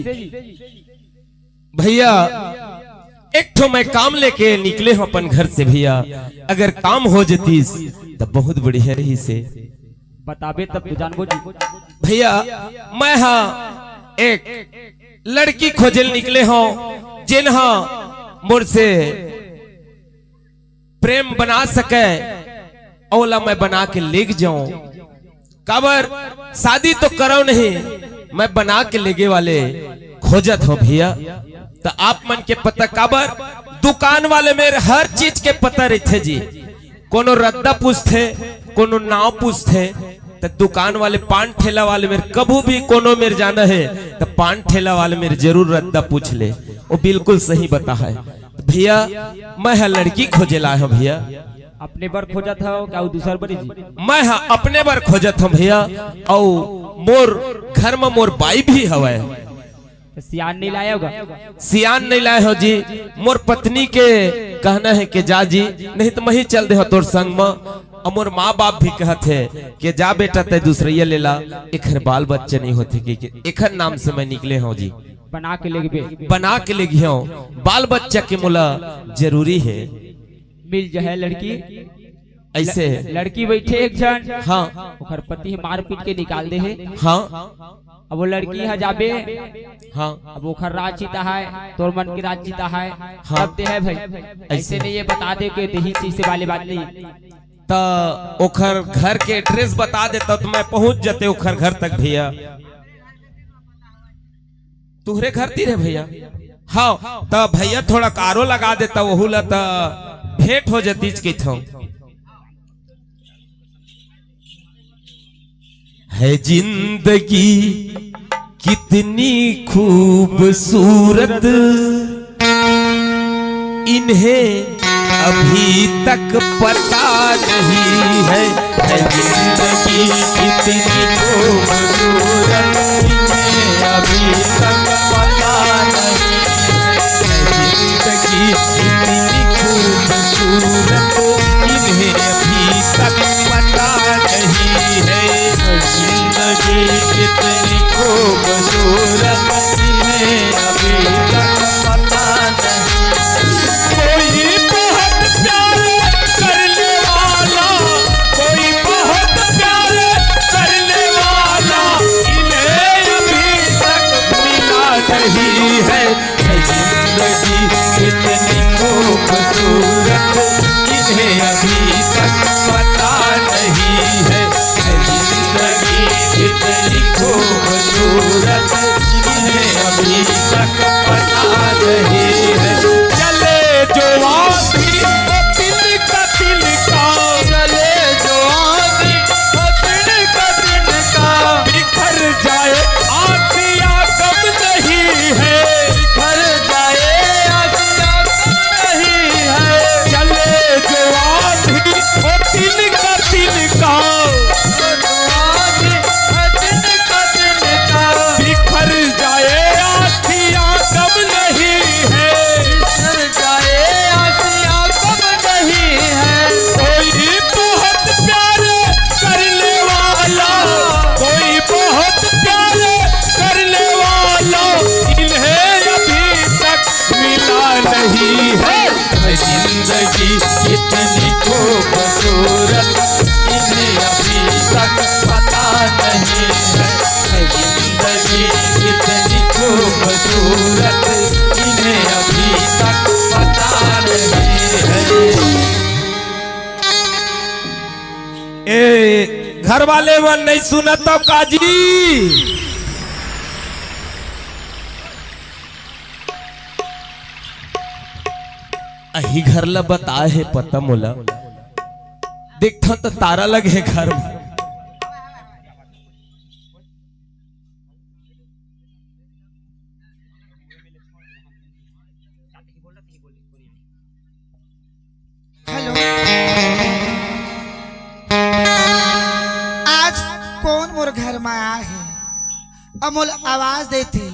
भैया एक ठो मैं काम लेके निकले हूँ अपन घर से भैया, अगर काम हो जतीस तब बहुत बढ़िया रही से। बताबे तब तो जानबो जी। भैया मैं हाँ एक लड़की खोजल निकले हूँ जिन्हा मुझसे प्रेम बना सके, ओला मैं बना के लेके जाऊं। काबर शादी तो करो नहीं, मैं बना के लेगे वाले खोजत हो भैया। तो आप मन के पता काबर दुकान वाले मेरे हर चीज के पता रहते जी, कोनो रद्दा पूछते कोनो नाव पूछते। तो दुकान वाले पान ठेला वाले मेरे कभी भी कोनो मेरे जाना है तो पान ठेला वाले मेरे जरूर रद्दा पूछ ले, वो बिल्कुल सही बता है। भैया मैं हाँ लड़की खोजे लाया हूँ भैया। अपने बार खोजा था क्या दूसर बार जी? मैं हाँ अपने बार खोजत हूँ भैया, और मोर घर में मोर बाई भी हवा। सियान नहीं लाया होगा? सियान नहीं लाए हो जी, मोर पत्नी के कहना है कि जा जी, नहीं तो मैं ही चल दे हो तोर संग में। और मोर माँ बाप भी कहते हैं कि जा बेटा ते दूसरिया ले ला, एक बाल बच्चे नहीं होते कि एक नाम से मैं निकले हूँ जी। बना के लेके बना के ले गया हूँ, बाल बच्चा के मुला जरूरी है। मिल जाए लड़की ऐसे लड़की बैठे एक जन, हाँ ओकर पति मार पीट के निकाल दे है। हाँ अब वो लड़की है जाबे, हाँ अब ओखर राज जीता है, तोर मन की राज जीता है, हाँ। तब दे है भाई। ऐसे नहीं ये बता दे कि दही चीज से वाली बात नहीं। तो ओखर घर के एड्रेस बता देता तो मैं पहुंच जाते ओखर घर तक भैया। तुहरे घर तीर भैया? हाँ तो भैया थोड़ा कारो लगा देता, वहू ला तो भेंट हो जाती की थो। है जिंदगी कितनी खूबसूरत, इन्हें अभी तक पता नहीं है। है जिंदगी कितनी खूबसूरत, इन्हें अभी तक पता नहीं है। जिंदगी कितनी खूबसूरत, इन्हें अभी तक पता नहीं है। जिंदगी कितनी खूबसूरत, इन्हें अभी तक पता नहीं। कोई बहुत प्यार करने वाला, कोई बहुत प्यार करने वाला, इन्हें अभी तक मिला नहीं है। जिंदगी कितनी खूबसूरत, इन्हें अभी तक पता नहीं है। जिंदगी कितनी खूबसूरत, इन्हें अभी तक पता नहीं है। चले जो आंधी दिल का तिनका, चले जो आंधी दिल का तिनका, बिखर जाए आसिया कब नहीं है, बिखर जाए आसिया कब नहीं है। चले जो आंधी दिल का तिनका, बिखर जाए आसिया कब नहीं है, बिखर जाए आसिया कब नहीं है। कोई बहुत प्यार करने वाला, कोई बहुत प्यार करने वाला, इन्हें अभी तक मिला नहीं है। जिंदगी कितनी खूबसूरत, इन्हें अभी तक पता नहीं है। जिंदगी कितनी खूबसूरत, इन्हें अभी तक पता नहीं है। ए घर वाले मन नहीं सुना तो काजी, अही घर ला बता है पता मोला, देखता तो तारा लगे घर में। हेलो, आज कौन मोर घर में आया है? अब मोर आवाज देते,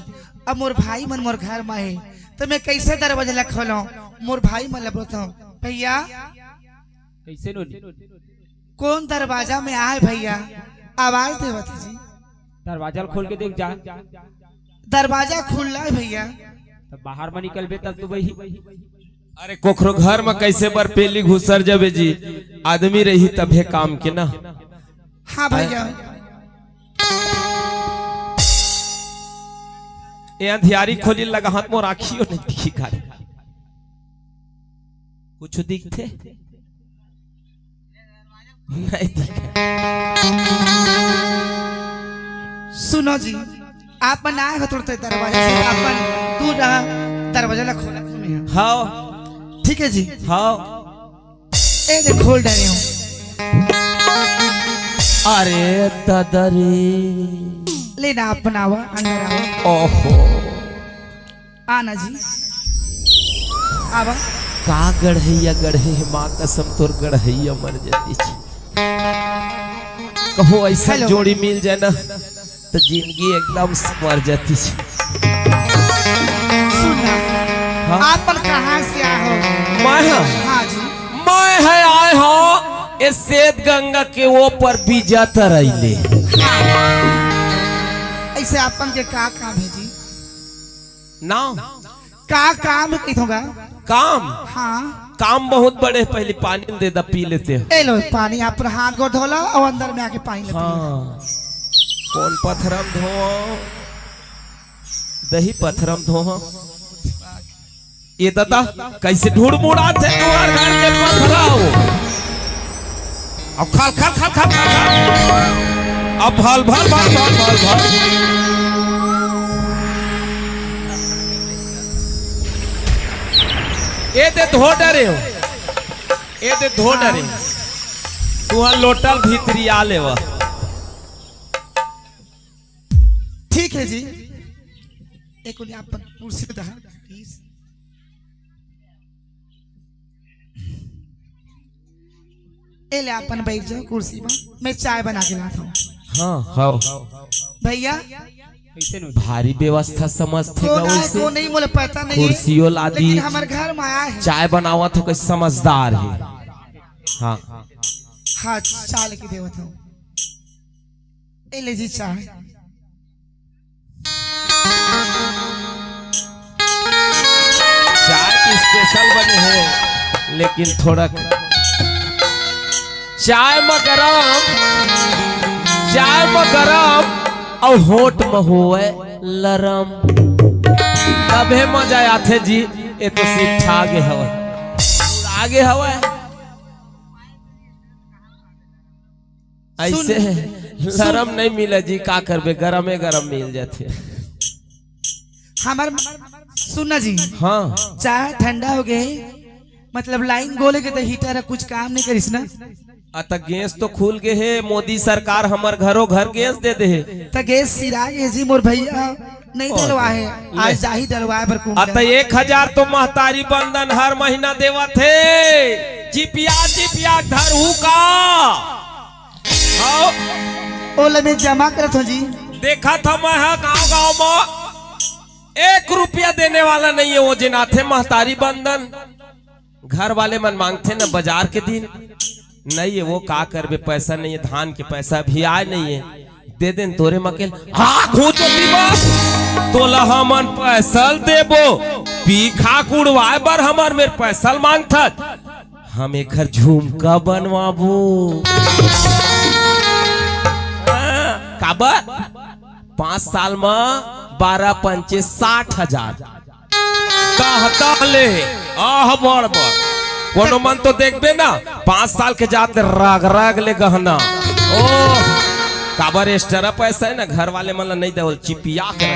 अब मोर भाई मन मोर घर में है, तो मैं कैसे दरवाजा ला खोलो? मोर भाई मन ला बताऊं भैया कैसे नो कौन दरवाजा में आए भैया? आवाज देवत जी। दरवाजा खोल के देख जा। दरवाजा खुल रहा है भैया। तब बाहर में निकलबे तब तो वही। अरे कोखरो घर में कैसे बरपेली घुसर जबे जी, आदमी रही तभे काम के ना। हाँ भैया। यहाँ धियारी खोली लगा हाथ में राखियो नहीं दिखी खाली कुछ दिखते नहीं दिखे। सुनो जी, आप बनाए हो तोड़ते दरवाजा से, अपन तू दरवाजा ला खोला नहीं है। हाँ ठीक है जी। हाँ ए देख खोल डाले हूँ। अरे दादारी लेना आप बनावा, अंदर आओ। ओहो आना जी, आवा। का गढ़ैया गढ़े माँ कसम तोर गढ़ैया मर जाती छे। कहो ऐसा हेलो। जोड़ी मिल जाए ना तो जिंदगी एकदम मर जाती छे। सुनना, हाँ? आप पर कहाँ से आए हो? मैं हाँ जी। मैं है आए हो इस श्वेत गंगा के ऊपर बीजा तरैले। ऐसे आपन के का काम है जी? ना का काम होगा? काम हाँ। काम बहुत बड़े, पहले पानी दे दा पी लेते हैं। ए लो पानी, आप हाथ को धोला और अंदर में आके पानी ले। हाँ कौन पत्थरम धो दही पत्थरम धो। ये दादा कैसे ढूंढ मुड़ा थे तुम्हारे घर के पत्थराओ। अब खाल खाल खाल खाल खाल अब भाल भाल भाल भाल भाल भाल। ये दे धो डरे हो, ये दे धो डरे तू लोटल भीतरी आ ले वा। ठीक है जी। एक आप कुर्सी पे दहा प्लीज। ए ले अपन बैठ जाओ कुर्सी में, मैं चाय बना के लाता हूँ। हाँ हाँ भैया भारी व्यवस्था समझते को नहीं मुझे पता नहीं है, कुर्सियों ला दी, लेकिन हमारे घर में आया है। चाय बनावा तो कोई समझदार है। हाँ हाँ चाय लेके देवत हूँ। ए ले जी चाय। चाय की स्पेशल बने हैं, लेकिन थोड़ा चाय में गरम और होठ में होए लरम, तबे मजा आते जी। ये तो सीट आगे हवा आगे हवा ऐसे लरम नहीं मिले जी, का करबे गरमे गरम मिल जाते। हमार सुनना जी, हाँ चाय ठंडा हो गए, मतलब लाइन गोले के तो हीटर है, कुछ काम नहीं करिस ना। अत गैस तो खुल गए है, मोदी सरकार हमार घरों घर गैस दे दे है। तो गैस सिरा गए जी मोर भैया, नहीं डलवा है, आज जाही डलवाए पर कुम। अत 1000 तो महतारी बंधन हर महीना देवा थे। जिपिया धरू का ओले में जमा करत हो जी। देखा था मैं गांव में 1 रुपया देने वाला नहीं है वो जिनाथे महतारी बंधन। घर वाले मन मांगते ना बाजार के दिन, नहीं है वो का करबे, पैसा नहीं है, धान के पैसा भी आए नहीं है, दे देन तोरे मकेल। हाँ खूचो तोला हमन पैसल देबो, पीखा कुड़वाए बर हमार मेरे पैसल मांगता, हम एक घर झुमका बनवाबू। काबर 5 साल में 12 पंचे 60,000 कहता ले। आह बड़ बड़ कोनो मन तो देखबे ना, 5 साल के जाते राग राग ले गहना। ओ काबर एक्स्ट्रा पैसा है ना, घर वाले मन नहीं देवल चिपिया कर।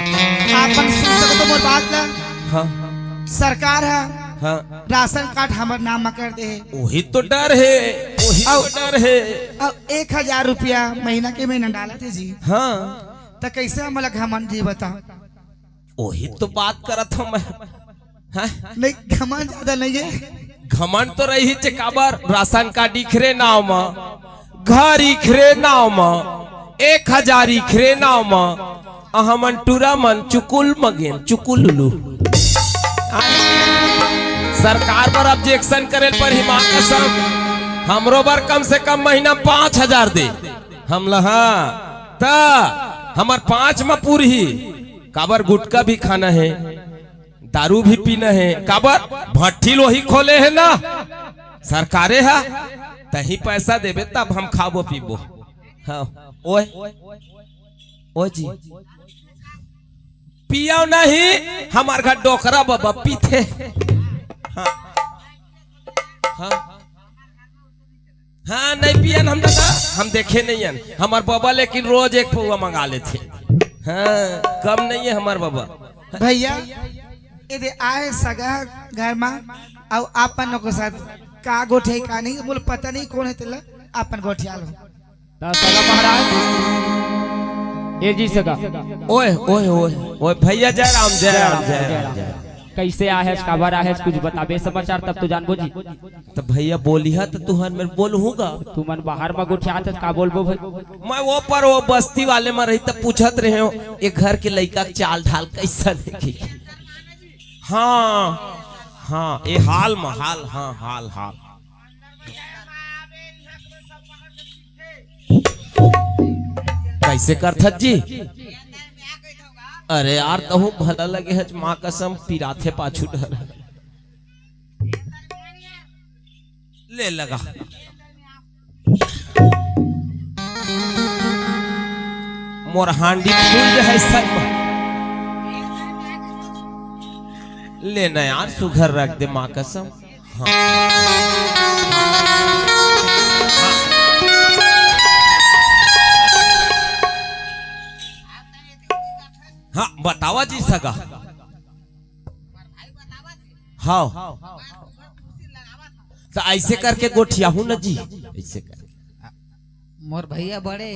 आपन सुन सको तो मोर बात ला। हाँ सरकार है, हाँ राशन कार्ड हमार नाम में कर दे। वही तो डर है, वही तो डर है। अब 1000 रुपया महीना के महीना डाला थे जी। हाँ तो कैसे हम लग हमन जी बता। वही तो बात करत हूँ मैं। हाँ? नहीं घमंड ज्यादा नहीं है। घमंड तो रही चे काबर, राशन कार्ड इखरे नाव में, घर इखरे नाव में, 1000 इखरे नाव में, हमन टूरा मन चुकुल मगेन चुकुलुलू। सरकार पर ऑब्जेक्शन करे पर हिमा कसम हमरो बार कम से कम महीना 5,000 दे हम लहा ता हमार 5 में पूरी काबर गुटका भी खाना है, दारू भी पीना है, काबर भट्ठी लोही खोले है ना सरकारे है, तही पैसा देबे तब हम खाबो पीबो। हाँ ओए ओ जी पियो नहीं हमार घर डोकरा बाबा पीते। हाँ हाँ हाँ नहीं पियन हम दादा हम देखे नहीं हन हमार बाबा, लेकिन रोज एक पौवा मंगा लेते। हाँ कम नहीं है हमार बाबा। भैया इधर आए सगा घर में और आपन को साथ का गोठे का नहीं बोल पता नहीं कौन है तेला आपन गोठिया लो सगा महाराज ये जी सगा। ओए ओए ओए ओए भैया जय राम जय राम जय राम। कैसे आहे काबर आहे कुछ बताबे समाचार तब तो जानबो जी। तो भैया बोलिया तो तुहन में बोलूंगा तू मन बाहर में गोठिया त का बोलबो भाई। मैं वो पर वो बस्ती वाले में रही तब पूछत रहे हो ये घर के लड़का चाल ढाल कैसा देखी। हाँ हाँ ये हाल में हाल हाँ हाल हाल कैसे करथत जी। अरे यार तहु भला लगे है माँ कसम पिराथे पाछू डर ले लगा। मोर हांडी फूल है सब लेना यार सुघर रख दे माँ कसम। हाँ बतावा जी सगा। हाँ तो ऐसे करके गोठिया हूँ न जी ऐसे कर मोर भैया बड़े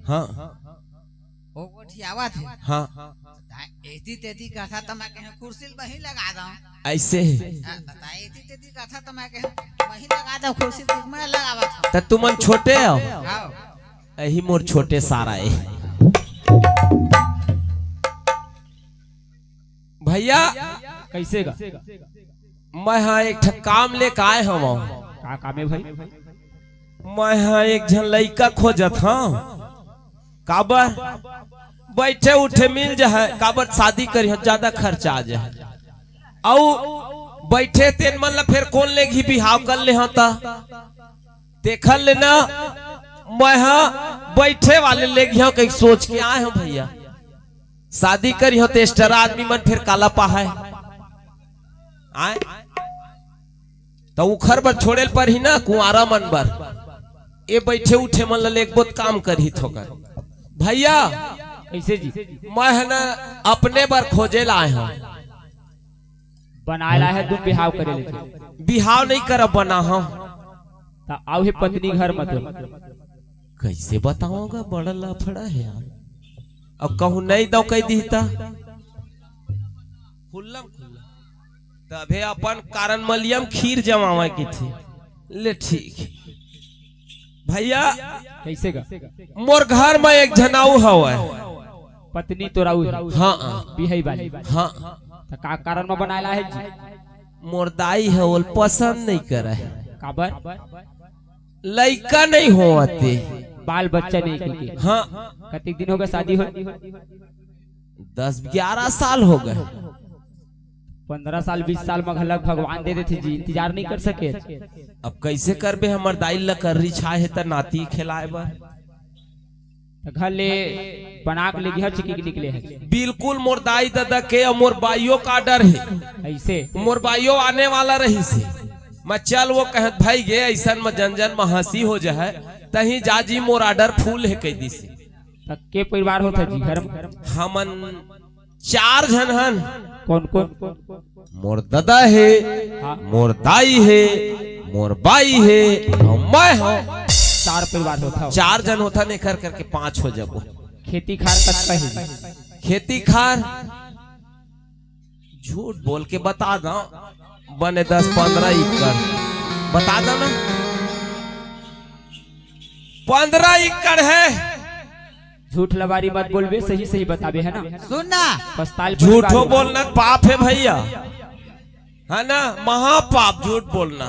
हाँ वो गोठियावा थे। हाँ एती तेती का था तो मैं कहीं कुर्सी वहीं लगा दूं ऐसे बताए एती तेती का था तो मैं कहीं वहीं लगा दूं कुर्सी मैं लगावा था। तो तुमन छोटे हो हाँ यही मोर छोटे सारा है भैया। कैसे गा मैं हाँ एक ठा काम लेके आए हम का काम है भाई। मैं हाँ एक जन लड़का खोजत हाँ काबर बैठे उठे मिल जाए काबर शादी करी ज्यादा खर्चा आ जाए औ बैठे तेन मन ला फिर कौन लेगी बिहाव कर ले हाँ ता देखल लेना। मैं हाँ बैठे वाले लेगी हाँ कहीं सोच के आए हो भैया शादी करी हो तो एक्स्ट्रा आदमी मन फिर काला पहा है आए तो उखर बर छोड़े पर ही ना कुआरा मन बर ये बैठे उठे मन ला एक बहुत काम करी थोकर भैया। कैसे जी मैं है ना अपने बार खोजे लाए हैं बनाए ला है तुम बिहाव करे लेके बिहाव नहीं कर बना हम ता आओ है पत्नी घर मत कैसे बताऊंगा बड़ा लफड़ा है यार। अब कहूँ नहीं दो कह दीता खुल्लम तभे अपन कारण मलियम खीर जमावा की थी ले ठीक भैया। कैसे गा मोर घर में एक जनाऊ हवा पत्नी तो राउ हाँ बिहाई वाली हाँ तो का कारण में बनाया है जी। मोर दाई है वो पसंद नहीं करे काबर लड़का नहीं होते बाल बच्चा नहीं के। हाँ कितने दिन हो गए शादी हो 10-11 साल हो गए। 15 साल 20 साल में घलक भगवान दे देते जी इंतजार नहीं कर सके। अब कैसे करबे हमर दाई ला कर रिछाए है त नाती खिलाए बर घर ले बना के लेगी हर चिकी निकले हैं। बिल्कुल मोर दाई दादा के और मोर बाइयों का डर है ऐसे मोर बाइयों आने वाला रही से मैं चल वो कहत भाई गे ऐसा में जन जन में हंसी हो जाए तही जाजी मोर आर्डर फूल है कह दी से। के परिवार होता जी घर में हमन 4 जन हन। कौन कौन मोर दादा है हाँ। मोर दाई है मोर बाई है और मैं हूँ 4 परिवार होता 4 जन होता नहीं कर करके 5 हो जाबो। खेती खार तक कही खेती खार झूठ बोल के बता दो बने 10-15 एकड़ बता दो ना 15 एकड़ है। झूठ लबारी मत बोलबे सही सही बताबे है ना। सुनना पस्ताल झूठो बोलना पाप है भैया है ना महापाप झूठ बोलना।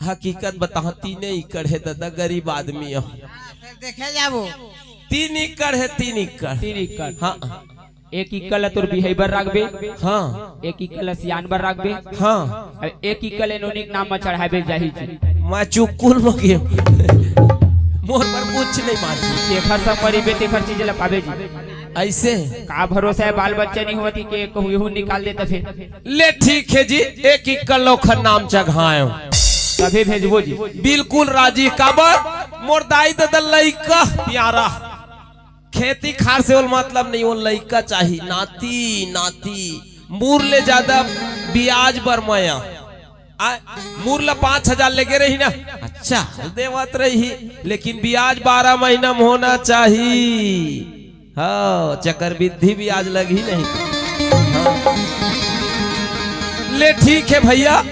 हकीकत बताती नहीं एकड़ है दादा, गरीब आदमी हो। देखे जाबो 3 एकड़ है, 3 एकड़। 3 एकड़। हाँ 1 इक्कल तोर बिहेबर राखबे। हाँ 1 इक्कल सियान बर राखबे। हाँ 1 इक्कल एनोनिक नाम में चढ़ाबे जाही छी। मैं चुकुल मगे मोर पर कुछ नहीं मानती। तेखर सब परिबे तेखर चीज ला पाबे जी। ऐसे का भरोसा है बाल बच्चा नहीं होती के कहू निकाल देता फिर। ले ठीक है जी, 1 एकड़ लोखर नाम चढ़ाए तभी भेजबो जी। बिल्कुल राजी। काबर मोर दाई दादा लइका प्यारा, खेती खार से मतलब नहीं, वो लइका चाहिए, नाती नाती। मूर ले ज्यादा ब्याज बर माया मूर ला 5000 लेके रही ना, अच्छा देवत रही, लेकिन ब्याज 12 महीना में होना चाहिए। हाँ चक्रवृद्धि ब्याज लगी नहीं। हाँ। ले ठीक है भैया,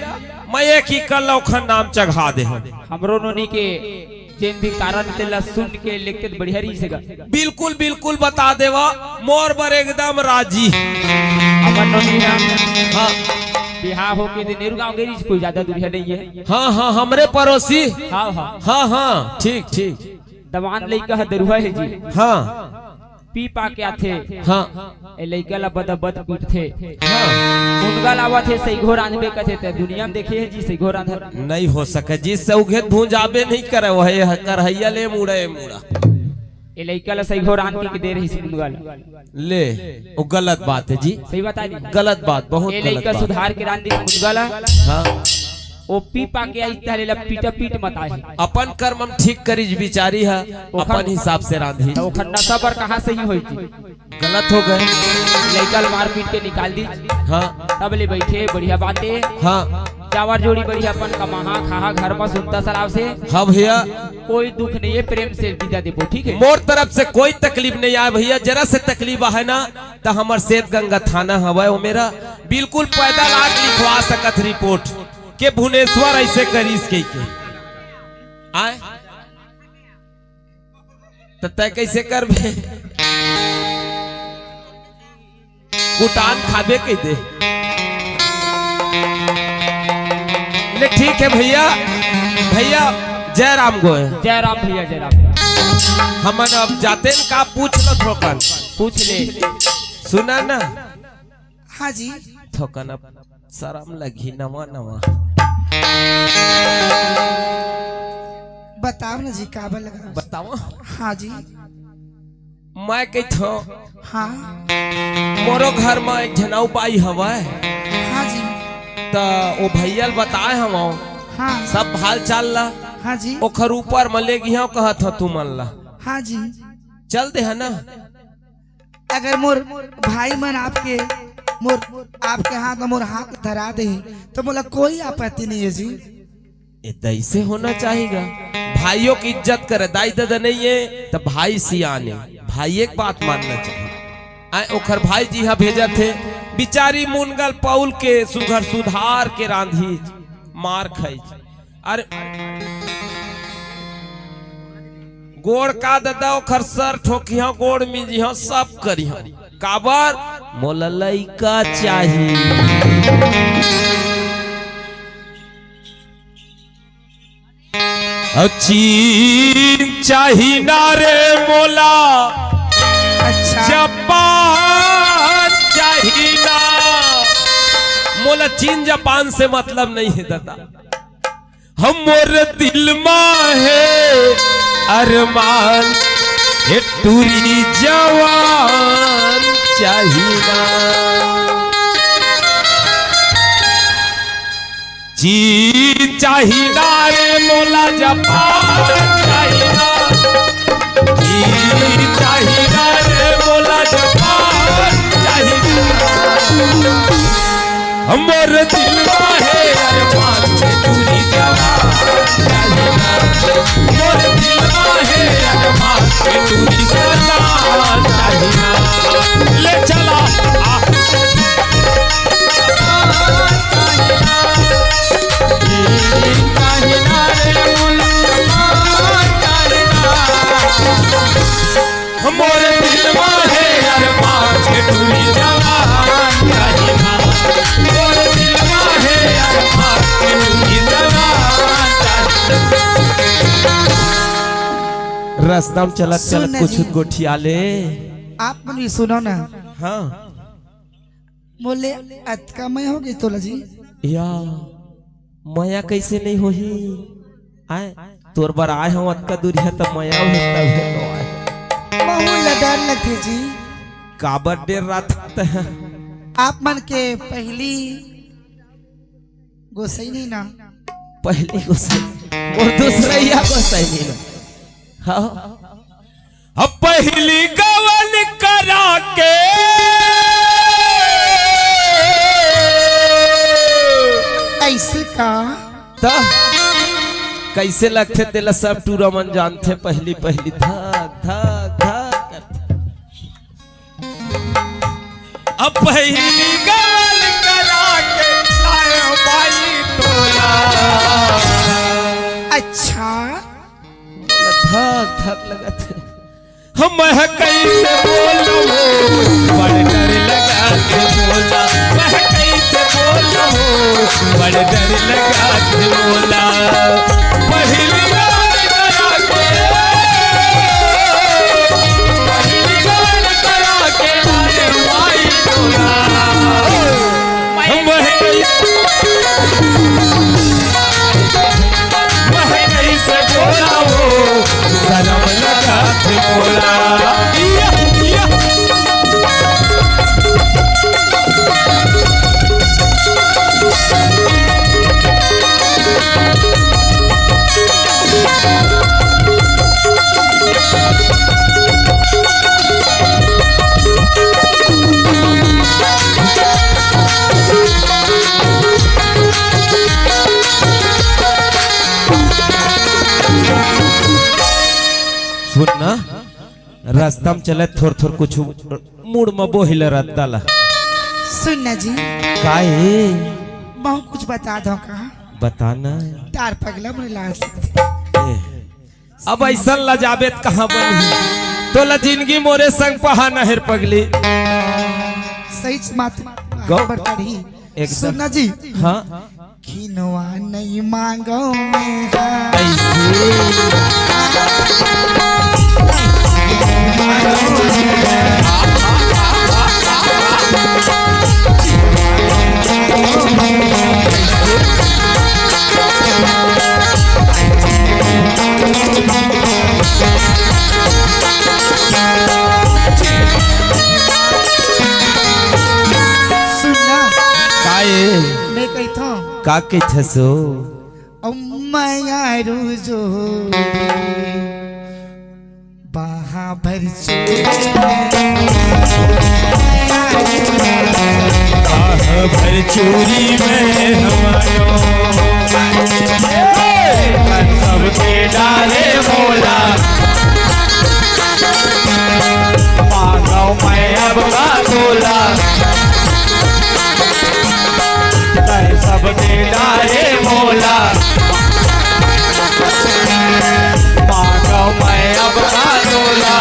मैं 1 एकड़ लौखन नाम चढ़ा दे। हमरो नोनी के जेन भी कारण तेला सुन के लिखते बढ़िया रही सेगा। बिल्कुल बिल्कुल बता देवा, मोर बर एकदम राजी। हमर नोनी हाँ बिहार हो के नेहरू गांव गेरी कोई ज्यादा दूरिया नहीं है। हाँ हाँ हमरे पड़ोसी। हाँ हाँ हाँ हाँ ठीक ठीक। दवान लइका दरुआ है जी। हाँ पी पा के आथे। हाँ ए लइका ला बद पीट थे। हाँ उनका लावा थे सही घोर आंधबे कथे थे, दुनिया में देखे है जी सही घोर आंधर नहीं हो सके जी, सौघे भूंजाबे नहीं करे, वही करहैया ले मुड़े मुड़ा। ए लइका ला सही घोर आंध के दे रही सी उनका ले, वो गलत बात है जी, सही बता दी, गलत बात, बहुत ए गलत लइका बात। सुधार के रांधी उनका ला। हाँ ओ पी पा के आई तहले ला पीटा पीट मत आए। अपन कर्म हम ठीक करी बिचारी है, अपन हिसाब से रांधी। तो नशा पर कहाँ से ही हुई थी, गलत हो गए। लइका मार पीट के निकाल दी। हाँ तब ले बैठे बढ़िया बातें। हाँ चावर जोड़ी बढ़िया अपन कमाहा खाहा घर में सुनता सलाव से। हाँ भैया कोई दुख नहीं है, प्रेम से विदा देबो, ठीक है। मोर तरफ से कोई तकलीफ नहीं आए भैया, जरा से तकलीफ है ना तो हमार सेठ गंगा थाना हवा वो मेरा बिल्कुल पैदल आग लिखवा सकत रिपोर्ट के भुवनेश्वर ऐसे करीस के आए तो तय कैसे कर बे कुटान खाबे के दे। ले ठीक है भैया, भैया जय राम गोए। जय राम भैया जय राम। हमन अब जाते न का पूछ लो थोकन, पूछ ले। सुना ना। हाँ जी थोकन अब शर्म लगी नवा नवा। बताओ ना जी काबल लगा। बताओ। हाँ जी मैं कहथो हाँ मोरो घर में एक झनाऊ पाई हवा हाँ जी तो वो भैया बताए हम हाँ सब हाल चाल ला। हाँ जी ओखर ऊपर मले गिया कहत ह तू मन ला हाँ जी। चल दे है ना। अगर मोर भाई मन आपके आपके हाथ में मोर हाथ धरा दे तो मोला कोई आपत्ति नहीं है जी। ऐसे होना चाहिएगा, भाइयों की इज्जत करे। दाई दादा नहीं है तो भाई सियाने, भाई एक बात मानना चाहिए। आए ओखर भाई जी हाँ भेजा थे, बिचारी मुनगल पौल के सुघर सुधार के रांधी मार खाई। अरे गोड़ का दादा ओखर सर ठोकिया गोड़ मिजिया सब करिया। काबर मोला लइका चाहिए। चीन चाहिए ना रे मोला, अच्छा जापान चाहिए ना मोला। चीन जापान से मतलब नहीं है दादा, हमर दिल में है अरमान, ये टूरी जवान चाहिए ना। चीन चाहिए ना रे मोला, जापान चाहिए ना। चीन चाहिए ना रे मोला, जापान चाहिए ना। हमर दिल में है अरमान, ये टूरी जवान चाहिए ना। हमर दिल में है अरमान, ये टूरी जवान चाहिए ना। ले चला मोर दिल में है अरमान, ये टूरी जवान चाहिए ना। मोर दिल में है अरमान। रास्ता में चलत सुन चलत ना कुछ जी। गोठिया ले। आप मन भी सुनो ना। हाँ बोले अतका मैं होगी तोला जी। या माया कैसे नहीं होही आए तोर बर आए हो अतका दूर है तब माया होता है तो आए महू लडर लगते जी। काबर देर रात है आप मन के पहली गोसई नहीं ना। पहली को सही और दूसरा या को सही नहीं ना। हाँ अब पहली गवन करा के ऐसे का ता कैसे लगते तेला सब टूरा मन जानते पहली पहली धक धक धक करते। अब पहली गवन करा के लाए बाई तोला अच्छा धक धक लगते हम कैसे बोलो बड़ डर लगा के बोला मैं कैसे बोलो बड़ डर लगा के बोला पहली बार करा के लाए माई तोला मैं कैसे बोला वो शर्म लगा के बोला। सुनना रास्ता में चले थोड़ थोड़ कुछ मुड़ में बोहिल रद्दाला। सुन ना जी। काहे बहु कुछ बता दो का। बताना तार पगला मुझे लाज। अब ऐसा लजाबेत कहाँ बनी तो ला जिंदगी मोरे संग पहा नहर पगली। सही बात गौ बता रही। एकदम। सुन ना जी। हाँ खिनवा नहीं मांगो मैं सुनना मैं कहता हूँ का के छसो अम्मा रुजो बहा भर भर चोरी में हमारो सबके डाले बोला मांगो मैं अब का बोला सबके डाले बोला मांगो मैं अब का बोला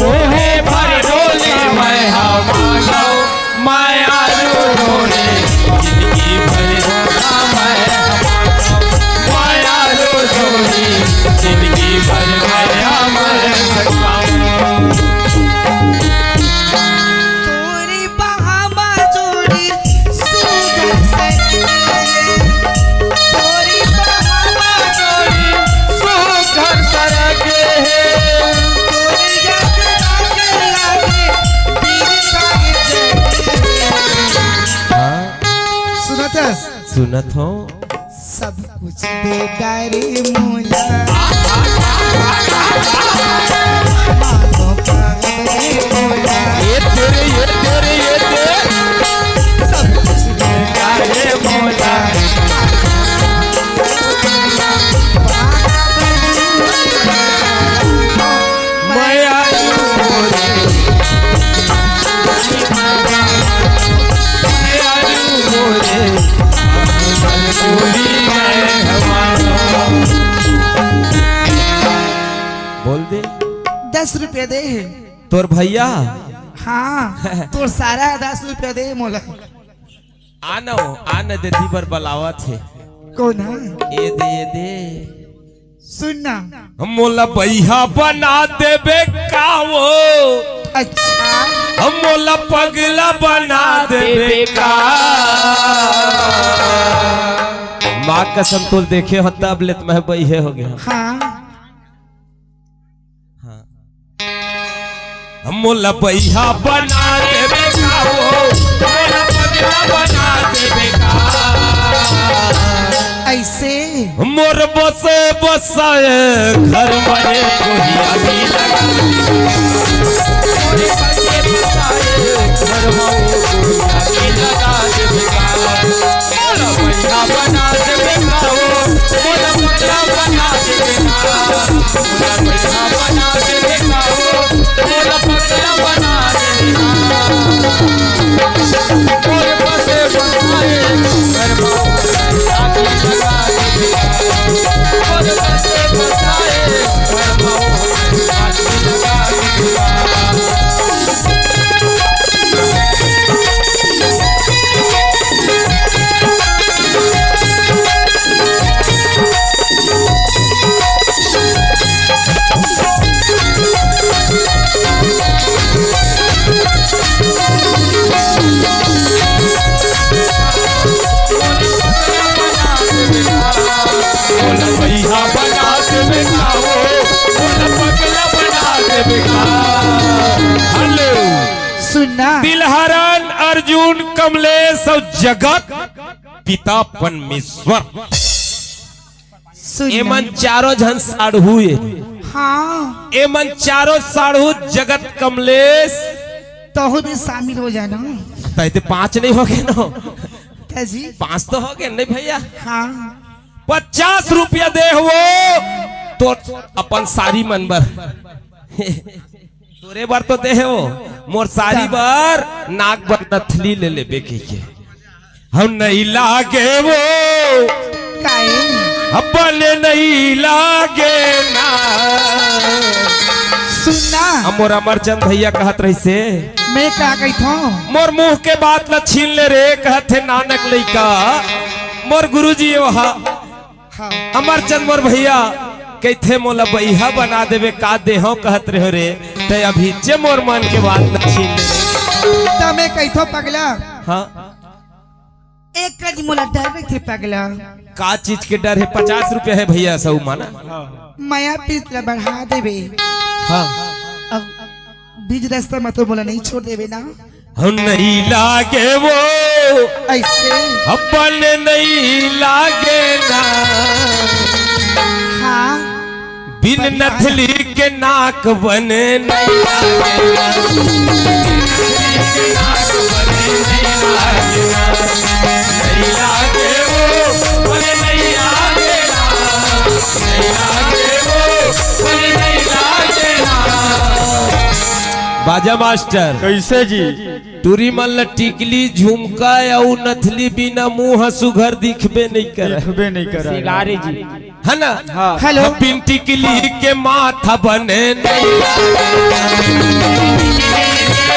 मोहे भर डोले मैं मांगो माया रोने जिंदगी भर रोना मैं माया रोनी जिंदगी भर गया मैं सकता तोरी बहामा जोड़ी सुगर से तोरी बहामा जोड़ी सुघर सरगे तोरी याद लागे लागे पीर तागे सुनतस सुनत हो सब कुछ बेगारी मूला मांगो पागल मूला ये तेरे सब कुछ बेगारी मोला माया बोल दे 10 रुपये दे। तोर भैया हाँ तो सारा 10 रुपये दे मोला। आना दे दी बर बलावा थे कौन है? ये दे सुनना। मोला भैया बना देबे का वो, अच्छा हम मोला पगला बना देबे का। माँ कसम तो देखे हो तब ले मैं बहिए हो गया। हाँ हम मोला भैया बना देबे का वो, मोला पगला बना देबे का। ऐसे मोर बसे बसाए घर में कोई अभी लगा, मोर बसे बसाए घर में कोई अभी लगा देगा। मोला भैया बना देगा वो, मोला पगला बना देगा, मोला भैया बना देगा वो, मोला पगला बना देगा। मोर बसे बसाए घर में अभी लगा देगा, मोर बसे बसाए घर में अभी लगा देगा। भैया बना देगा वो, पगला बना देगा। हेलो सुनना। तिलहरण अर्जुन कमलेश और जगत पिता परमेश्वर सुनना। एमन चारों जन साढ़ू हुए। हाँ एमन चारों साढ़ू जगत कमलेश तो भी शामिल हो जाना। तो 5 नहीं हो गए ना, क्या जी? 5 तो हो गए नहीं भैया। हाँ 50 रुपया दे वो तो अपन सारी मनबर तोरे बार तो दे वो, मोर सारी बार नाक बर नथली ले ले बेके के। हम नहीं लागे वो काहे? अपने नहीं लागे ना। सुनना। मोर अमरचंद भैया कहत रही से मैं क्या कही था? मोर मुंह के बात न छीन ले रे, कहते नानक लइका मोर गुरुजी वहा अमरचंद मोर भैया कहते मोला भैया बना देवे का देहो कहत रहे रे, ते अभी जे मोर मन के बात न छीन ले। तो मैं कही था पगला। हाँ एक कदी मोला डर रही थी पगला। का चीज के डर है? 50 रुपया है भैया सब माना। माया पीत ला बढ़ा देवे। हाँ अब बीच रास्ता में तो बोला नहीं छोड़ देवे ना। हम नहीं लागे वो ऐसे अपन नहीं लागे ना। हाँ बिन नथली के नाक बने नहीं लागे ना। नाक बने नहीं लागे ना। नहीं लागे वो बने नहीं लागे ना। नहीं लागे वो बने नहीं लागे ना। बाजा मास्टर कैसे जी? टूरी मल्ल टिकली झुमका या नथली बिना मुंह सुघर दिखबे नहीं करे। दिखबे नहीं करे। सिगारे जी है ना? हाँ। हेलो बिन टिकली के माथा बने नहीं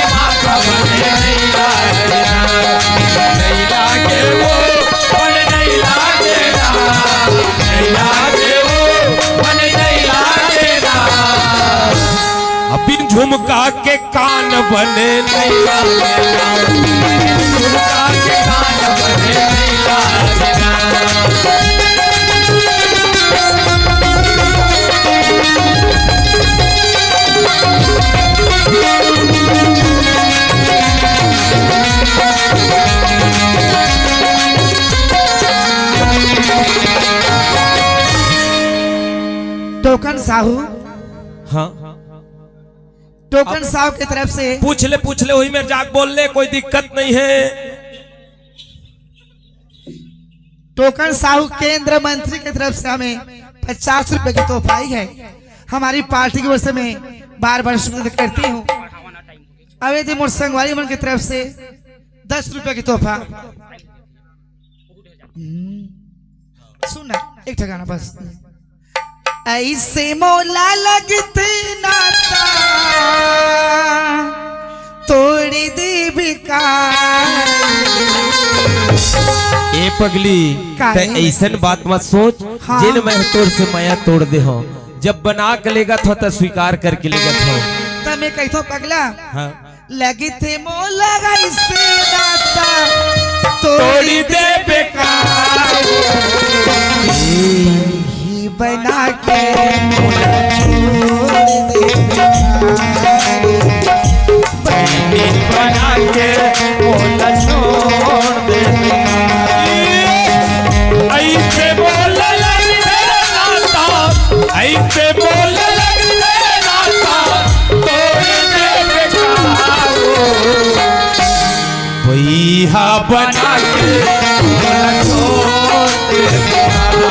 माथा बने नहीं लागे वो बने नहीं लागे ना। नहीं लागे वो बने नहीं लागे ना। बिन झुमका के कान बने नहीं लागे ना। झुमका के कान बने नहीं लागे ना। टोकन साहू। हाँ टोकन साहू की तरफ से पूछ ले वही में जाग बोल ले, कोई दिक्कत नहीं है। टोकन साहू केंद्र मंत्री की तरफ से हमें 50 रुपए की तोहफा आई है। हमारी पार्टी की ओर से मैं बार बार शुक्रिया करती हूँ। अवैध मोर संगवारी मन की तरफ से 10 रुपए की तोहफा। सुनना एक ठिकाना बस। ऐसे मोला लगते नाता तोड़ दे बिकार। ए पगली काहे? ते ऐसन बात मत सोच। हाँ। जिन मैं तोड़ से माया तोड़ दे हो, जब बना के लेगा तो स्वीकार करके लेगा हो। तब मैं कहतो पगला हाँ। लगी थे मोला से दाता तोड़ी दे बेकार ही बना के मोला छोड़ दे बेकार। बना के मोला छोड़ दे ऐसे बोल लगते नाता, ऐसे बोल लगते नाता तोड़ दे बेकार भैया बना के मोला छोड़ दे बेकार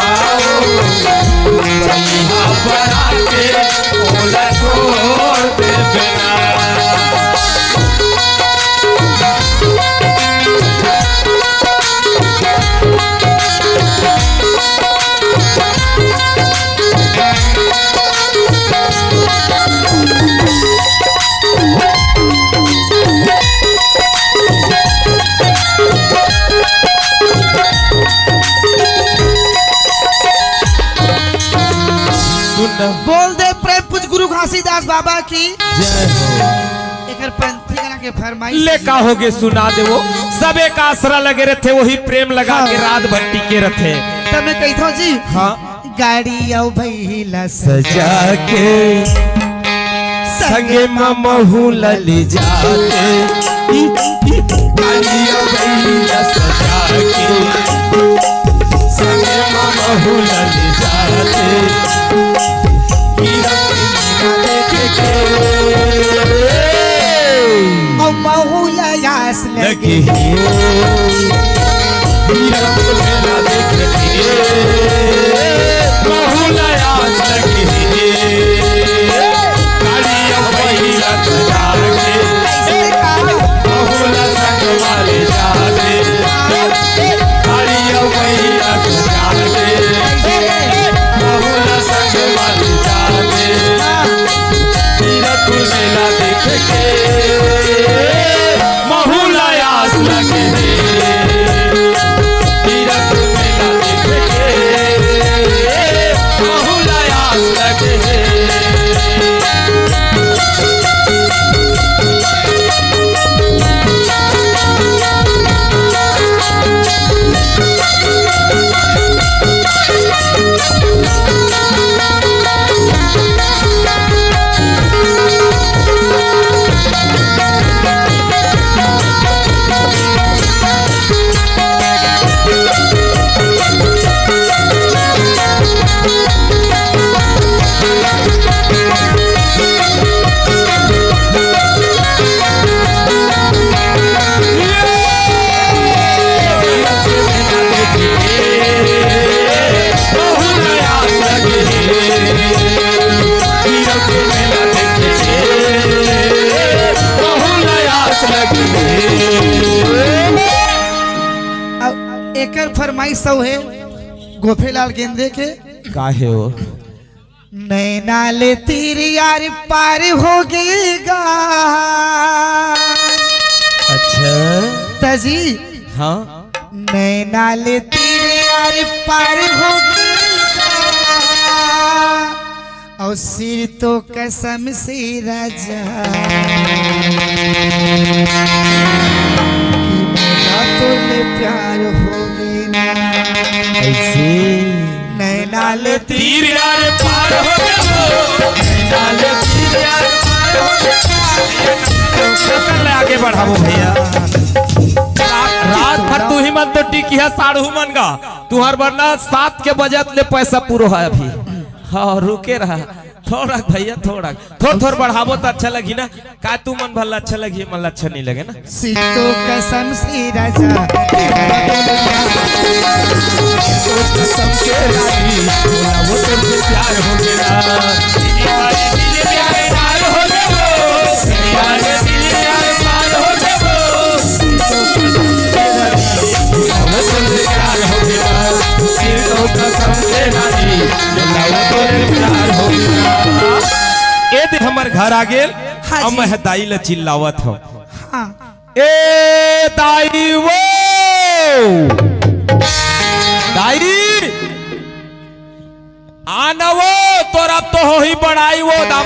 भैया बना के मोला छोड़ दे बेकार। बोल दे प्रेम पूज गुरु घासीदास बाबा की जय हो। एकर पंथी गाना के फरमाइश ले का होगे सुना दे वो सब एक आसरा लगे रहते वही प्रेम लगा के रात भर टिके रहते। तब मैं कहतो जी हाँ। गाड़ी औ भैला सजा के संगे महू ले जाते गाड़ी और भैया सजा के संगे महू ले जाते बहुला यास लगे एकर फरमाइश सब है गोफेलाल गेंदे के काहे हो नैना ले तीर यार पार हो गएगा। अच्छा तजी हाँ नैना ले तीर यार पार हो गएगा और सिर तो कसम से राजा कि मोला तो ले प्यार हो गया ऐसे नैना ले तीर यार पार हो गए नैना ले तीर यार पार हो गए आगे बढ़ाओ भैया रात भर तू ही मत तो टिकी है साढ़ू मन का तुहर वरना 7 के बजत ले पैसा पूरा है अभी। हाँ रुके रहा थोड़ा भैया थोड़ा थोड़ बढ़ावो तो अच्छा लगी ना का तू मन भला अच्छा लगी मन अच्छा नहीं लगे ना सीतो कसम से राजा कसम से राजी वो तुमसे प्यार हो गया प्यार हो हमर घर आ गेल अब मैं दाई ला चिल्लावत हो ए दाई वो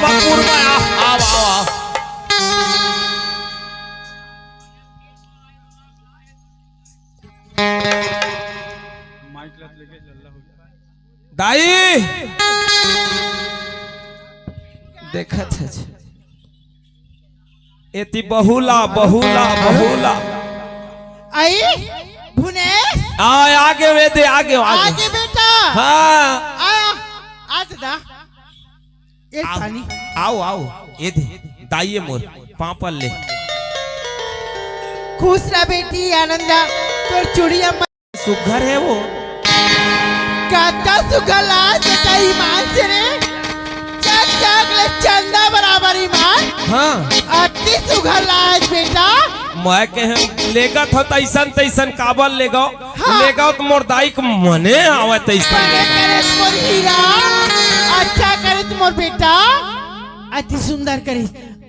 भरपूर में आओ आओ आओ। दाई देखा था एती बहुला बहुला बहुला आई भुनेश आगे वे दे आगे आगे बेटा हाँ आया आज दा एक पानी आओ आओ ये दे दाइये मोर पापल ले खुश रह बेटी आनंदा तोर चूड़िया सुघर है वो काता सुगला बेटा ईमान से रे चक चक ले चंदा बराबर ईमान हाँ अति सुगला आज बेटा मैं कहे लेगा था तैसन तैसन काबल लेगा हाँ। लेगा तो मोर दाई को मने आवे तैसन बड़े करे मोर हीरा अच्छा करे तो मोर बेटा अति सुंदर करे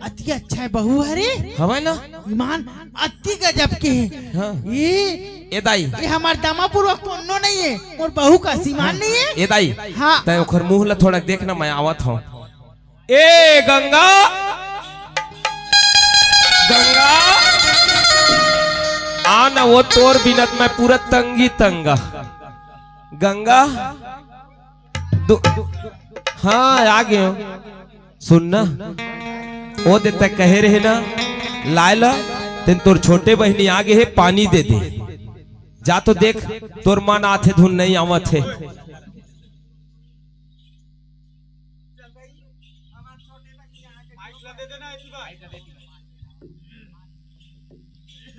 अति अच्छा है बहू हरे हवा ना ईमान अति गजब के है हाँ। ये दाई ये हमार दामापूर्वक कोनो नहीं है और बहू का सीमान नहीं है ये दाई हाँ तय ओखर मुंह ला थोड़ा देखना मैं आवत हूँ ए गंगा गंगा आना वो तोर बिनत में पूरा तंगी तंगा गंगा हाँ आ गए सुनना वो देता कहे रहे ना लायला तेन तोर छोटे बहनी आगे है पानी दे दे जा तो देख तोर मन आथे धुन नहीं आवत है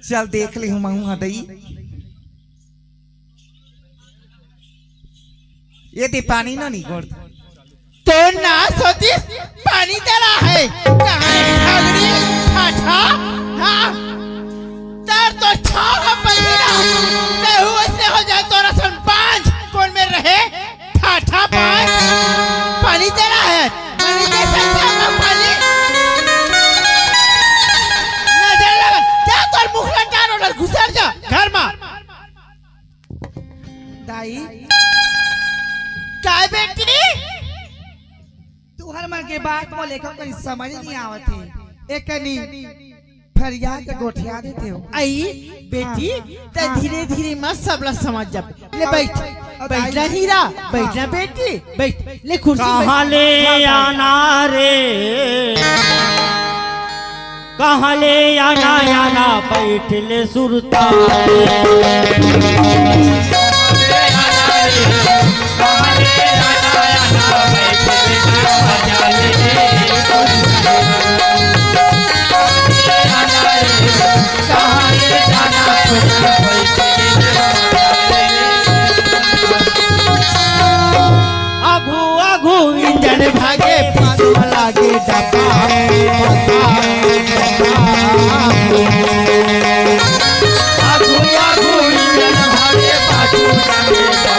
चल देख ली हूँ हदई ये दे पानी ना नहीं गोड़ तो ना सोती पानी दे रहा है कहाँ ठगड़ी ठाठा हाँ तर तो छाव पहिरा तेहु ऐसे हो जाए तोरा सन पांच कौन में रहे ठाठा पांच पानी दे रहा है पानी दे सकता है पानी नजर लगा जा तोर मुख लटार और घुसर जा घर में दाई काय बेटी तू हर मन के बात को लेकर कहीं समझ नहीं आवत है एकनी फरियाद के गोठिया देते हो आई बेटी ते धीरे धीरे मत सबला समझ जा ले बैठ बैठना हीरा बैठना बेटी बैठ ले कुर्सी कहाँ ले आना रे कहाँ ले आना आना बैठ ले सुरता आगू आगू इंजन भागे पासो लागे डब्बा आगू आगू इंजन भागे पासो लागे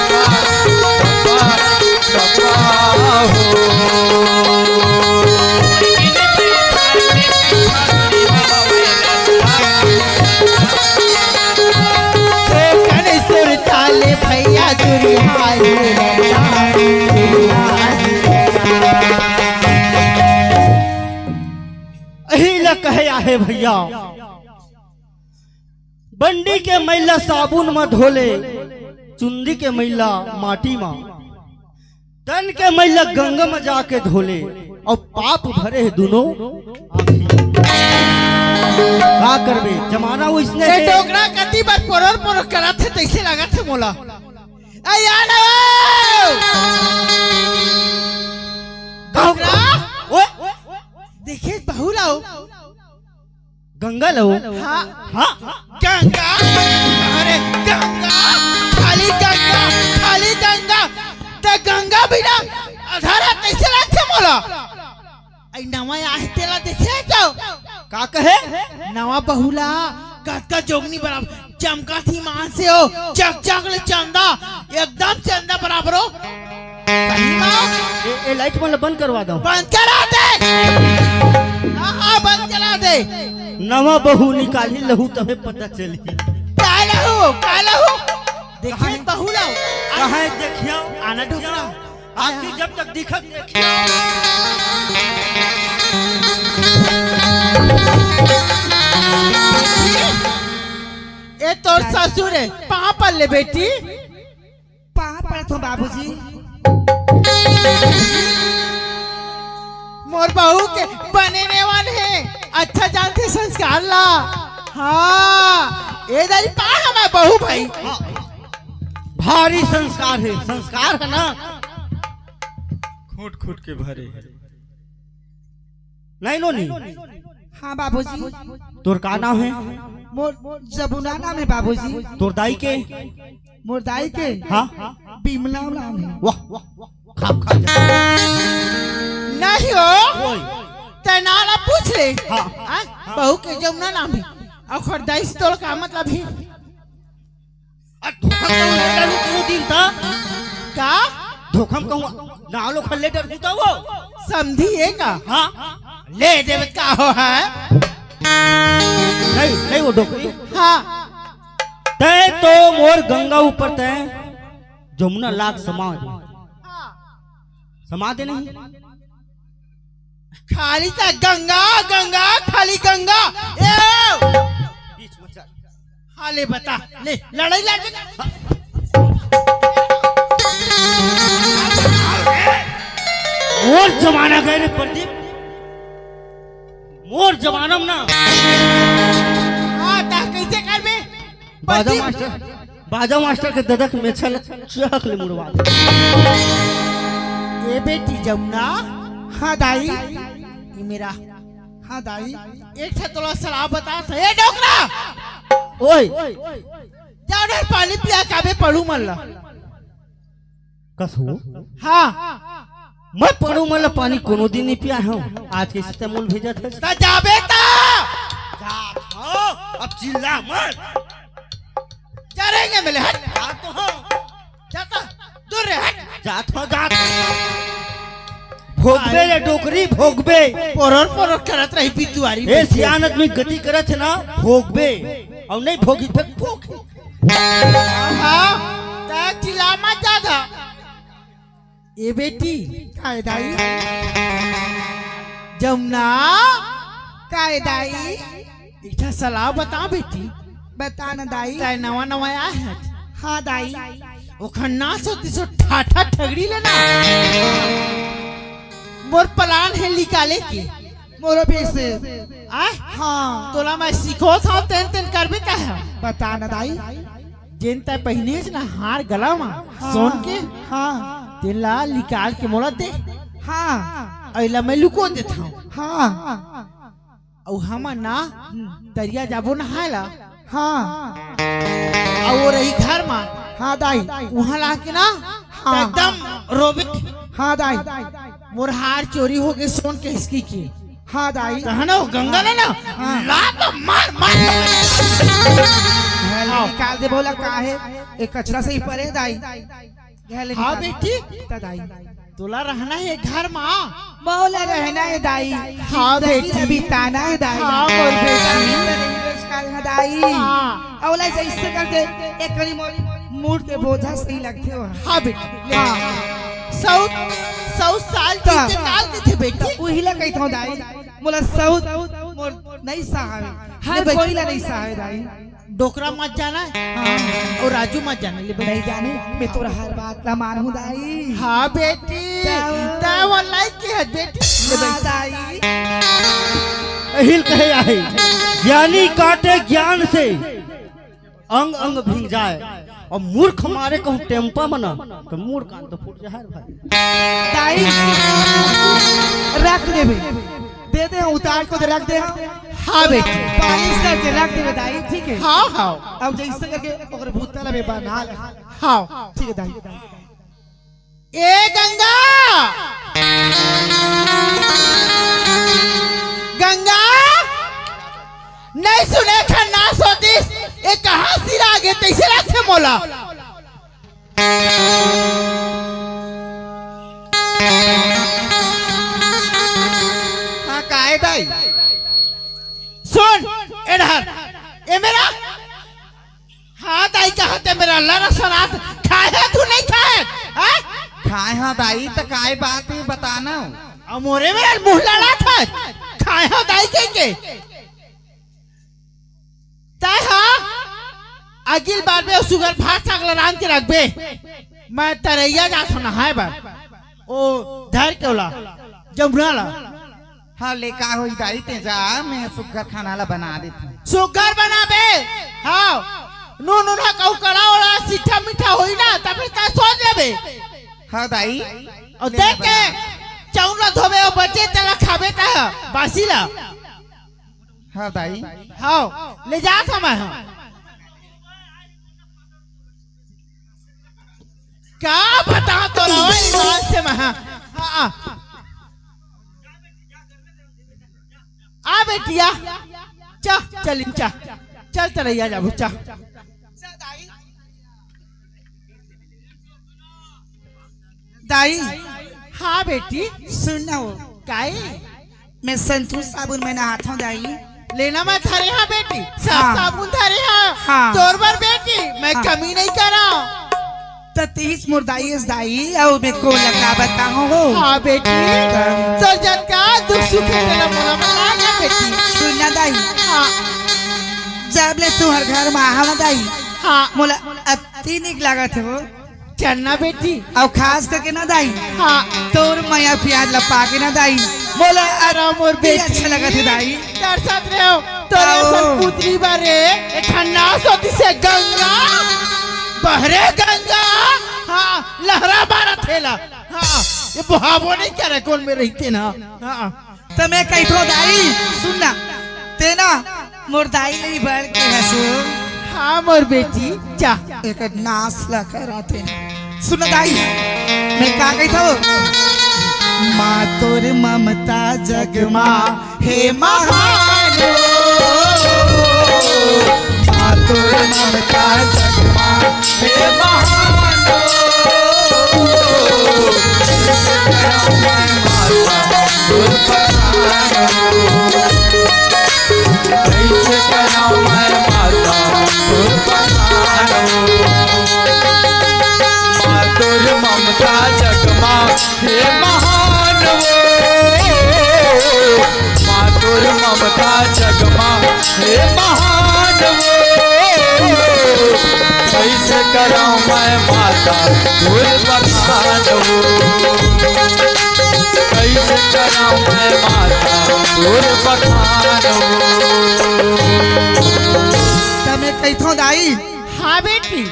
भैया कहे आहे भैया बंडी के मैला साबुन में धोले चुंदी के मैला माटी में तन के मैला गंगा में जाके धोले और पाप भरे है दोनों का करबे जमाना वो इसने डोगरा कति बार पोरर पोर करा थे तैसे लगा थे मोला अयानो डोगरा ओए देखे बहू लाओ गंगा लो हाँ हाँ गंगा अरे गंगा खाली गंगा ते गंगा बिना अधारा कैसे रखे मोला आई नवा आहे तेला देखे जाओ का कहे नवा बहुला कटका जोगनी बराबर चमका थी मान से हो चक चक ले चंदा एकदम चंदा बराबर हो सही माँ ए लाइट मतलब बंद करवा दो बंद करा दे हाँ बंद करा दे नवा बहू निकाली लहू तबे पता चली काला हो देखिए बहुला कहाँ देखियो आना ढूंढना आपकी जब तक दिखत देखियो ए तोर ससुर है पाँव पर ले बेटी पाँव पड़त हो बाबूजी। मोर बहू के बनेने वाले हैं अच्छा जानते संस्कार ला। हाँ ए दाई पा हमारे बहू भाई भारी संस्कार है, संस्कार है ना खूट खूट के भरे है। नहीं नोनी। हाँ बाबूजी। तोर का नाम है? मोर जबुना नाम है बाबूजी। तोर दाई के? मोर दाई के हाँ बिमला नाम है। वाह खा खा नहीं हो ओए तनाला पूछ ले। हाँ बहू के जमुना नाम है और दाई से तोड़ का मतलब है धोखम कहूँ दिन था का धोखम कहूँ ना लो खल्ले डर होता वो समझी है का। हाँ ले देव का हो है नहीं नहीं वो डोकरी। हाँ तय तो मोर गंगा ऊपर तय जमुना लाख समा दे नहीं खाली था गंगा गंगा खाली गंगा बीच में चल। हाँ ले बता ले लड़ाई लड़ मोर जमाना गए रे प्रदीप, मोर जमाना में ना। हाँ ता कैसे कर बे बाजा मास्टर के ददक में छल चहक ले मुड़वा। ये बेटी जमुना। हाँ दाई ये मेरा। हाँ दाई एक था तोला सलाह बता था ये डोकरा ओए जाओ ना पानी पिया काबे पढ़ू मल्ला कस हो। हाँ मैं पढ़ू मतलब पानी कोनो दिन नहीं पिया हूँ, आज के सिस्टम मूल भेजा था। ता जाबे ता अब चिल्ला मत चलेंगे मिले हट तो हो जाता दूर रे हट जात भोगबे रे डोकरी भोगबे पोरर करत रही पितुआरी ए सियान आदमी गति करत है ना भोगबे और नहीं भोगी फिर भोग। हाँ ता चिल्ला मत ज्यादा। ये बेटी काय दाई जमुना काय दाई इठा सलाह बता बेटी बता ना दाई। काय नवा नवा आया है। हाँ दाई वो खन्ना सोती सो ठाठा ठगड़ी लेना मोर प्लान है निकाले के मोरो भी से। आ हाँ तोला मैं सीखो था तेन तेन करबे का है बता ना दाई। जेन तय पहने ना हार गला में सोन के हाँ तेन ला निकाल के मोला दे। हाँ अइला मैं लुको देता हूँ। हाँ और हम ना दरिया जाबो नहायला। हाँ और वो रही घर में। हाँ दाई वहाँ लाके ना हाँ। एकदम रोबे हाँ दाई मोर हार चोरी हो गए सोन के हिस्की की। हाँ दाई कहना वो गंगा ने ना ला तो मार मार निकाल दे बोला का है एक कचरा से ही परे दाई। हाँ बेटी ता दाई तोला रहना है घर में। बोला रहना है दाई। हाँ बेटी बिताना है दाई। हाँ बोल बेटी है दाई। हाँ औला जैसे करके एक करी मूड के बोझा सही लगते हो। हाँ बेटी सौ साल की काल के थे बेटी वही ला कहता हूँ दाई मोला सऊद मोर नहीं सहावे हर कोई ला नहीं सहावे दाई। डोकरा मत जाना और राजू मत जाना ले नहीं जाने मैं तोरा हर बात ला मानू दाई। हाँ बेटी वो लाइक की है बेटी हाँ दाई हिल कहे आहे ज्ञानी काटे ज्ञान से अंग अंग भीग जाए और मूर्ख मारे कहूँ टेम्पा बना तो मूर्ख कान तो फूट जाए भाई। दाई रख दे दे दे उतार को दे रख दे। हाँ बेटी पालिश करके रख दे दाई ठीक है। हाँ हाँ अब जैसे करके ओकर भूतला में बना ले। हाँ ठीक है दाई। ए गंगा गंगा नहीं सुने खन्ना सोतीस ये कहाँ सिरा गए तैसे रखे मोला। हाँ काहे दाई सुन इधर ये मेरा। हाँ दाई कहा ते मेरा अल्लाह सनात खाए है तू नहीं खाए हाँ? खाए हाँ दाई तो काय बात है बताना। और मोरे मेरा मुंह लड़ा था खाए हाँ दाई के ताई हाँ अगिल बार में सुगर भात सागला रान के रखबे मैं तरैया जात हूं नहाए बार ओ धर के ओला जमुना ला हाँ ले का होई दाई ते जा मैं सुगर खाना ला बना देती सुगर बनाबे हाँ नो नो ना कहू करा ओला सीठा मीठा होई ना तब ता सोच लेबे हाँ दाई और देख के चाउला धोबे और बचे तला खाबे ता बासी ला हाँ दाई हाँ ले जा था मैं क्या बता तो रहा हूँ ईमान से मैं हाँ आ बेटिया चल इंचा चल तरैया जा बुच्चा दाई हाँ बेटी सुनना हो काई मैं संतूर साबुन में नहाता हूँ दाई लेना मैं थारे हाँ बेटी सब हाँ। साबुन थारे हाँ हाँ। तोर बार बेटी मैं हाँ। कमी नहीं करा तो तीस मुर्दाई इस दाई और मैं को लगा बताऊँ हाँ बेटी तो जब का दुख सुख है तेरा मोला बता ना बेटी सुनना दाई हाँ जब ले तू हर घर में आहा ना दाई हाँ मोला अति निक लागत है वो चलना बेटी और खास करके ना दाई हाँ तोर मैया प्याज लपा के ना दाई मोला आराम और बेटी अच्छा लगा थे दाई कर साथ रहे हो तोरे आओ। सन पुत्री बारे एक खन्नास होती से गंगा बहरे गंगा हाँ लहरा बारा थेला हाँ ये बुहावो नहीं करे कौन में रहते ना हाँ तो मैं कही तो दाई सुनना तेना मुर्दाई नहीं बढ़ के हंसो हाँ मोर बेटी जा एक नाश ला कराते सुन दाई मैं का कही था माँ तोर ममता जगमा हे महान माँ तोर ममता जगमा हे महान कैसे कराऊं मैं माता मातुर ममता जगमा हे महान मातुर ममता जगमा हे महान कैसे कराऊं मैं माता तुर बखान कैसे कराऊं मैं माता तुर बखान मैं कही था दाई हाँ बेटी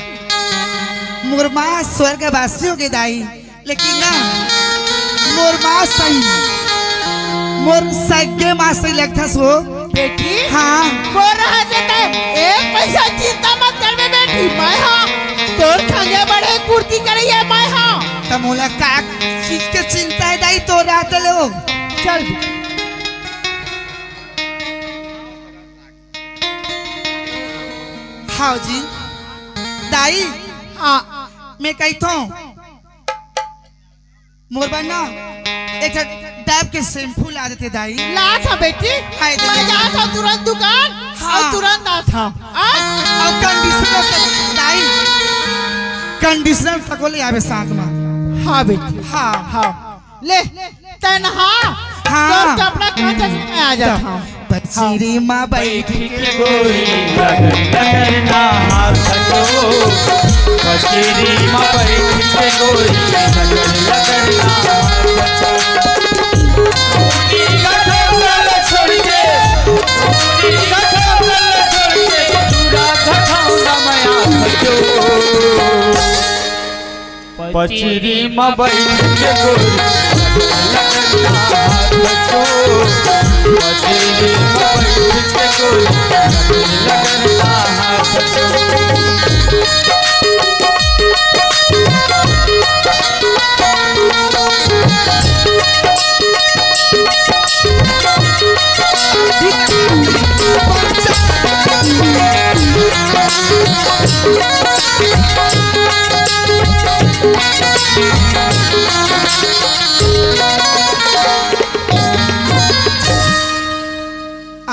मुरमा स्वर्ग वासियों के दाई लेकिन ना मुरमा सही मोर सगे माँ सही लगता सो बेटी हाँ बोल रहा देता एक पैसा चिंता मत कर बे बेटी मैं हाँ तोर खंगे बड़े कुर्ती करी है मैं हाँ तो मोला का चीज के चिंता है दाई तो रात लो चल हाँ जी दाई हाँ मैं कही था मोरबा ना एक डैब के शैम्पू ला देते दाई ला था बेटी हाय दे मैं जा था तुरंत दुकान हाँ। और तुरंत आ था और कंडीशनर तक दाई कंडीशनर तक ले आवे साथ में हाँ बेटी हाँ हाँ ले तन हाँ हाँ। तो कपड़ा कांचा में आ जाता बच्ची माँ बैठ के गोरी लगना हाथ को कचेरी माँ बैठ के गोरी लगना छोड़ के पचरी माँ बैठ के गोरी लगना हाथ को पचरी माँ बैठ के गोरी लगना हाथ को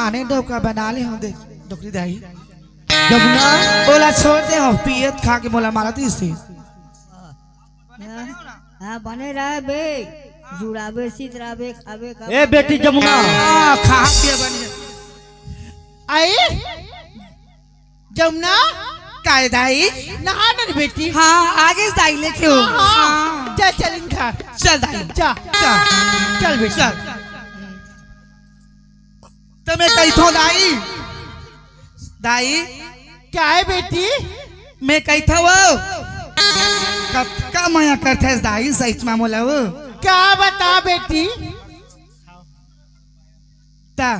आने दो का बना ले हम देख डोकरी दाई जमुना बोला छोड़ दे हम पियत खा के बोला मारा थी इससे हाँ बने रहे बे जुड़ाबे सितराबे खाबे खाबे ए बेटी जमुना खा पिया बन आई जमुना काय दाई नहा ना रे बेटी। हाँ आगे दाई लेके हो। हाँ चल चल इनका चल दाई चल चल बेटी चल। तो मैं कही थो दाई दाई क्या है बेटी? मैं कही था वो का माया करते है दाई सही मामूला वो क्या बता बेटी? ता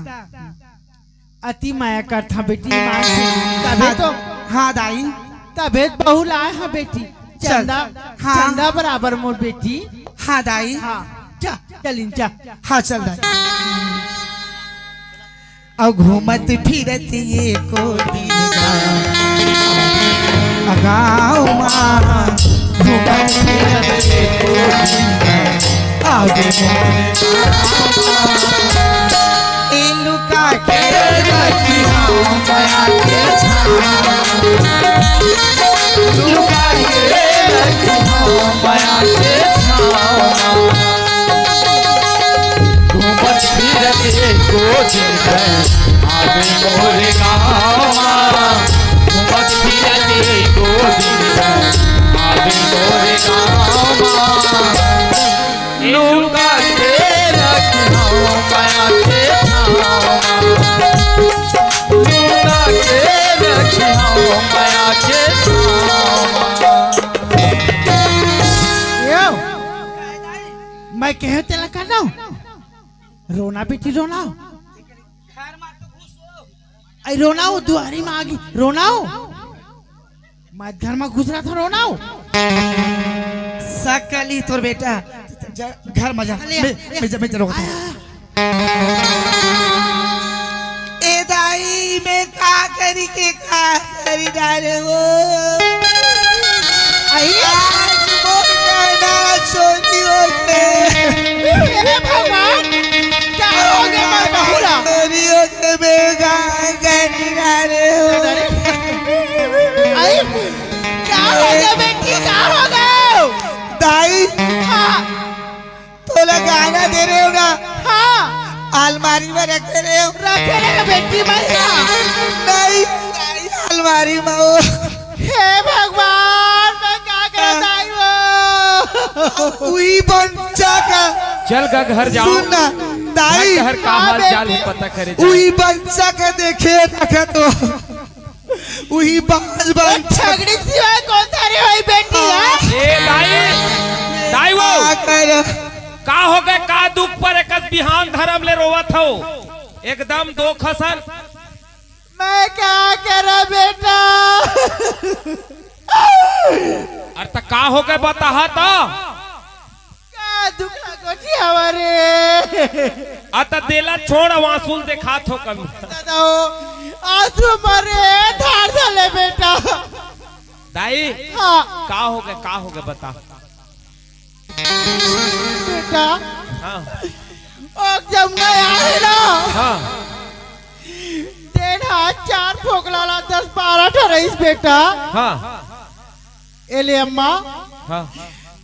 अति माया करता बेटी मान से तबे तो हाँ दाई तबे बहु लाए हाँ बेटी चंदा हाँ। चंदा बराबर मोर बेटी। हाँ दाई हाँ जा चल इन जा। हाँ चल दाई। अब घूमत फिरत ये को दिन गाँव माँ घूमत फिरत ये को दिन आगे लुका के रखी हाँ माया के लुका के रखी हाँ माया के घूमत फिरत एको दिन आवे मोरे गाँव घूमत फिरत एको दिन आवे मोरे गाँव लुका के रखी हाँ माया के लुका के रखी हाँ माया के यो मैं कहे तेला करना रोना बेटी रोना आई रोना हो दुआरी में आगी रोना हो मैं घर में घुस रहा था रोना हो सकली तोर बेटा घर में जा मैं चलो ए दाई मैं का करी के का करी डाले वो आई आज मोर ना सोनी होते हे भगवान क्या हो गया मैं बहुरा सोनी होते बेगा करी डाले हो आई क्या हो गया बेटी क्या हो गया दाई हाँ तो गाना दे रहे हो ना हाँ अलमारी में रख रहे हो रखे रहे बेटी मैया नहीं दाई अलमारी में हो हे भगवान मैं क्या करता हूँ वही बच्चा का चल का घर जाओ सुनना दाई घर का हाँ, हाल चाल बेटी। पता करे जाओ। वही बच्चा का देखे रखा तो वही बाज बाज छगड़ी सिवाय कौन सा रे भाई बेटी है ए दाई वो का हो गए का दुख पर एक बिहान धर्म ले रोवत हो एकदम दो खसन। मैं क्या करा बेटा अरे त का हो गए बताहा तो क्या दुख लगोटी हमारे अत देला छोड़ वासूल देखात हो कभी दादा आंसू मरे धार धले बेटा दाई हाँ का हो गए बता। बेटा हाँ और जब मैं आए ना हाँ 1.5 हाथ 4 फोकलाला 10 12 28 बेटा हाँ एले अम्मा हाँ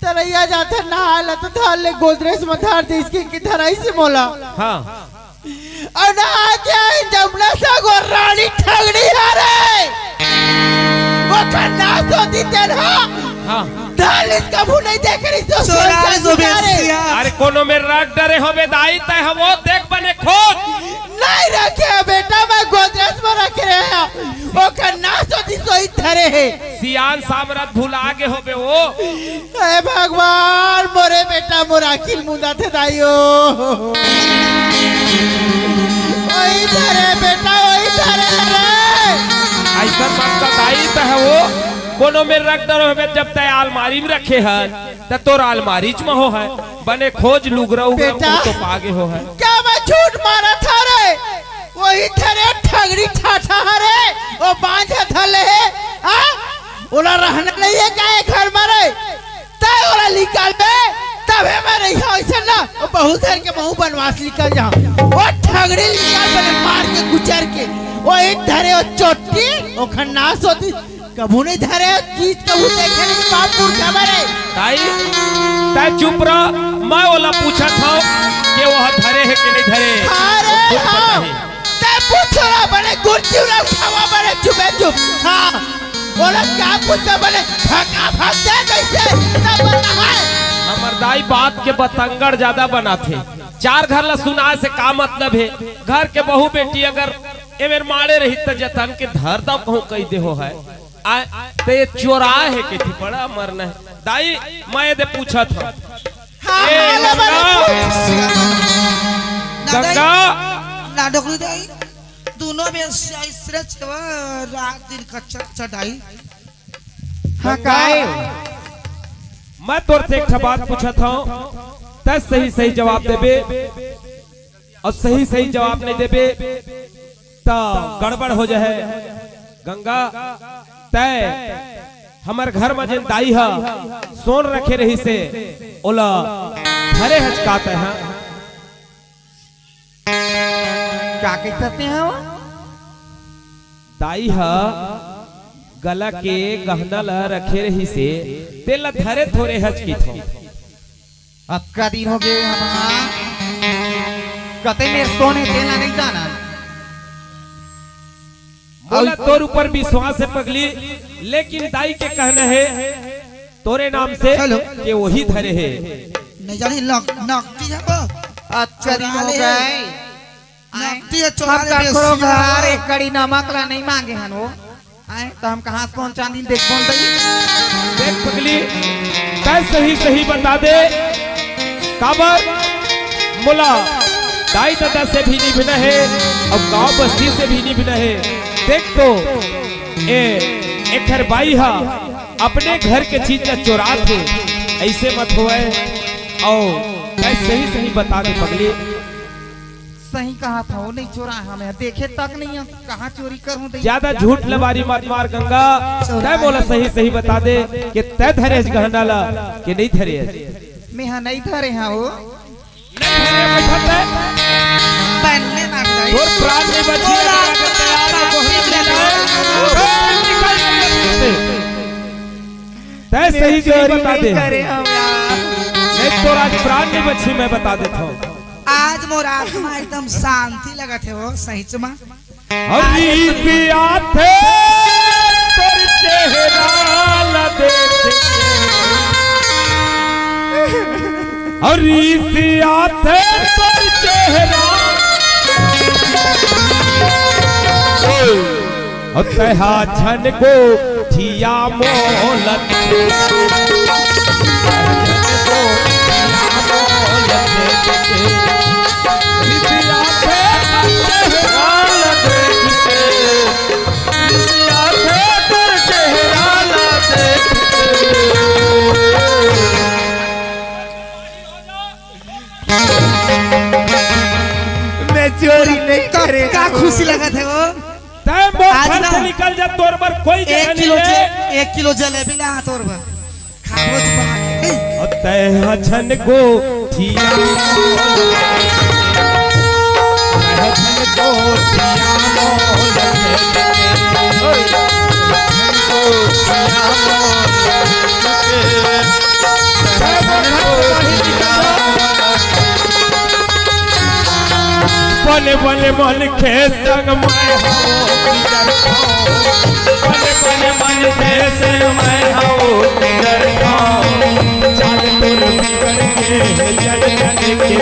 तरैया जाता नहाला तो धार ले गोदरेज में धार दे इसके की धराई से मोला हाँ और नहा क्या जमुना सा गोरानी ठगड़ी हारे वो करना सोती तेरा हाँ धार इसका मुंह नहीं देख रही तो सोरारे जो बेसिया अरे कोनो में रख डरे हो बे दाई तय हम वो देख बने खोद नहीं रखे बेटा मैं गोदरेज में रख रहे हैं वो करना सोती सोई धरे है सियान सामरत भूला आगे हो बे वो हे भगवान मोरे बेटा मोराकिल मुंदा थे दाइयो वही धरे बेटा वही धरे ऐसा मत का दाई तय वो कोनो में रख डरे हो बे जब तय अलमारी में रखे है त तोर अलमारी में हो है बने खोज लुगरा बेटा तो पागे हो है क्या मैं झूठ मारा था रे वही धरे ठगड़ी ठाठा रे वो बांझ धले है हाँ ओला रहना नहीं है क्या घर में रे तय ओला निकाल दे तबे मैं रही हूँ ऐसा ना वो बहुत घर के बहु बनवास निकल जाऊँ वो ठगड़ी निकाल बने मार के गुजर के वो एक धरे वो चोटी वो खन्नास होती कबू नहीं धरे चीज कबू देखे नहीं बाप पुरखा मरे दाई तय चुप रह मैं ओला पूछा था कि वह धरे है कि नहीं धरे अरे खुद हाँ पता है। तय पूछ रहा बने गुर्जी उड़ा खावा बने चुपे चुप हाँ बोला क्या कुछ बने भगा भागते कैसे सब बता है। हमर दाई बात के बतंगड़ ज्यादा बना थे। 4 घर ला सुना से का मतलब है। घर के बहू बेटी अगर एमेर मारे रही त जतन के धर दा कहूं कही दे हो है आ ते चोराए है के थी बड़ा मरना है। दाई मैं दे पूछा था गंगा ना डोकली दाई दोनों में ऐसे छवा रात दिन का चढ़ाई हाँ काय मैं तोर से एक बात पूछा था तय सही सही जवाब देबे और सही सही जवाब नहीं देबे तो गड़बड़ हो जाए। गंगा तय हमार घर में जिन दाई है सोन रखे रही से ओला घरे हचकाते हैं क्या कहते हैं वो दाई है गला के गहना ला रखे रही से तेल धरे थोड़े हचकी थो। अब का दिन हो गए हम कते मेरे सोने तेला नहीं जाना बोला तोर ऊपर विश्वास है पगली लेकिन दाई के कहना है तोरे नाम से कि वही धरे है नहीं जानी नकटी है वो अच्छा दिन हो गए नकटी है हम करो घर एक कड़ी नमक ला नहीं मांगे हन वो आए तो हम कहां से कौन चांदी देख कौन दई देख पगली कै सही सही बता दे काबर मुला दाई दादा से भी नहीं बिना है और गांव बस्ती से भी नहीं बिना है। देख तो एक घर बाई हा अपने घर के चीज का चोरा थे ऐसे मत होए और कै सही सही बता दे पगली। सही कहा था वो नहीं चोरा हमें देखे तक नहीं कहाँ चोरी करूं ज्यादा झूठ लबारी मत मार गंगा तय बोला सही सही बता दे कि तय धरे गहना ला कि नहीं धरे मैं हाँ नहीं धरे हाँ वो और प्राण में बची तय सही सही बता दे नहीं तो आज प्राण में बची मैं बता देता हूँ। आज मोर आत्मा एकदम शांति लगा थे वो सही चमा हरी पिया थे तोर चेहरा ला देखे हरी पिया थे तोर चेहरा और तहा छन को थिया मोलत चोरी नहीं करे क्या खुशी लगा थे वो आज ना निकल जा तोर पर कोई जगह नहीं है। 1 किलो जलेबी ला तोर पर खाबो तू बना और तह छन को थिया छन को थिया बने बने मन के संग मैं बने बने मन के संग मैं चाल तोर बिगड़ के जल जल के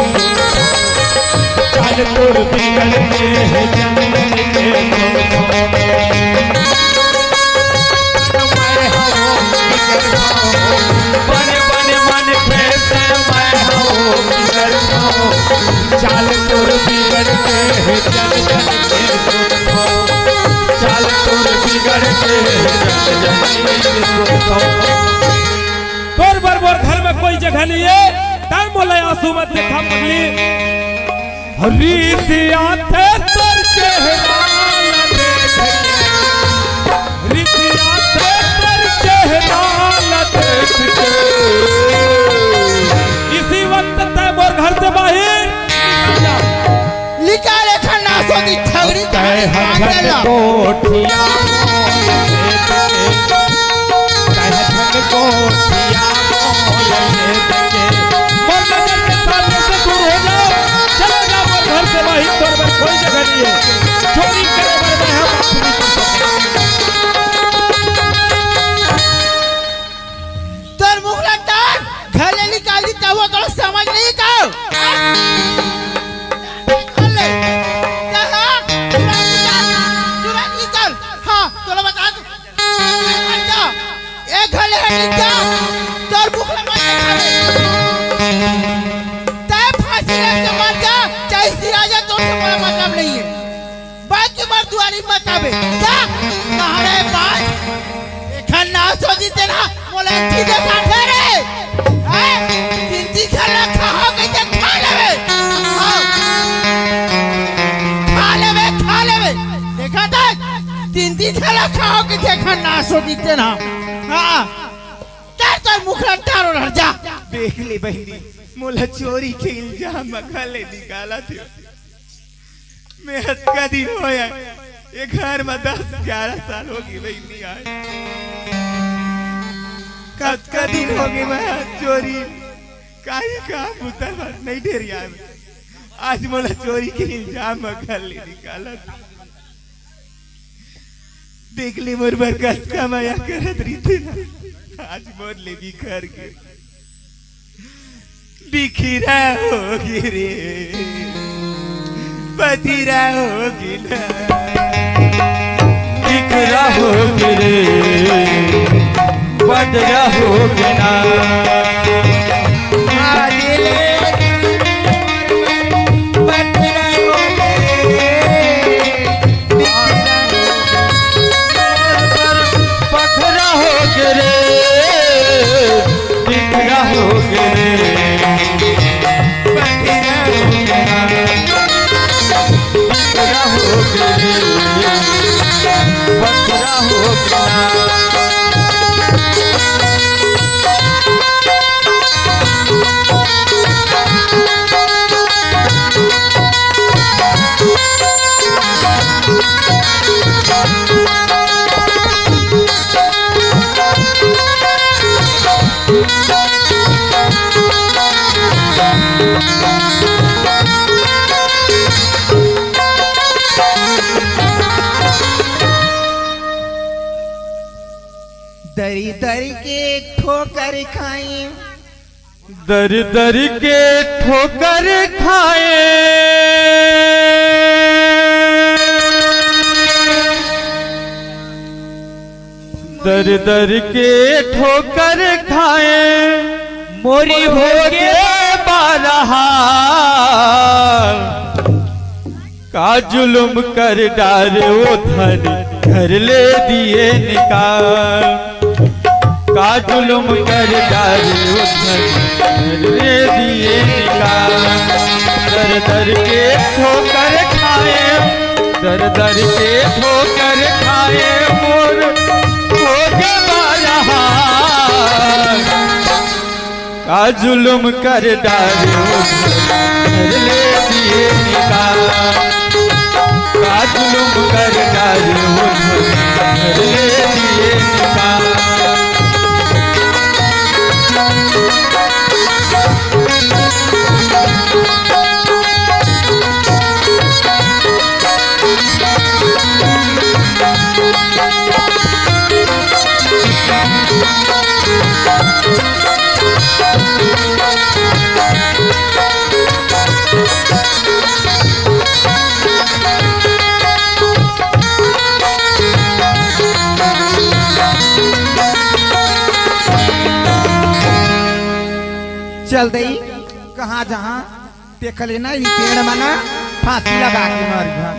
चाल तोर बिगड़ के जल जल के बने बने मन के संग मैं चाल तोर बिगड़ के जल जल के चाल तोर बिगड़ के जल जल के तोर बरबर घर में कोई जगह नहीं है तार मोला आंसू मत देखा पगली हरी दिया थे तोर चेहरा रितिया थे तोर चेहरा देख के इसी वक्त तय मोर घर से बाहर लिखा रेखा ना सोती ठगरी कोठिया कोठिया चलो जाओ घर से बाहर तोर पर कोई जगह नहीं है चोरी करे वो तो समझ नहीं का हाँ चलो बता एक घले तोर भूख तय फांसी लग के मर जा चाहे सिरा जा तो कोई मतलब नहीं है बात के बाद दुआरी मत आवे क्या कहां रे बात एखन ना सोची तेना मोला ठीक है काठे रे हैं तिनती खला खाओ के खा लेवे खा लेवे देखा था तिनती खला खाओ के देखा ना सोची तेना हां तार तो मुखरा टारो रह जा देख ली बहनी मोला चोरी के इल्जाम मखले निकाला थियो मैं हत्या दिन होया ये घर में 10-11 साल हो गई बहनी आए कत्का दिन हो गई मैं चोरी काहे काम उतर नहीं ढेरी आए आज मोला चोरी के इल्जाम मखले निकाला देख ली मोर बरकत का माया करत रही थी आज मोर ले भी घर के बिखरा होगी रे बधिरा होगी ना बिखरा होगी रे बधिरा होगी ना पखरा होगी रे बिखरा होगी रे दरी दरी के ठोकर खाए दर दर के ठोकर खाए दर दर के ठोकर खाए मोरी भोगे बारहा का जुलुम कर डारे वो घर ले दिए निकाल का जुलुम कर डारे वो घर ले दिए निकाल दर दर के ठोकर खाए दर दर के ठोकर खाए मोर भोगे बारहा का जुलुम कर डारे वो घर ले दिए निकाल का जुलुम कर डारे वो घर ले दिए निकाल चल दई कहाँ जहाँ देख लेना ये पेड़ मना फांसी लगा के मर गया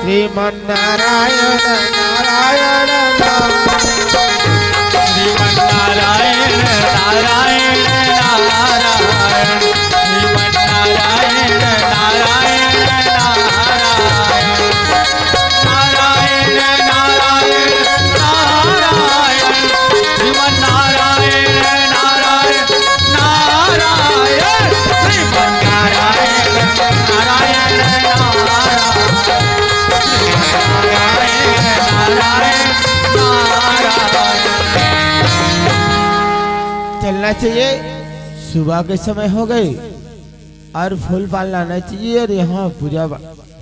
श्रीमन नारायण नारायण श्रीमन नारायण नारायण नारायण श्रीमन नारायण नारायण नारायण नारायण नारायण श्रीमन नारायण नारायण नारायण श्रीमन नारायण नारायण चलना चाहिए सुबह के समय हो गए और फूल पाल लाना चाहिए और यहाँ पूजा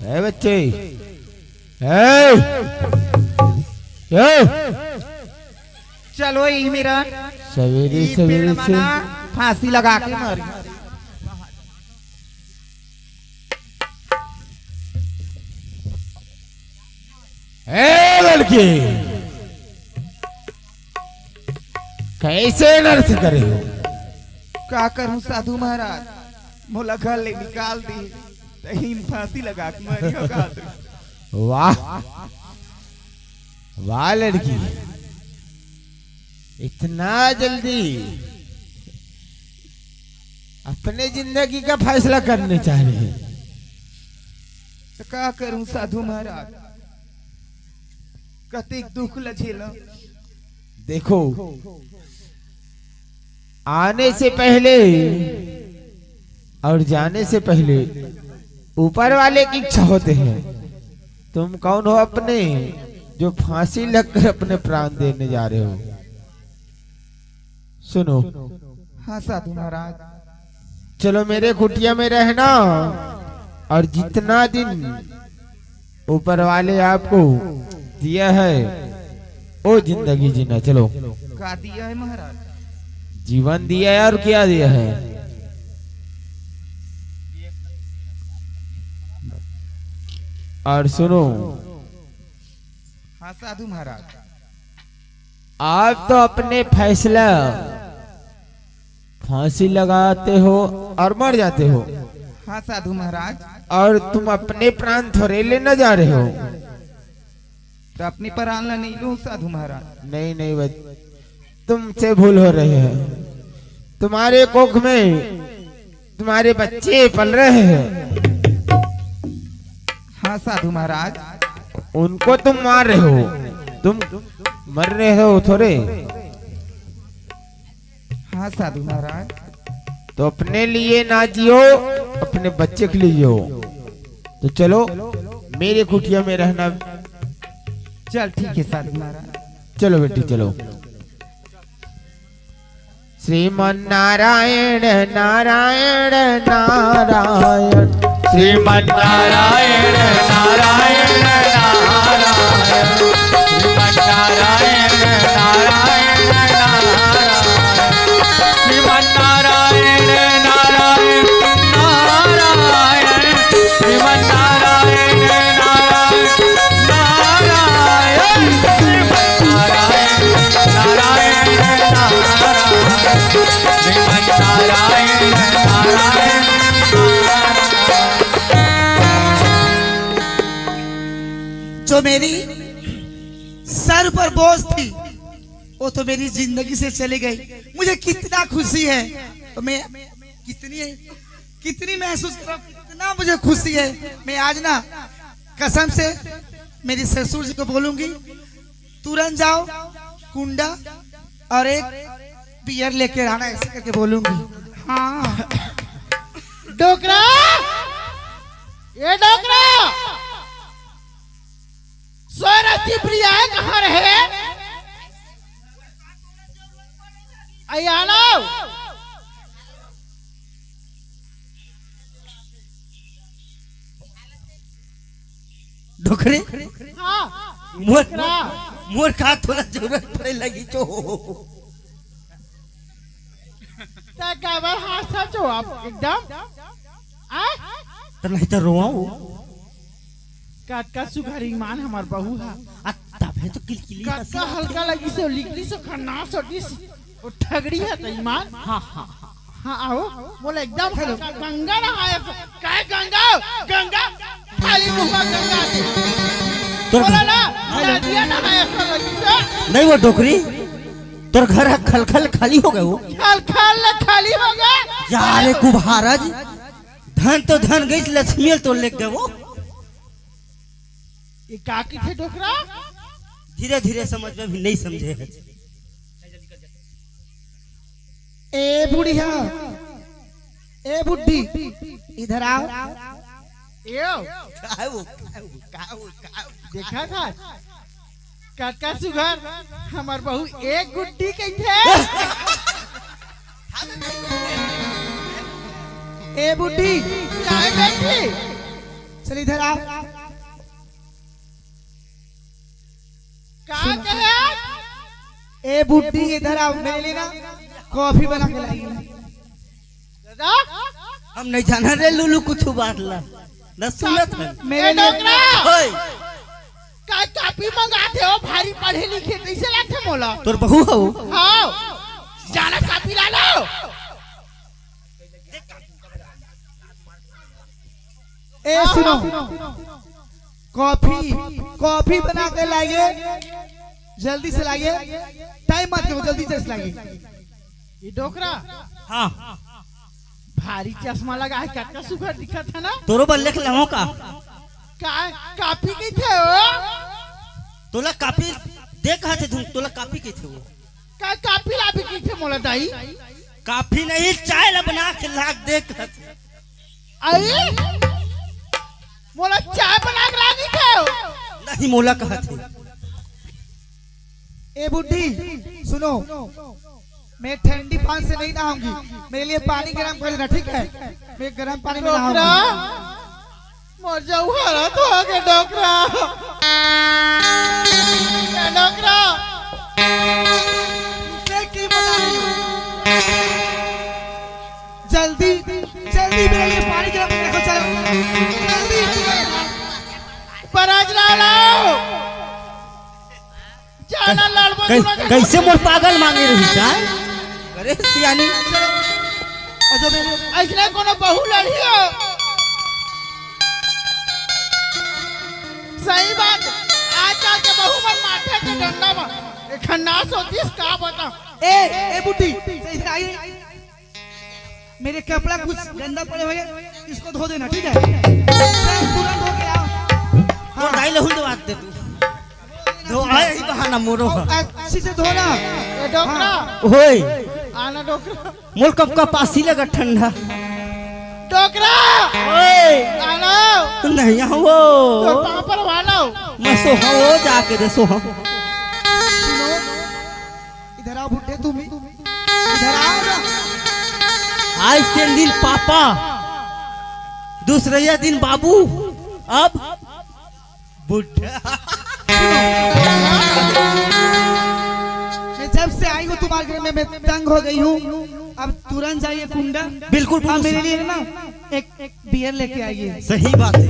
है बच्चे चलो यही मेरा सवेरे ई सवेरे पेड़ से मना फांसी लगा के मरी। लड़के कैसे नर्स करे हो? का करूं साधु महाराज, मोला घर ले निकाल दी तही फांसी लगा के मरी होगा। वाह वाह लड़की, इतना जल्दी अपने जिंदगी का फैसला करने चाह रहे हैं। तो का करूं साधु महाराज, कतिक दुख लझेला। देखो, आने से पहले और जाने से पहले ऊपर वाले की इच्छा होते हैं। तुम कौन हो अपने जो फांसी लगकर अपने प्राण देने जा रहे हो? सुनो, हाँ साधु महाराज, चलो मेरे कुटिया में रहना और जितना दिन ऊपर वाले आपको दिया है वो जिंदगी जीना। चलो। का दिया है महाराज? जीवन दिया है और क्या दिया है? और सुनो, हाँ साधु महाराज, आप तो अपने फैसला फांसी लगाते हो और मर जाते हो। हाँ साधु महाराज, और तुम अपने प्राण थोड़े लेने जा रहे हो। तो अपनी प्राण ला नहीं लूं साधु महाराज। नहीं नहीं बच, तुमसे भूल हो रही है। तुम्हारे कोख में तुम्हारे बच्चे पल रहे हैं। हाँ साधु महाराज, उनको तुम मार रहे हो, तुम मर रहे हो थोड़े। हाँ साधु महाराज, तो अपने लिए ना जियो, अपने बच्चे के लिए जियो। तो चलो मेरे कुटिया में रहना। चल ठीक है साधु महाराज। चलो बेटी चलो। श्रीमन नारायण नारायण नारायण, श्रीमन नारायण नारायण नारायण, श्रीमन नारायण नारायण नारायण, श्रीमन नारायण नारायण नारायण, श्रीमन नारायण नारायण नारायण, श्रीमन नारायण नारायण नारायण, श्रीमन नारायण नारायण। जो मेरी सर पर बोझ थी वो तो मेरी जिंदगी से चली गई। मुझे कितना खुशी है, तो मैं कितनी महसूस कर रहा हूं, कितना मुझे खुशी है। मैं आज ना कसम से मेरी ससुर जी को बोलूंगी, तुरंत जाओ कुंडा और एक बियर लेके आना, ऐसे करके बोलूंगी। हाँ डोकरा, ये डोकरा, स्वरती प्रिया कहाँ रहे? आलो। डोकरे, हाँ, मोर का थोड़ा जरूरत पड़े लगी तो काबर हाथ सचो आप एकदम तो नहीं तो रोआऊ। काटका सुघरी मान हमार बहू है। तब है तो किलकिली काटका हल्का लगी से लिखली से खन्ना सटिस वो ठगड़ी है तो ईमान। हाँ हाँ हाँ आओ बोले एकदम गंगा नहाए काय गंगा गंगा खाली मुंह गंगा के बोला ना नदिया नहाए से नहीं। वो डोकरी तोर घर खलखल खाली हो गए, वो खलखल खाली हो गए। यारे कुभारज, धन तो धन गई, लक्ष्मी तो ले गए। वो ये काकी थे डोकरा, धीरे धीरे समझ में भी नहीं समझे है। ए बुढ़िया, ए बुड्ढी, इधर आओ। देखा था काका सुघर हमार बहू एक गुड्डी के थे। ए बुड्ढी, काय बैठी? चल इधर आओ। ए बुड्ढी इधर आओ, मेरे लिए ना कॉफी बना के लाएगी। हम नहीं जाना रे लुलू कुछ बात ला न सुनत है मेरे लिए ओए का कापी मंगाते हो भारी पढ़े लिखे कैसे लाते मोला तोर बहू हो हाँ जाना कापी ला लो। ए सुनो, कॉफी बना के लाइए, जल्दी से लाइए, टाइम मत करो, जल्दी से लाइए। ये डोकरा हाँ भारी चश्मा लगा है, कितना सुघर दिखा था ना। तोरो बल लिख लहो का कापी की थे हो तोला कापी देख हाथे तुम तोला कापी की थे वो का कापी लाभी की थे मोला दाई काफी नहीं चाय ला बना के लाग देख अरे मोला चाय बना के लागी थे नहीं मोला कहा थे। ए बुड्ढी सुनो, मैं ठंडी पानी से नहीं नहाऊंगी, मेरे लिए पानी गर्म कर देना, ठीक है? मैं गर्म पानी में नहाऊंगी। मर जाऊ हरा तो आगे डोकरा डोकरा की बता रही हूँ, जल्दी जल्दी मेरे लिए पानी गर्म करके रखो, चलो जल्दी। पराज लाओ जाना लड़बो कैसे मोर पागल मांगे रही चाय अरे सियानी और जो मेरे ऐसने कोनो बहू लड़ियो सही बात आजकल के बहू मन माथे के डंडा में खन्नास होतीस का बता। ए बुड्ढी इधर आइए, मेरे कपड़ा कुछ गंदा पड़े हुए हैं, इसको धो देना, ठीक है? तुरंत धो के आओ। और दाई लहुन दे बात दे तू धो आए ही बहाना मोरो अच्छी से धोना। ए डोकरा ओए आना डोकरा मोर कब का पासी लगा ठंडा डोकरा ओए आना नहीं हो तो पापा पर वालो मैं सो हो जाके दे सो सुनो, इधर आओ बुड्ढे, तुम इधर आओ ना। आज से दिन पापा दूसरे दिन बाबू अब बुढ़ा। मैं जब से आई हूँ तुम्हारे घर में मैं तंग हो गई हूँ, अब तुरंत जाइए कुंडा, बिल्कुल हाँ मेरे लिए ना एक बियर लेके आइए। सही बात है,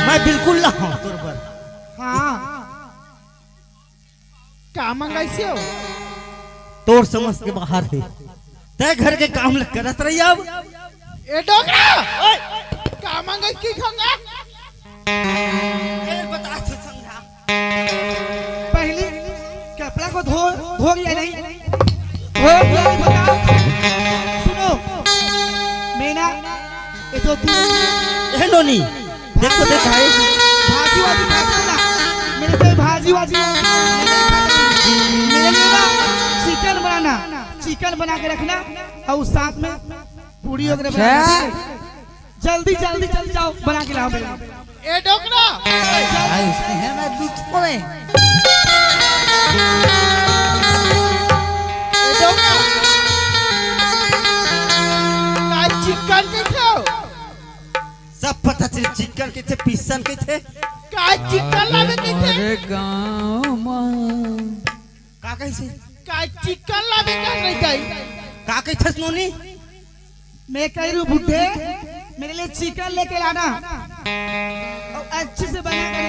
मैं बिल्कुल लाऊं तोर पर। हाँ का मंगाइसे हो तोर समझ के बाहर है, तय घर के काम लग करत रही अब। ए डोकरा का मंगाई की खंगा बता तो समझा पहले कपड़ा को धो लिया नहीं, धो लिया नहीं, बताओ। सुनो मैं ना ये तो ए नोनी देखो देख आए भाजी वाजी खाते ना, मेरे से भाजी वाजी मेरे लिए ना चिकन बना के रखना, और साथ में पूरी वगैरह बना के, जल्दी जल्दी जल्दी जाओ बना के लाओ। ए डोकरा है मैं दूध पड़े ए डोकरा का चिकन के थे सब पता चल चिकन के थे पिसन के थे का चिकन लावे के थे अरे गाँव में का कैसे का चिकन लावे का नहीं जाई का कैसे नोनी मैं कह रही हूँ बुड्ढे मेरे लिए चिकन लेके लाना, और अच्छे से बना कर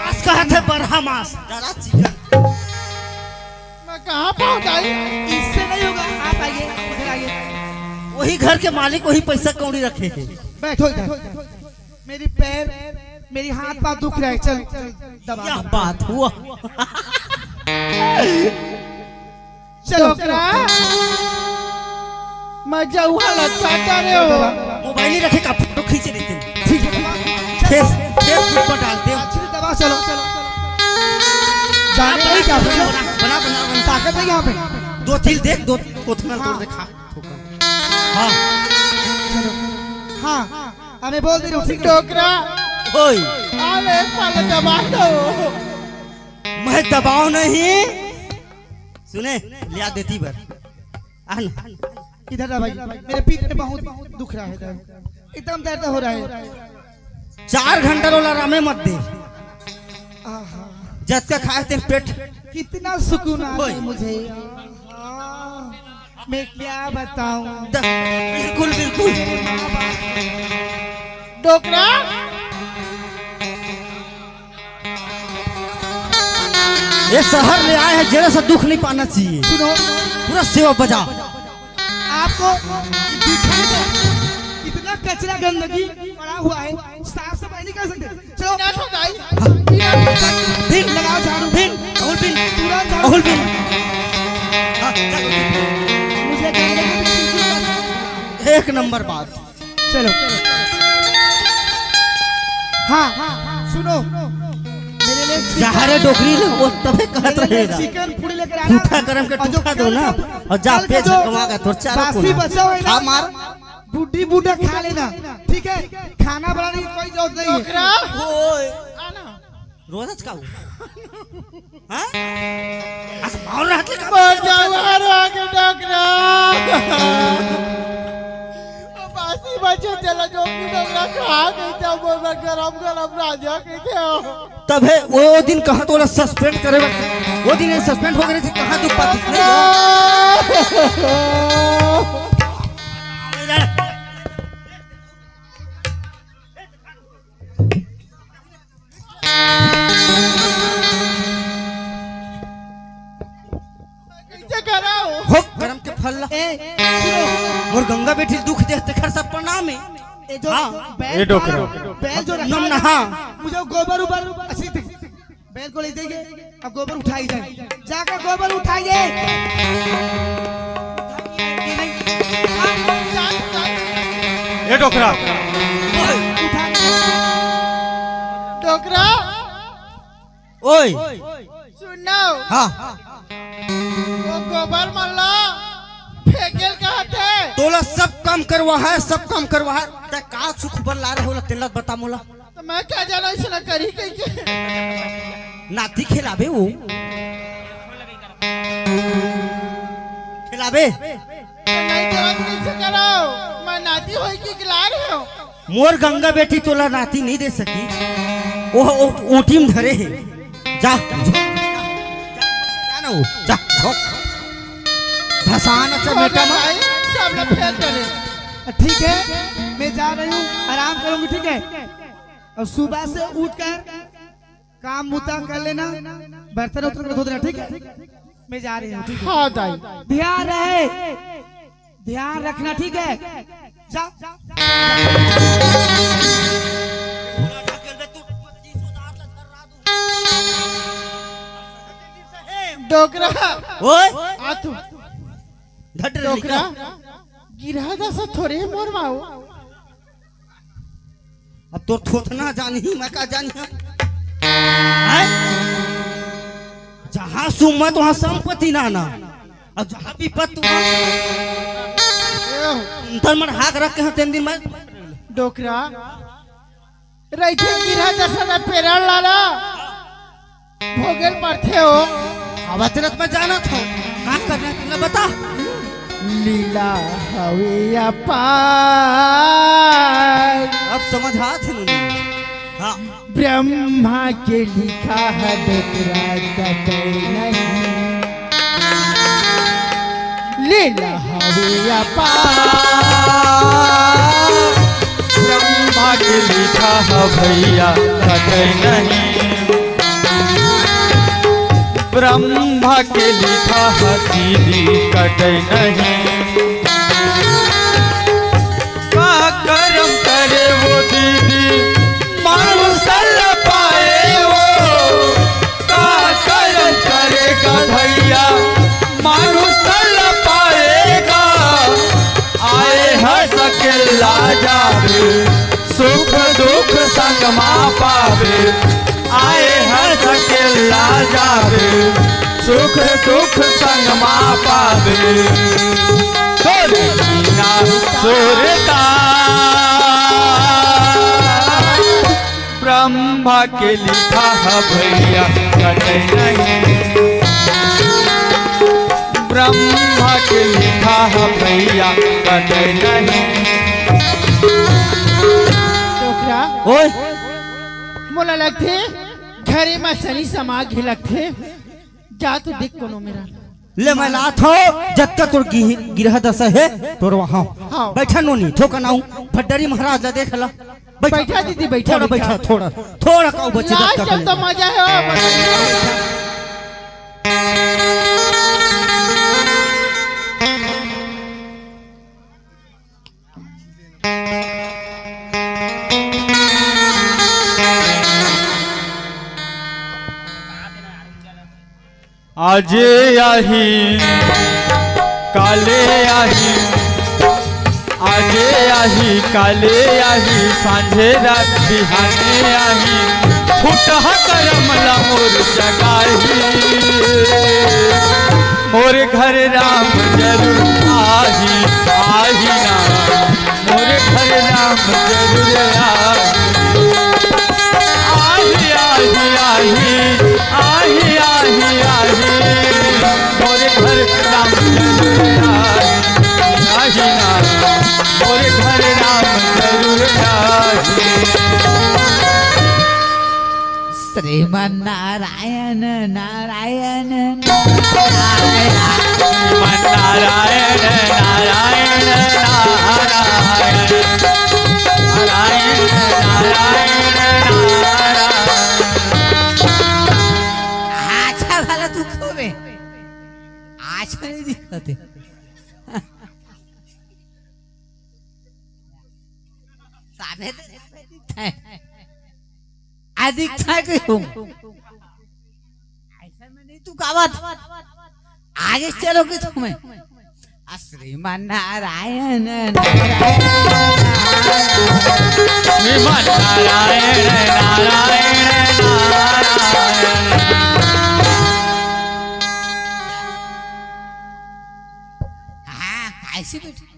मांस कहा थे बरहा मांस जरा चिकन मैं कहाँ पहुँच आई इससे नहीं होगा, आप आइए इधर आइए। वही घर के मालिक वही पैसा कौड़ी रखे हैं। बैठो इधर, मेरी पैर मेरी हाथ पाँव दुख रहा है, चल दबा क्या बात हुआ चलो डोकरा मैं जाऊँ लटका रहे हो मोबाइल ही रखे का फोटो खींच लेते हैं। ठीक है फेसबुक पर डालते हैं। अच्छे से दबा, चलो जाने नहीं क्या बना बना बना बना ताकत नहीं यहाँ पे, दो तिल देख दो उतना तोड़ देखा हाँ हाँ हमें बोल दे रही हूँ, ठीक है? डोकरा ओए अरे पल दबा दो मैं दबाव नहीं सुने लिया देती भर आना इधर आ भाई, मेरे पीठ में बहुत दुख रहा है, एकदम दर्द हो रहा है। 4 घंटा रोला रामे मत दे आहा, जब तक खाए तेरे पेट कितना सुकून आता है मुझे। मैं क्या बताऊं। बिल्कुल बिल्कुल। डोकरा ये शहर ले आए हैं, जरा सा दुख नहीं पाना चाहिए। सुनो, पूरा सेवा बजा। आपको दिखाई दे, इतना कचरा गंदगी पड़ा हुआ है, साफ सफाई नहीं कर सकते। चलो बिन लगाओ झाड़ू। बिन अहुल बिन तुरंत झाड़ू। अहुल बिन। मुझे गंदगी बिल्कुल पसंद। एक नंबर बात। चलो हाँ सुनो, मेरे लिए जहाँ रे डोकरी ले वो तबे कहत रहेगा। चिकन पूरी लेकर आना। ठूठा गरम के ठूठा दो ना, और जा पेट झटकवा का तो चारों बासी बचा हुआ है ना, मार बूढ़ी बूढ़ा खा लेना, ठीक है। खाना बनाने की कोई जरूरत नहीं है। ओए रोज का हां आज मार रहा था। मर जाओ आगे डोकरा। बासी बचे चला जो डोकरा खा गई था, वो गरम गरम राजा के थे। तबे वो दिन कहा तो सस्पेंड करे, वो दिन सस्पेंड हो गए थे, कहा दुख पाती हो गरम के फल और गंगा बेटी दुख देखते खर सब प्रणाम है। ये जो हाँ। बैल डोकरा। बैल जो नम रखा नहा। है, मुझे गोबर ऊपर अच्छी थी। बैल को ले जाइए, अब गोबर उठाई जाए, जाकर गोबर उठाइए। ये डोकरा डोकरा ओए सुनो, हाँ वो गोबर मल्ला फेंकेल कहा थे। तोला सब काम करवा है, सब काम करवा है। ते का सुख बर ला रहे होला तेला बता मोला। तो मैं क्या जाना इसने करी कहीं के। नाती खिलावे वो खिलावे। तो मैं जवाब कैसे कराओ, मैं नाती होई की खिला रहे हो। मोर गंगा बेटी तोला नाती नहीं दे सकी, वो ऊटी में धरे है। जा ना वो जा धसान अच्छा बेटा भाई सब लोग फेल करे। ठीक है, मैं जा रही हूँ, आराम करूंगी, ठीक है। और सुबह से उठकर काम मुता कर लेना, बर्तन उतर कर धो देना, ठीक है। मैं जा रही हूँ, ठीक है। हाँ दाई, ध्यान रहे, ध्यान रखना, ठीक है। जा डोकरा ओए आ तू। धट रे डोकरा लिखा। गिरा जैसा थोड़े मोर माओ। अब तो थोथना जानी मैं का जानी है। जहाँ सुमत वहाँ संपत्ति नाना, अब जहाँ विपत वहाँ मन हाथ रख के तीन दिन में डोकरा रैथे गिरा जैसा ना पेरल लाला भोगल पड़ते हो। हवा तिरत में जाना था, काम करना तुमने बता। लीला हवे पार अब समझ हाथ है नुनी। हाँ ब्रह्मा के लिखा है डोकरा कटे नहीं। लीला हवे पार ब्रह्मा के लिखा है भैया कटे नहीं। ब्रह्मा के लिखा है दीदी कटे नहीं। का कर्म करे वो दीदी मानुष न पाए वो। का कर्म करेगा भैया मानुष न पाएगा। आए हंस के ला जावे सुख दुख संग माँ पावे। आए हंस के ला जावे सुख सुख संग माँ पावे। मीना सुरता ब्रह्मा के लिखा है भैया कटे नहीं। ब्रह्मा के लिखा है भैया कटे नहीं। डोकरा ओए मोला लगते घरे में शनि समाज ही लगते। जा तू देख कोनो मेरा ले मैं लात हो जब तक तोर गिरह दशा है तोर वहाँ हाँ। बैठा नोनी ठोका नाऊ भट्टरी महाराज ला देख ला बैठा दीदी बैठा थोड़ा बैठा थोड़ा का बच्चे लास्ट तक जब तो मजा है आजे आही काले आही आजे आही काले आही सांझे रात बिहाने आही फुटहा करमला मोर जगाही मोर घर राम जरूर आही आही ना मोर घर राम जरूर आही आही आही आही आही आही मोरे घर राम जरूर आही ना मोरे घर राम जरूर आही श्रीमन नारायण नारायण नारायण नारायण नारायण नारायण नारायण अच्छा भला दुखो में अच्छा नहीं दिखते सामने तो दिखता है अधिक था कि तुम ऐसा में नहीं तू कावत आगे चलोगे तुम्हें श्रीमान नारायण नारायण श्रीमान नारायण नारायण नारायण हाँ कैसे बैठे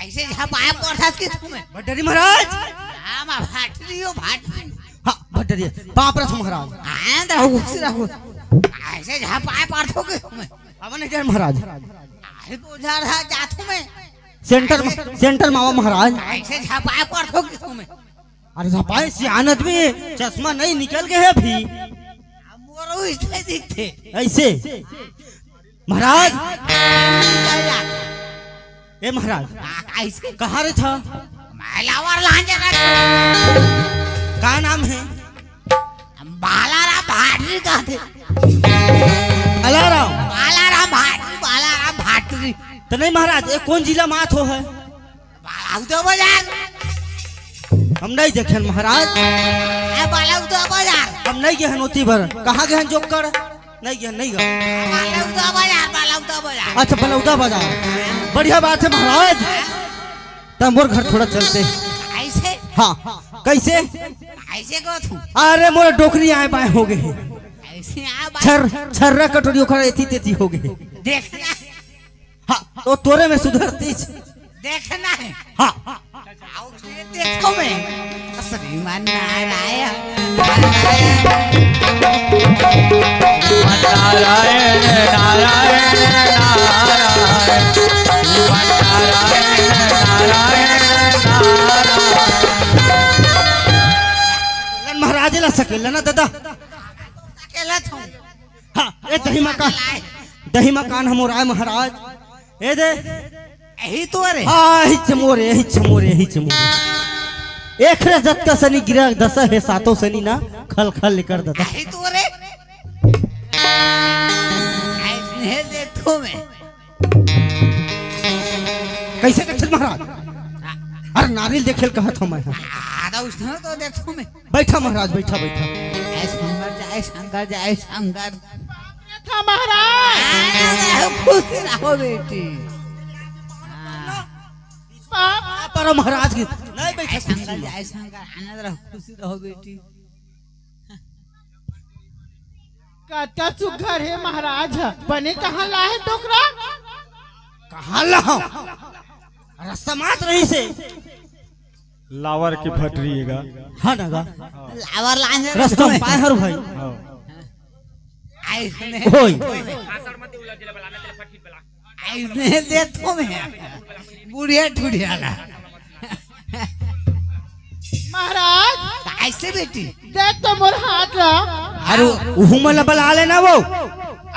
ऐसे जहाँ पाया पड़ता कि तुम्हें भट्टरी महाराज हाँ माँ भाटरी हो भाटरी हाँ भट्टरी बाप रथ महाराज हाँ रहो ऐसे जहाँ पाया पड़ता कि तुम्हें अब नहीं जाए महाराज अरे बोझा रहा जातू में सेंटर मावा महाराज ऐसे जहाँ पाया पड़ता कि तुम्हें अरे झपाए सियानत में चश्मा नहीं निकल गए है अभी मोरो इसमें दिखते ऐसे महाराज ए महाराज ऐसे कहाँ रे था महिलावर लांजे क्या नाम है बालाराम भाटरी कहते अलाराम बालाराम भाटरी तो नहीं महाराज ये कौन जिला मात हो है बालाउदो बाजार हम नहीं देखे महाराज बालाउदो बाजार हम नहीं गए नोती भर कहाँ गए जोक कर नहीं गए बालाउदो बाजार अच्छा बलौदा बाजार बढ़िया बात है महाराज तब मोर घर थोड़ा चलते ऐसे हाँ कैसे ऐसे को तू अरे मोर डोकरी आए बाएं हो गए ऐसे आ छर्रा कटोरी ओखरा एती तेती हो गए देखना हाँ तो तोरे में सुधरती देखना है हाँ देखो मैं श्रीमान नारायण नारायण नारायण महाराज ला सकेला ना दादा अकेला था हाँ ए दही मकान हम राय महाराज ए दे यही तो रे यही चमोरे एक जत का शनि गिरा दशा है सातों शनि ना खल खल कर देता यही तो रे ऐसे देखो मैं कैसे देखे महाराज अरे नारियल देखे कहा था मैं आधा उसने तो देखो मैं बैठा महाराज बैठा जय शंकर था महाराज खुश रहो बेटी पर महाराज की नहीं बैठे जय शंकर आनंद रहो खुशी रहो बेटी कता सुघर है महाराज बने कहाँ लाए टोकरा कहाँ लाओ रास्ता मात रही से लावर की भटरिएगा हाँ नगा लावर लांजे रास्ता में पाए हर भाई ऐसने होई ऐसने देखो मैं बुढ़िया ठुढ़िया ला महाराज कैसे बेटी देख तो मोर हाथ ला अरे उहू मला बला लेना वो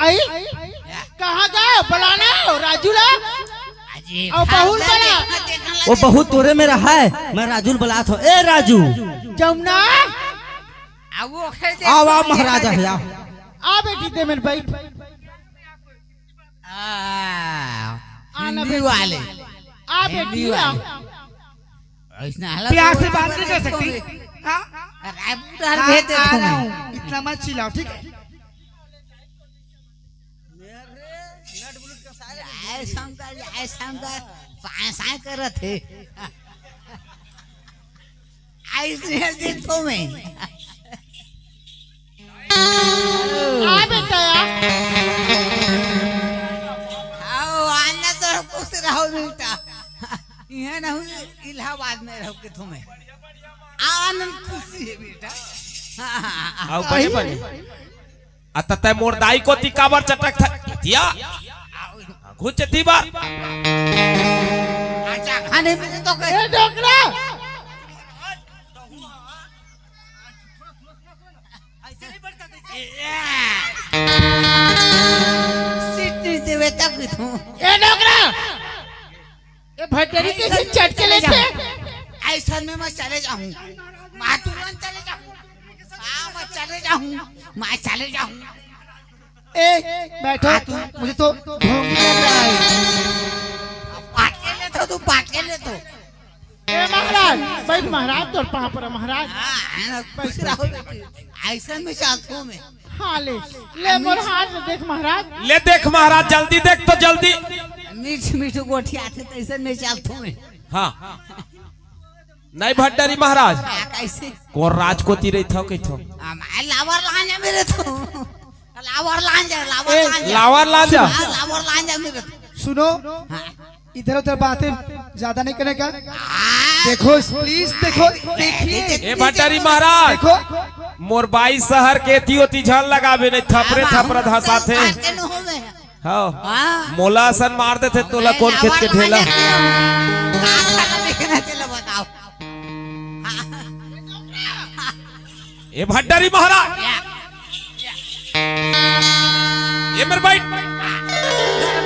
आई कहाँ गए बुलाना राजू ला अजी और बहुत बड़ा वो बहुत तोरे में रहा है। मैं राजू बुलात हो। ए राजू जमुना अब वो आओ आओ महाराजा है आओ। आ बेटी दे मेरे भाई हिंदी वाले आ बेटी आ प्यार से बात नहीं कर सकती। हाँ? रायपुर भेज दे आ रहा तुम्हें हूँ, इतना मत चिल्लाओ ठीक है। जय शंकर साय कर थे ऐसे देखो मैं आ बेटा आओ आना तो खुश रहो बेटा यहाँ ना इलाहाबाद में रहो के तुम्हें आनंद खुशी है बेटा आओ बने बने आता तय मोरदाई को तिकाबर चटक था दिया कुछ थी बार अच्छा खाने में तो ए डोकरा सीटी देवे तक तू ए डोकरा ये भटरी कैसे चट के लेते ऐसा में मैं चले जाऊं मैं तुरंत चले जाऊं हाँ मैं चले जाऊं मैं चले जाऊं ए बैठो मुझे तो ढोंगी लग रहा है। पाटे ले तो तू पाटे ले तो ए महाराज बैठ महाराज तोर पाँव पर महाराज हाँ खुश रहो बेटी ऐसा में चाहता हूँ मैं हाँ ले मोर हाथ देख महाराज ले देख महाराज जल्दी देख तो जल्दी मीठ मीठ गोठी आते तो ऐसा में चाहता हूँ मैं हाँ नहीं भट्टरी महाराज कैसे को राज को ती रही था कही थो मैं लावर लांजा मेरे तो लावर लांजा लावर लांजा लावर लांजा मेरे तो सुनो इधर उधर बातें ज्यादा नहीं करने का। देखो प्लीज देखो देखिए ए भट्टरी महाराज देखो मोरबाई शहर के तियोती झल लगावे नहीं थपरे थपरा धसा थे हाँ मोलासन मार देते तोला कौन खेत के ढेला देखना चलो बताओ ए भट्टरी महाराज ये मेरे भाई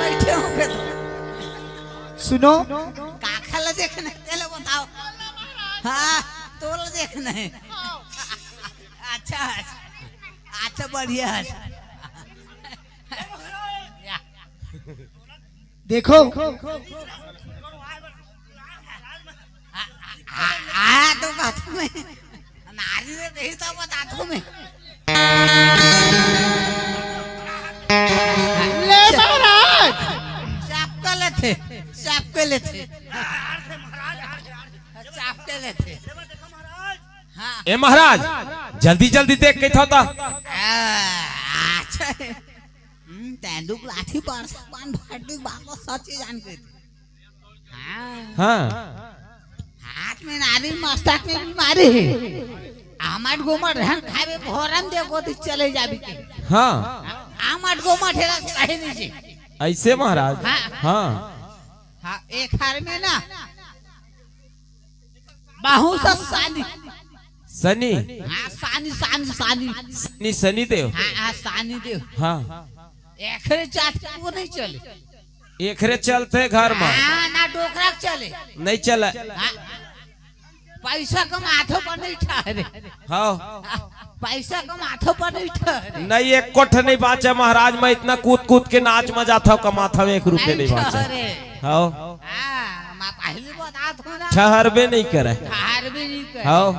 बैठे हो पे तो सुनो काखल देखना चलो बताओ हाँ तोल देखना है अच्छा अच्छा बढ़िया देखो आया तो बात में नारी ने नहीं तो बता दूं मैं ले महाराज चाप के लेते हाँ ए महाराज जल्दी जल्दी देख के था अच्छा तेंदुक लाठी पर पान भाटी बाबा सच्ची जान के हाँ हाथ में नारी मस्तक में भी मारे है आमट गोमट रहन खावे भोरम देखो तो चले जाबी के हाँ आमट गोमट हेला कहे नहीं जी ऐसे महाराज हाँ। हाँ हाँ एक हार में ना बाहु सब सानी सनी हाँ सानी सानी सानी सनी सनी देव हाँ हाँ सानी देव हाँ एकरे चाट को नहीं चले एकरे चलते घर में हाँ ना डोकरा चले नहीं चला हाँ, पैसा कम हाथों पर नहीं ठहरे हाँ पैसा कम हाथों पर नहीं ठहरे नहीं एक कोठ नहीं बाचे महाराज मैं इतना कूद कूद के नाच मजा था कमाता हूँ 1 रुपये नहीं बाचे हाँ हाँ मैं पहले बता दूँ ना ठहरबे नहीं करे ठहर भी नहीं करे हाँ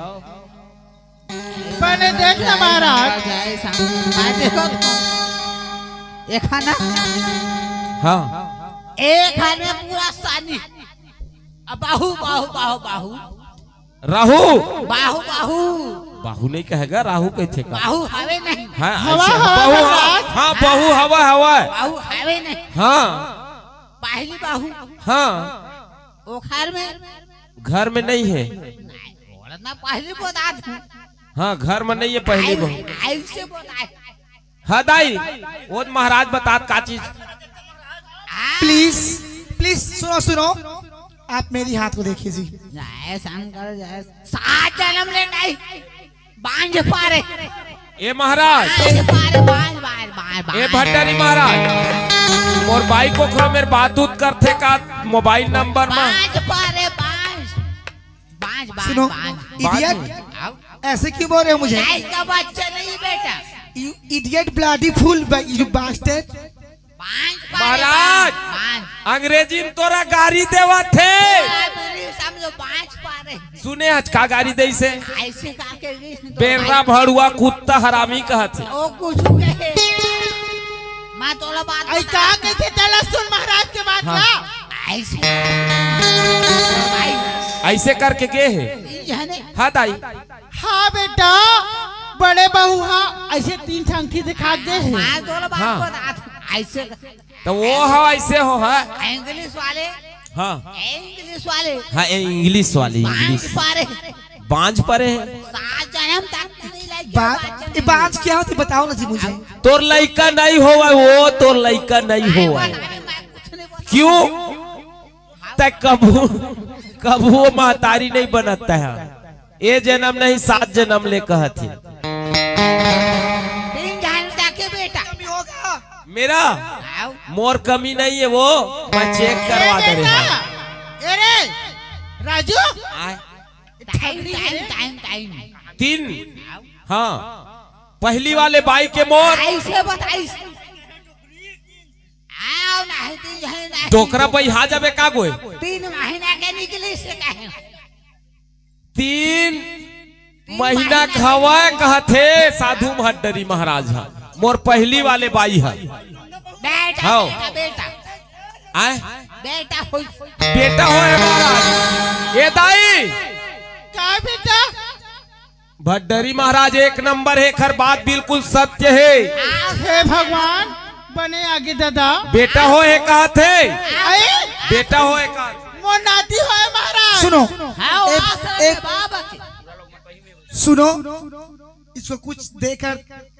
पहले देख ना महाराज देखो एक खाना हाँ एक खाने में पूरा सानी अब बाहु बाहु बाहु बाहु राहु बाहु बाहु बाहु नहीं कहेगा राहु कहते का बाहु हवे नहीं हाँ हवा ऐसे हवा बहू महाराज। हाँ बहू हवा हवा बाहु हवे नहीं हाँ पहली बाहु हाँ ओखार में घर में नहीं है ना पहली बता दूं हाँ घर में नहीं है पहली बहू आई से बता हाँ दाई वो महाराज बता का चीज प्लीज प्लीज सुनो सुनो आप मेरी हाथ को देखिए जी। जय शंकर जय सात जन्म ले नहीं बांझ पारे ए महाराज ए भट्टारी महाराज मोर भाई को खरो मेरे बात उत करते का मोबाइल नंबर में सुनो इडियट, ऐसे क्यों बोल रहे हो मुझे? का बच्चा नहीं बेटा, you idiot bloody fool you bastard. महाराज अंग्रेजी में तोरा गाड़ी देवा थे, समझो बांझ पारे सुने आज का गाड़ी दे से ऐसे काके बेरा भड़ुआ कुत्ता हरामी कहते ओ कुछ कहे मैं तोला बात आई का कहते तला सुन महाराज के बात हाँ। ना ऐसे भाई ऐसे करके गए है जाने हाँ दाई हाँ बेटा बड़े बहू हाँ ऐसे 3 ठंठी दिखा दे है। मैं तोला बात हाँ। बता ऐसे तो वो हो ऐसे हो है इंग्लिश वाले हाँ इंग्लिश वाले हाँ इंग्लिश वाली बांझ इंग्लिश पारे बांझ परे सात जन्म तक नहीं लग ये बांझ क्या होती बताओ ना जी मुझे। तोर लड़का नहीं होवा वो तोर लड़का नहीं होवा क्यों तक कबू कबू महतारी नहीं बनता है ये जन्म नहीं 7 जन्म ले कहती 3 जन्म तक के बेटा मेरा मोर कमी नहीं है वो मैं चेक करवा दे रहा ए रे राजू टाइम 3 हाँ पहली वाले बाई के मोर ऐसे बताइए आओ नहीं 3 जन्म टोकरा भाई हाँ जाबे का गोए 3 महीना के निकले से कहे 3 महीना खवा कहते साधु भट्टरी महाराज है मोर पहली वाले बाई है बेटा हाँ। बेटा आए बेटा हो बेटा हो महाराज ये दाई का बेटा भट्टरी महाराज 1 नंबर है खर बात बिल्कुल सत्य है हे भगवान बने आगे दादा बेटा हो है कहते आए बेटा हो है कहते मोर नाती है महाराज। सुनो हाँ एक बाबा सुनो इसको कुछ देकर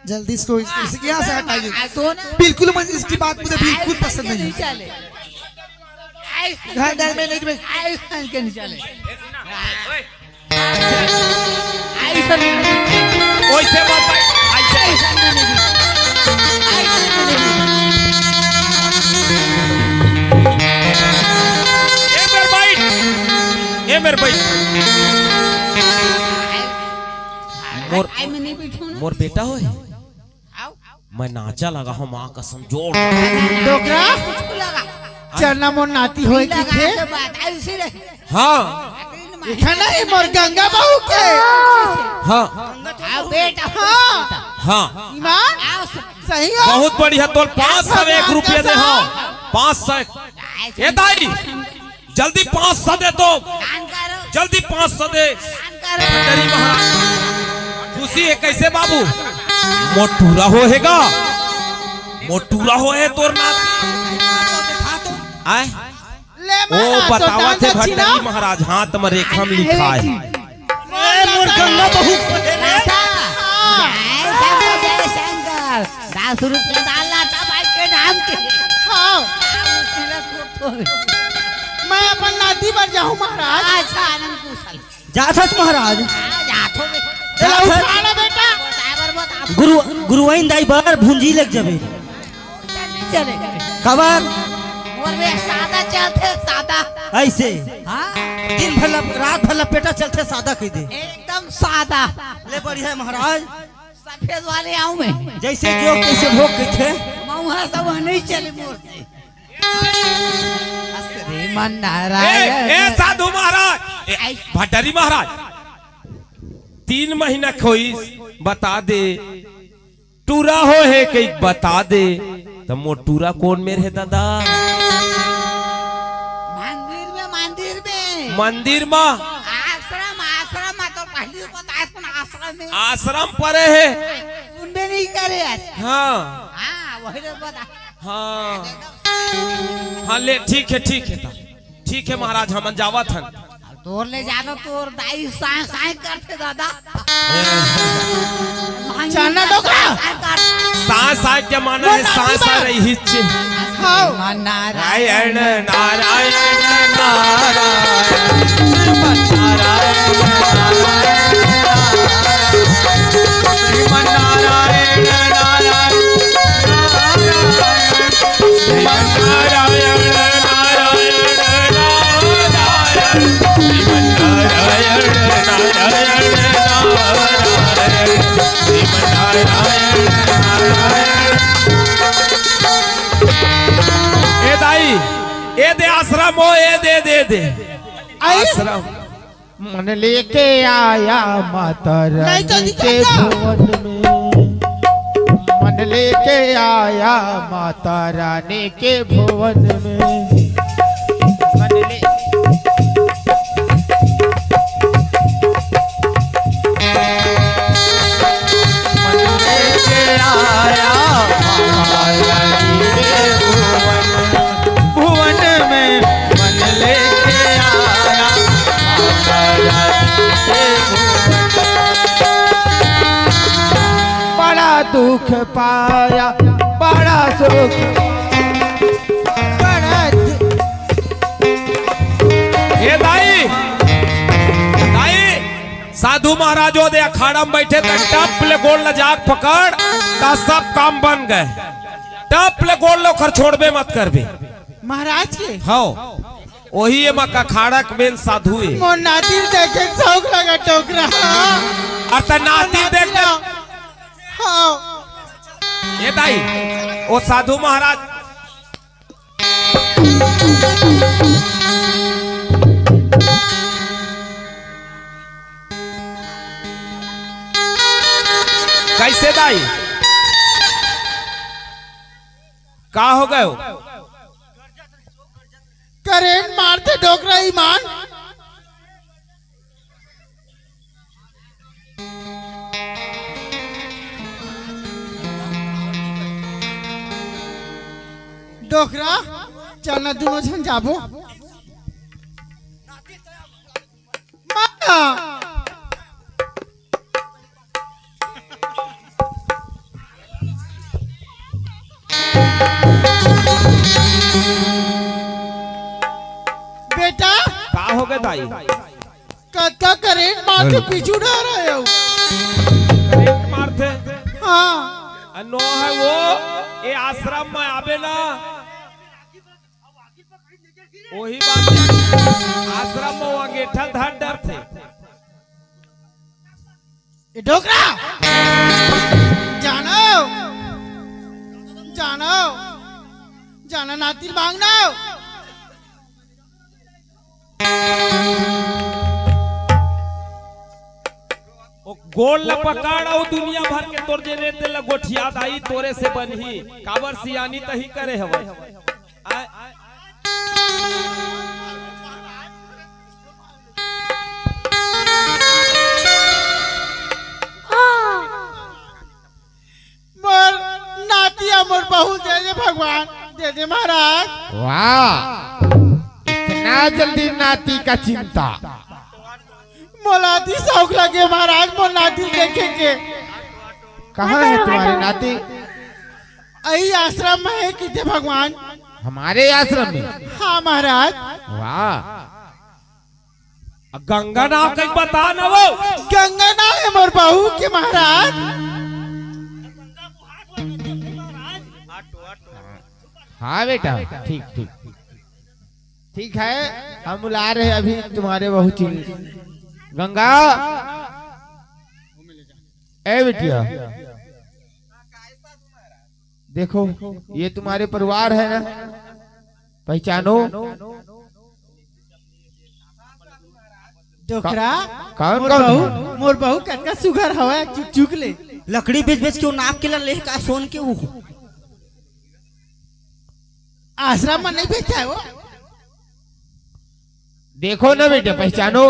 जल्दी इसको यहाँ से हटाइए। तो ना बिल्कुल मुझे इसकी बात मुझे बिल्कुल पसंद नहीं है। चले घर डर में नहीं में ऐसा के नहीं चले ऐसा ओइसे मत भाई ऐसे ए मेरे भाई मोर मोर बेटा हो मैं नाचा लगा हूँ माँ कसम जोड़ डोकरा चरना मोर नाती होए की थे हाँ खाना ही मोर गंगा बहू के हाँ बेटा हाँ हाँ ईमान सही हो बहुत बढ़िया तो 501 रुपये दे हाँ 500 ए दाई जल्दी 500 दे तो जल्दी 500 दे भट्टरी महाराज खुशी है कैसे बाबू मोटूरा होएगा मोटूरा होए तोर नाती आए ले ओ महाराज, बतावा तो थे दान दक्षिणा। भट्टरी महाराज हाथ में रेखा में लिखा है मोर गंगा बहू को दे रे। हाँ मैं अपन नाती पर जाऊँ महाराज। जा सच महाराज चला उठाना बेटा गुरुवाइन दाई बार भुंजी लग जाबे कबर ऐसे दिन भर रात भर पेटा चलते सादा कह दे एकदम सादा ले बढ़िया महाराज सफेद वाले आऊं मैं जैसे जो कैसे भोग के थे मऊहा सब नहीं चले मोर से श्रीमन ए नारायण साधु महाराज भट्टरी महाराज 3 महीना खोई बता दे टूरा हो है कई बता दे तो मोटूरा कौन मेरे है दादा मंदिर में आश्रम आश्रम तो पहली बताया सुन आश्रम में आश्रम परे है सुनबे नहीं करे हाँ हाँ वही तो बता हाँ हाँ ले ठीक है महाराज हम जावा थन तोर ले जाना तोर दाई साई साई करते दादा जाना डोकरा साय क्या माना है साय रही हिच्चे हाँ नारायण नारायण नारायण दे आई आश्रम। मन लेके आया माता नहीं तो रानी के दिखाता। भवन में, मन लेके आया माता रानी के भवन में, मन ले मन लेके आया माता रानी के भुवन में, मन लेके आया माता रानी के भुवन। बड़ा दुख पाया बड़ा सुख, बड़ा हे दाई दाई साधु महाराज दे अखाड़ा में बैठे तो टप ले गोल ल जाग पकड़ ता सब काम बन गए। टप ले गोल लो खर छोड़बे मत करबे। महाराज के हाँ वही है मका खाड़ा के बेन साधु है। मोर नाती देखे शौक लगा टोकरा। और ता नाती देख ले हाँ ये दाई वो साधु महाराज कैसे दाई का हो गए हो? करेंट मारते डोकरा ईमान। डोकरा चलना दोनों जन जाबो। माँ बेटा का हो गए दाई? कत्ता करेंट मार के पीछू उड़ा रहे हो। करेंट मारते हाँ नो है वो ये आश्रम में आवे ना वही बात है। आश्रम में वो अंगेठा धर डर थे। ये डोकरा जानो जानो जाना नाती मांगना। वो गोल ल पकड़ा दुनिया भर के तोर जे नेते ल गोठिया दाई तोरे से बनही काबर सियानी तही करे हवे। मोर नातिया मोर बहू दे दे भगवान दे दे महाराज। वाह इतना जल्दी नाती का चिंता। मोलाती शौक लगे महाराज मोर नाती देखे के। कहाँ है तुम्हारी नाती? यही आश्रम में है कि थे भगवान। हमारे आश्रम में? हाँ महाराज। वाह गंगा नाम कहीं बता ना वो। गंगा नाम है मोर बहू के महाराज। हाँ बेटा ठीक ठीक ठीक है हम बुला रहे हैं अभी तुम्हारे बहू चिल गंगा। ए बिटिया देखो ये तुम्हारे परिवार है ना, पहचानो। डोकरा कौन मोर कौन बहू है? मोर बहू कटका सुगर हवा चुक चुक ले। लकड़ी बेच बेच के वो नाप के ले का सोन के वो आश्रम में नहीं बेचा है वो। देखो ना बेटा पहचानो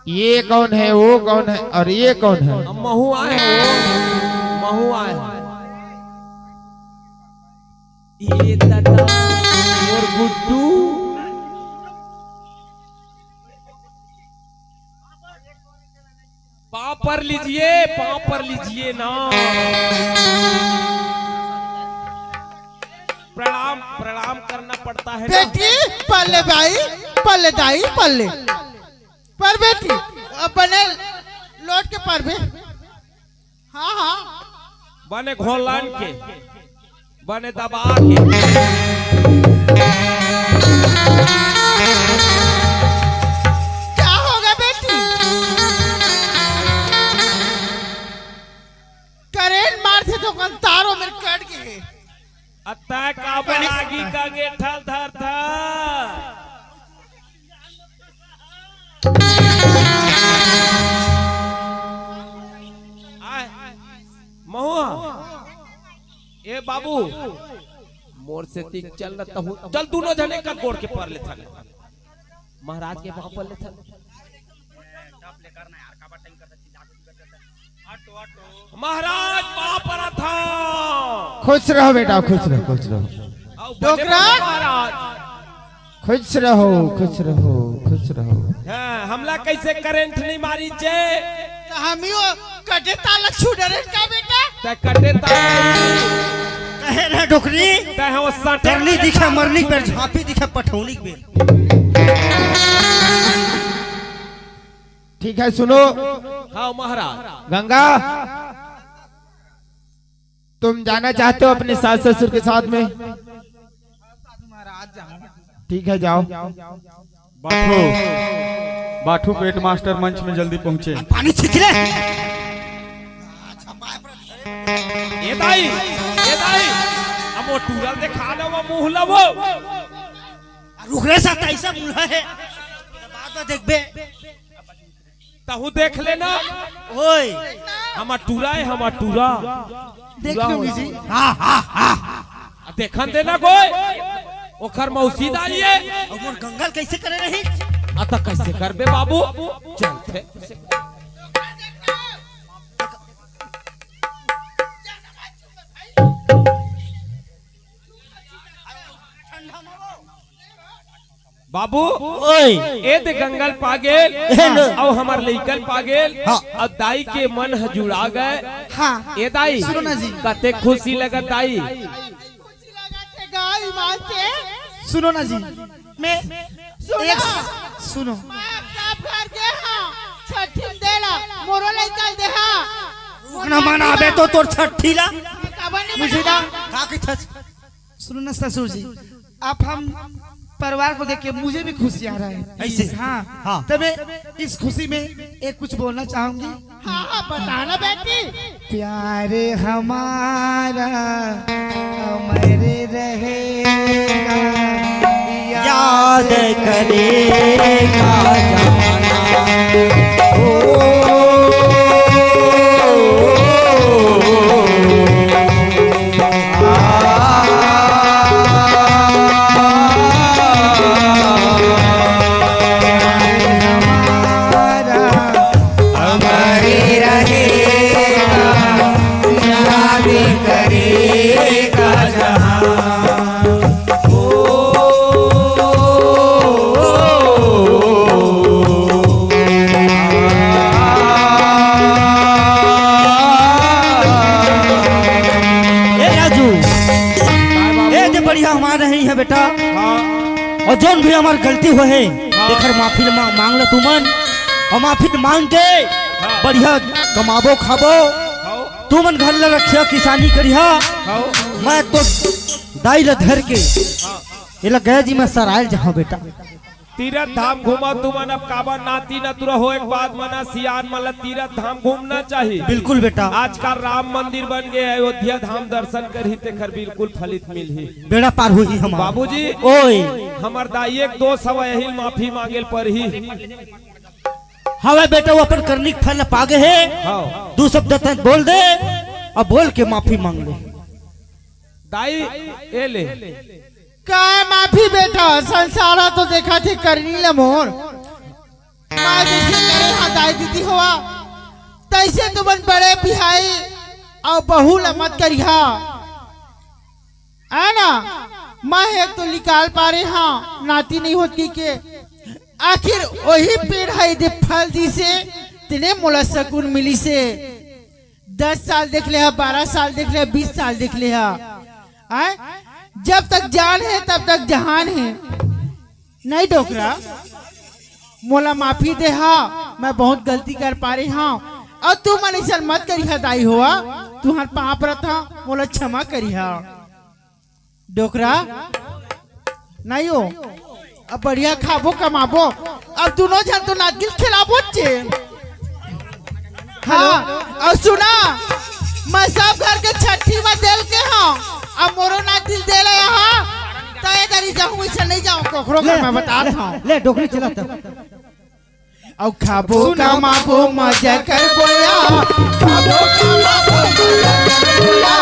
ये कौन है वो कौन है और ये कौन है? महू आए हो महू आए ये दादा और गुड्डू पाँव पर लीजिए ना। प्रणाम प्रणाम करना पड़ता है ना। बेटी पल्ले भाई पल्ले दाई पल्ले पर बेटी बने लौट के पर भी। हाँ हाँ बने घोलान के बने दबा के। क्या होगा बेटी? करेंट मार थे तो कौन तारों में कट गए। अतः का बनागी का गेठा धर था ए बाबू मोर से तीक चल रहा हूँ चल दोनों जने का गोड़ के पर ले था महाराज के वहां पर ले था महाराज वहां पर था। खुश रहो बेटा खुश रहो खुश रहो डोकरा महाराज खुश रहो खुश रहो खुश रहो। हाँ, हमला कैसे करंट नहीं मारी चे हमियो कटे ताला छुडरे का बेटा ते कटे कहे रे डोकरी ते हो सटे तरली दिखे मरनी पर झांपी दिखे पठौनी पे। ठीक है सुनो हाँ महाराज गंगा तुम जाना चाहते हो अपने सास ससुर के साथ में? ठीक है जाओ। बाठू बाठू पेट मास्टर मंच में जल्दी पहुंचे। पानी छिचले ये दाई अब वो टूरल दिखा दो वो मुंह लवो रुक रे साथ ऐसा मुल्हा है बाद में देखबे तहु देख लेना ओए हमा टूरा है हमा टूरा देख लूंगी जी। हां हां हां देखन देना कोई ओखर मौसी दाई है और मोर गंगल कैसे करे रही अत कैसे करबे बाबू चलते बाबू ओए ए दे गंगल पागेल लो। और हमार लइकन पागेल हाँ। और दाई के मन ह जुड़ा गए। हाँ ए दाई सुनो ना जी। कते खुशी लगत दाई गाय माते सुनो ना जी मैं सुनो एक सुनो सब घर के हां छठी देला मोरो ले चल दे हां ना मनाबे तो तोर छठी ला मुझे ना का की छठ सुनो ना ससुर जी आप हम परिवार को देख के मुझे भी खुशी आ रहा है ऐसे? हाँ हाँ। तबे इस खुशी में एक कुछ बोलना चाहूंगी। हां हां बताना बेटी प्यार हमारा अमर रहेगा याद करेगा जमाना बेटा और जोन भी हमार गलती हो है देकर माफी मांग ले तुमन और माफी मांग के बढ़िया कमाबो खाबो तुमन घर ले रखिया किसानी करिया मैं तो दाई ले धर के ये गया जी मैं सरायल जहाँ बेटा तीरथ धाम घूमा तुमन अब काबा नाती न तुरा हो एक बात मना सियान मतलब तीरथ धाम घूमना चाहिए। बिल्कुल बेटा आज का राम मंदिर बन गए अयोध्या धाम दर्शन करी ते खर बिल्कुल फलित मिल ही बेड़ा पार हुई हम बाबूजी ओए हमार दाई एक दो सवा यही माफी मांगेल पर ही हवा बेटा वो अपन करनी फल पागे है दो शब्द बोल दे और बोल के माफी मांग ले दाई ए ले का माफी बेटा संसारा तो देखा थे करनी ले मोर माँ जैसे करे हाँ दाई दीदी हुआ तैसे तुमन बड़े बिहाई और बहू ल मत करिहा है ना माँ एक तो निकाल पा रहे हाँ नाती नहीं होती के आखिर वही पेड़ है दे फल दी से तिने मोला सकून मिली से 10 साल देख ले 12 साल देख ले 20 साल देख ले जब तक जान है तब तक जहान है नहीं डोकरा मोला माफी दे हाँ मैं बहुत गलती कर पा रही हाँ और तू मन ऐसा मत करी दाई हुआ तू हर पाप रहा मोला क्षमा करी हाँ डोकरा नहीं हो अब बढ़िया खाबो कमाबो अब दोनों जन तो नागिल खिलाबो चे हाँ और सुना मैं सब घर के छठी में दिल के हाँ अब मोरो ना दिल दे ले हाँ तो ये दरी जाऊँ इसे नहीं जाऊँ कोकरो का मैं बता रहा हूँ ले डोकरी चला तब अब खाबो कमाबो मजा कर बोया खाबो कमाबो मजा कर बोया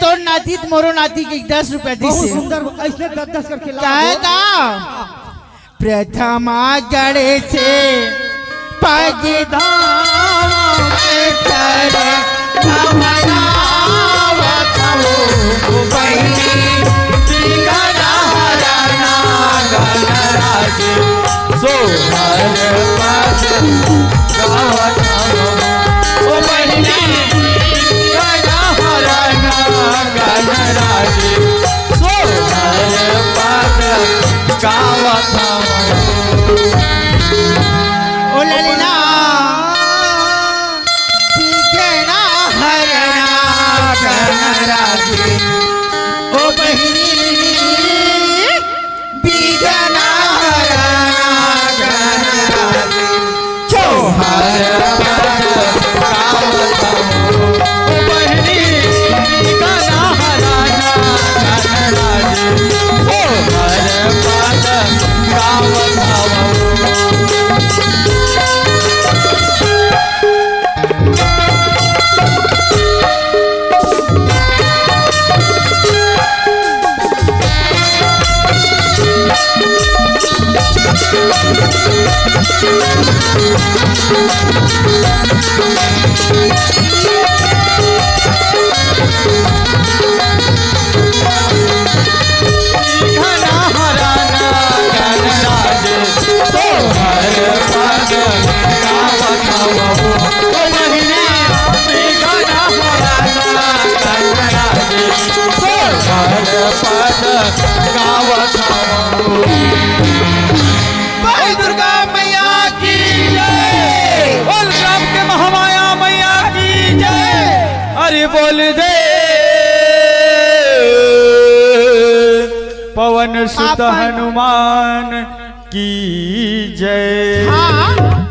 तोर नाती मोरो नाती के 10 रुपया दी बहुत से सुंदर ऐसे 10-10 करके ला काहे दो। का प्रथमा गड़े से पगधाम के चढ़े कमलावत हो बहिनी बिगड़ा हरना गणराज सोहर पद गावत हो बहिनी बिगड़ा हरना गणराज सोहर पद गावत हो। ओ ललना बिगड़ा हरना गणराज ओ बहिनी बिगड़ा हरना गणराज सोहर पद गावत हो बहिनी बिगड़ा हरना गणराज सोहर पद गावत हो। घना हराना गणराज सोहर पद गावत हो बहिनी घना हराना गणराज सोहर पद गावत हो। भाई दुर्गा मैया की जय बोल राम के महामाया मैया की जय। अरे बोल दे पवन सुत आपन- हनुमान की जय। हाँ